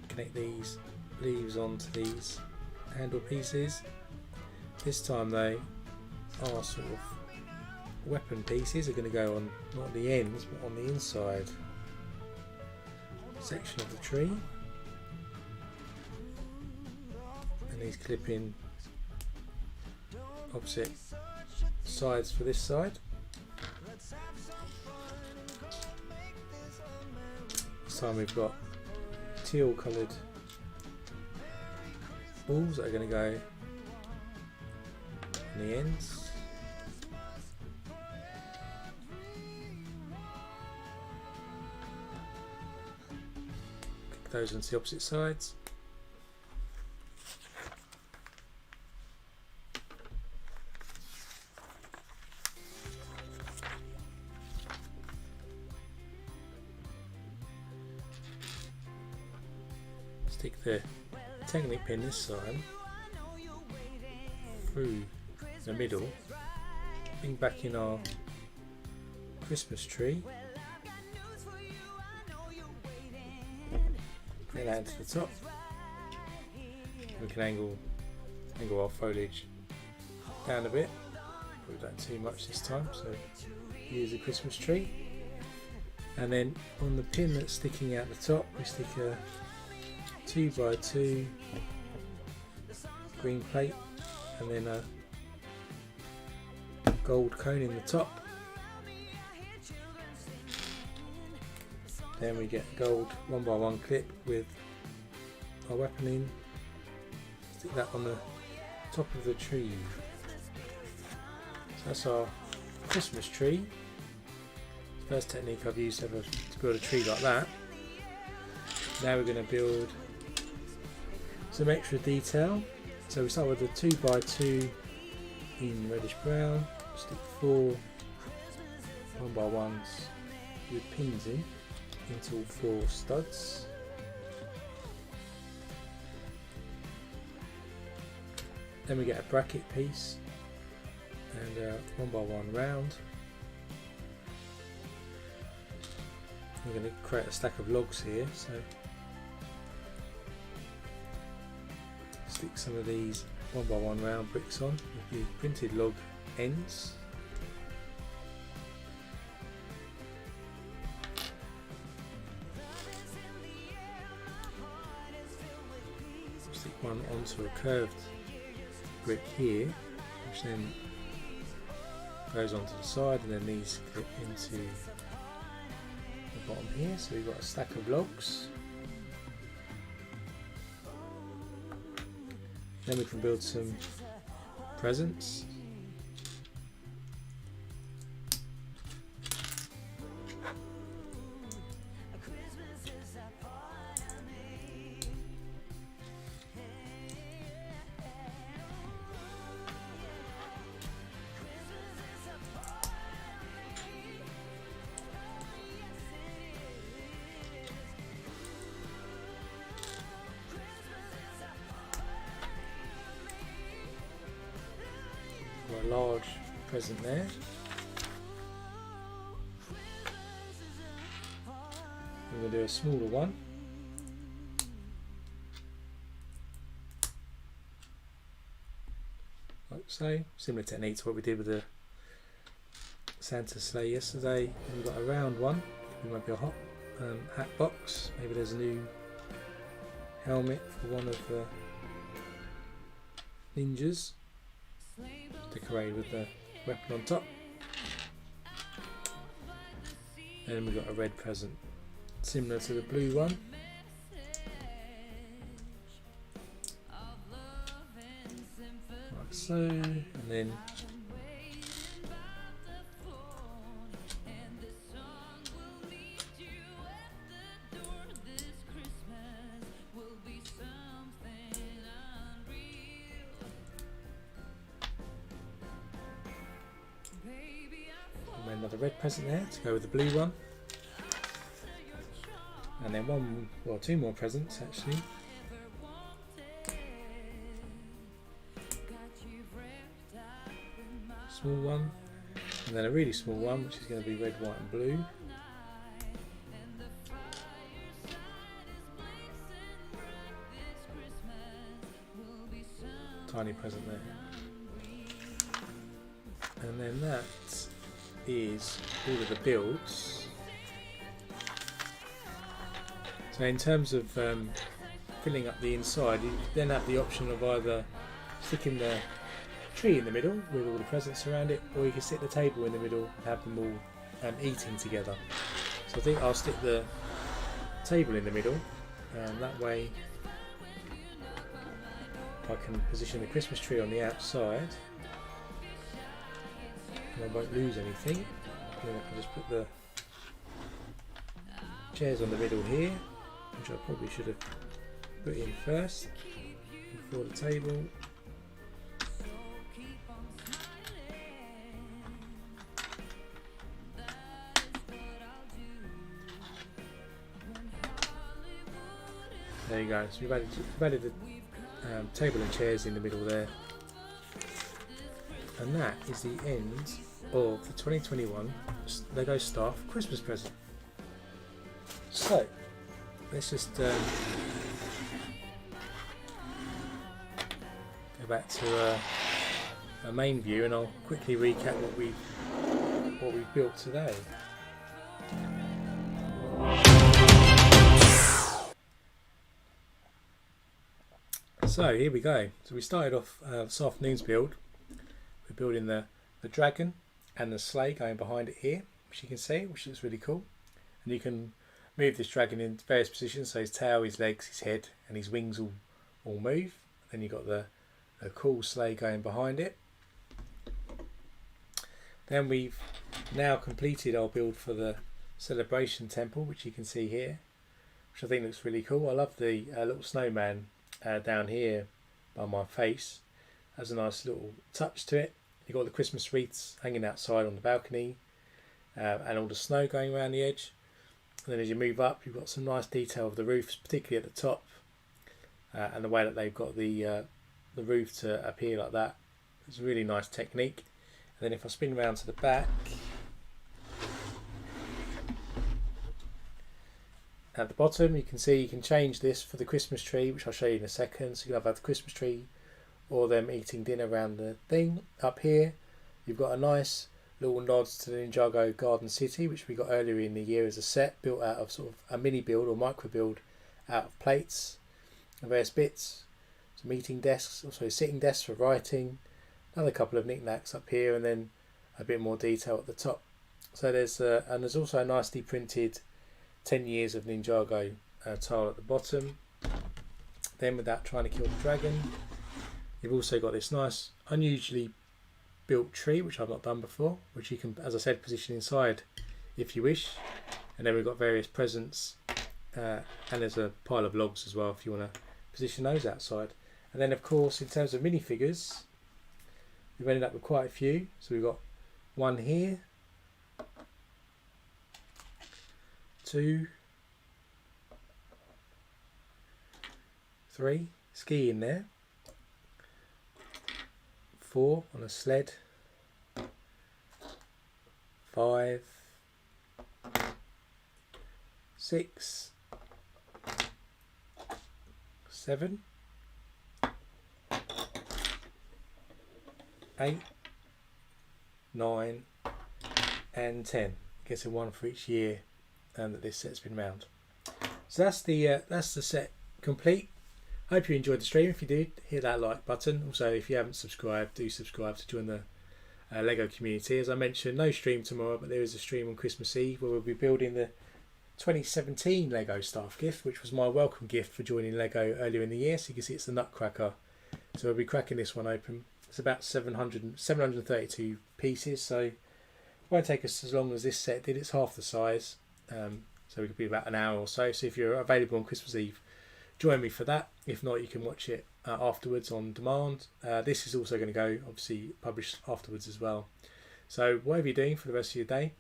A: connect these leaves onto these handle pieces. This time they are sort of weapon pieces, are going to go on not the ends but on the inside section of the tree. And these clip in opposite sides for this side. This time we've got teal coloured balls that are going to go on the ends. Click those onto the opposite sides. Stick the Technic pin this side through the middle, bring back in our Christmas tree, bring that into the top. We can angle our foliage down a bit, we've done too much this time, so here's a Christmas tree. And then on the pin that's sticking out the top we stick a 2x2 green plate and then a gold cone in the top. Then we get a gold 1x1 clip with our weapon in, stick that on the top of the tree. So that's our Christmas tree. First technique I've used ever to build a tree like that. Now we're going to build some extra detail. So we start with the 2x2 in reddish brown, stick 4 1x1s with pins in into all 4 studs. Then we get a bracket piece and a 1x1 round. We're going to create a stack of logs here, so stick some of these 1x1 round bricks on with the printed log ends. Stick one onto a curved brick here, which then goes onto the side, and then these clip into the bottom here. So we've got a stack of logs. Then we can build some presents. A large present there. I'm going to do a smaller one. Like so, similar technique to what we did with the Santa sleigh yesterday. And we've got a round one. It might be a hot hat box. Maybe there's a new helmet for one of the ninjas, decorated with the weapon on top. And we've got a red present similar to the blue one. Like so, and then another red present there to go with the blue one, and then two more presents actually. Small one, and then a really small one, which is going to be red, white and blue. Tiny present there, and then that is all of the builds. So in terms of filling up the inside, you then have the option of either sticking the tree in the middle with all the presents around it, or you can stick the table in the middle and have them all eating together. So I think I'll stick the table in the middle, and that way I can position the Christmas tree on the outside and I won't lose anything. And then I can just put the chairs on the middle here, which I probably should have put in first before the table. There you go, so we've added the table and chairs in the middle there. And that is the end of the 2021 Lego Staff Christmas present. So, let's just go back to our main view, and I'll quickly recap what we've built today. So here we go. So we started off this afternoon's build. We're building the dragon and the sleigh going behind it here, which you can see, which looks really cool. And you can move this dragon in various positions, so his tail, his legs, his head and his wings all move. Then you've got the cool sleigh going behind it. Then we've now completed our build for the celebration temple, which you can see here, which I think looks really cool. I love the little snowman down here by my face. Has a nice little touch to it. You've got the Christmas wreaths hanging outside on the balcony, and all the snow going around the edge. And then as you move up, you've got some nice detail of the roofs, particularly at the top, and the way that they've got the roof to appear like that. It's a really nice technique. And then if I spin around to the back, at the bottom you can see you can change this for the Christmas tree, which I'll show you in a second. So you can either have the Christmas tree or them eating dinner around the thing. Up here you've got a nice little nods to the Ninjago Garden City, which we got earlier in the year as a set, built out of sort of a mini build or micro build out of plates and various bits. Some eating desks, also sitting desks for writing, another couple of knickknacks up here, and then a bit more detail at the top. So there's also a nicely printed 10 years of Ninjago tile at the bottom. Then, without trying to kill the dragon, you've also got this nice unusually built tree, which I've not done before, which you can, as I said, position inside if you wish. And then we've got various presents, and there's a pile of logs as well if you want to position those outside. And then of course, in terms of minifigures, we've ended up with quite a few. So we've got one here, 2, 3, ski in there, 4 on a sled, 5, 6, 7, 8, 9 and 10. Guessing one for each year that this set's been around. So that's the set complete. Hope you enjoyed the stream. If you did, hit that like button. Also, if you haven't subscribed, do subscribe to join the Lego community. As I mentioned, no stream tomorrow, but there is a stream on Christmas Eve where we'll be building the 2017 Lego staff gift, which was my welcome gift for joining Lego earlier in the year. So you can see it's the Nutcracker. So we'll be cracking this one open. It's about 732 pieces, so it won't take us as long as this set did. It's half the size, so it could be about an hour or so. So if you're available on Christmas Eve, join me for that. If not, you can watch it afterwards on demand. This is also going to go, obviously, published afterwards as well. So whatever you're doing for the rest of your day,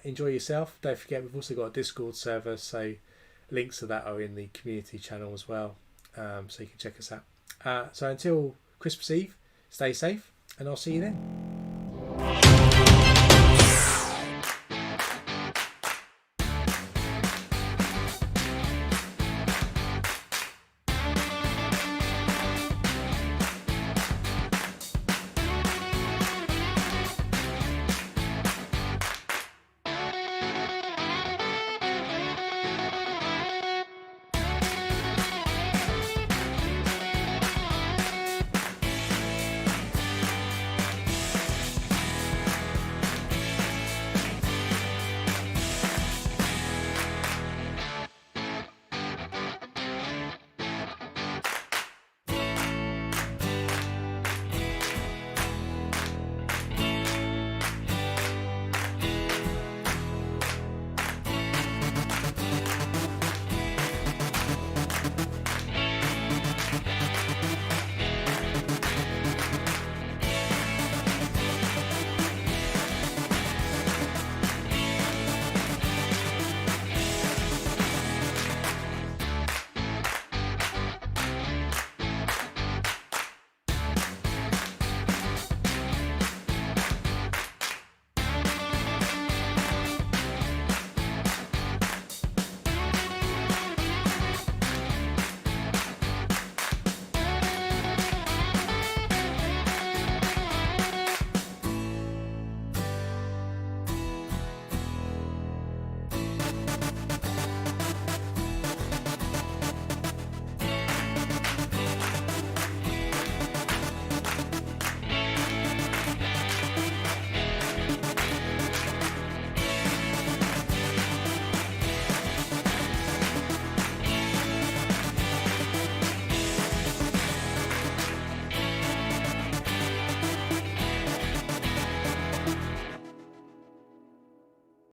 A: enjoy yourself. Don't forget, we've also got a Discord server, so links to that are in the community channel as well, so you can check us out. So until Christmas Eve, stay safe, and I'll see you then.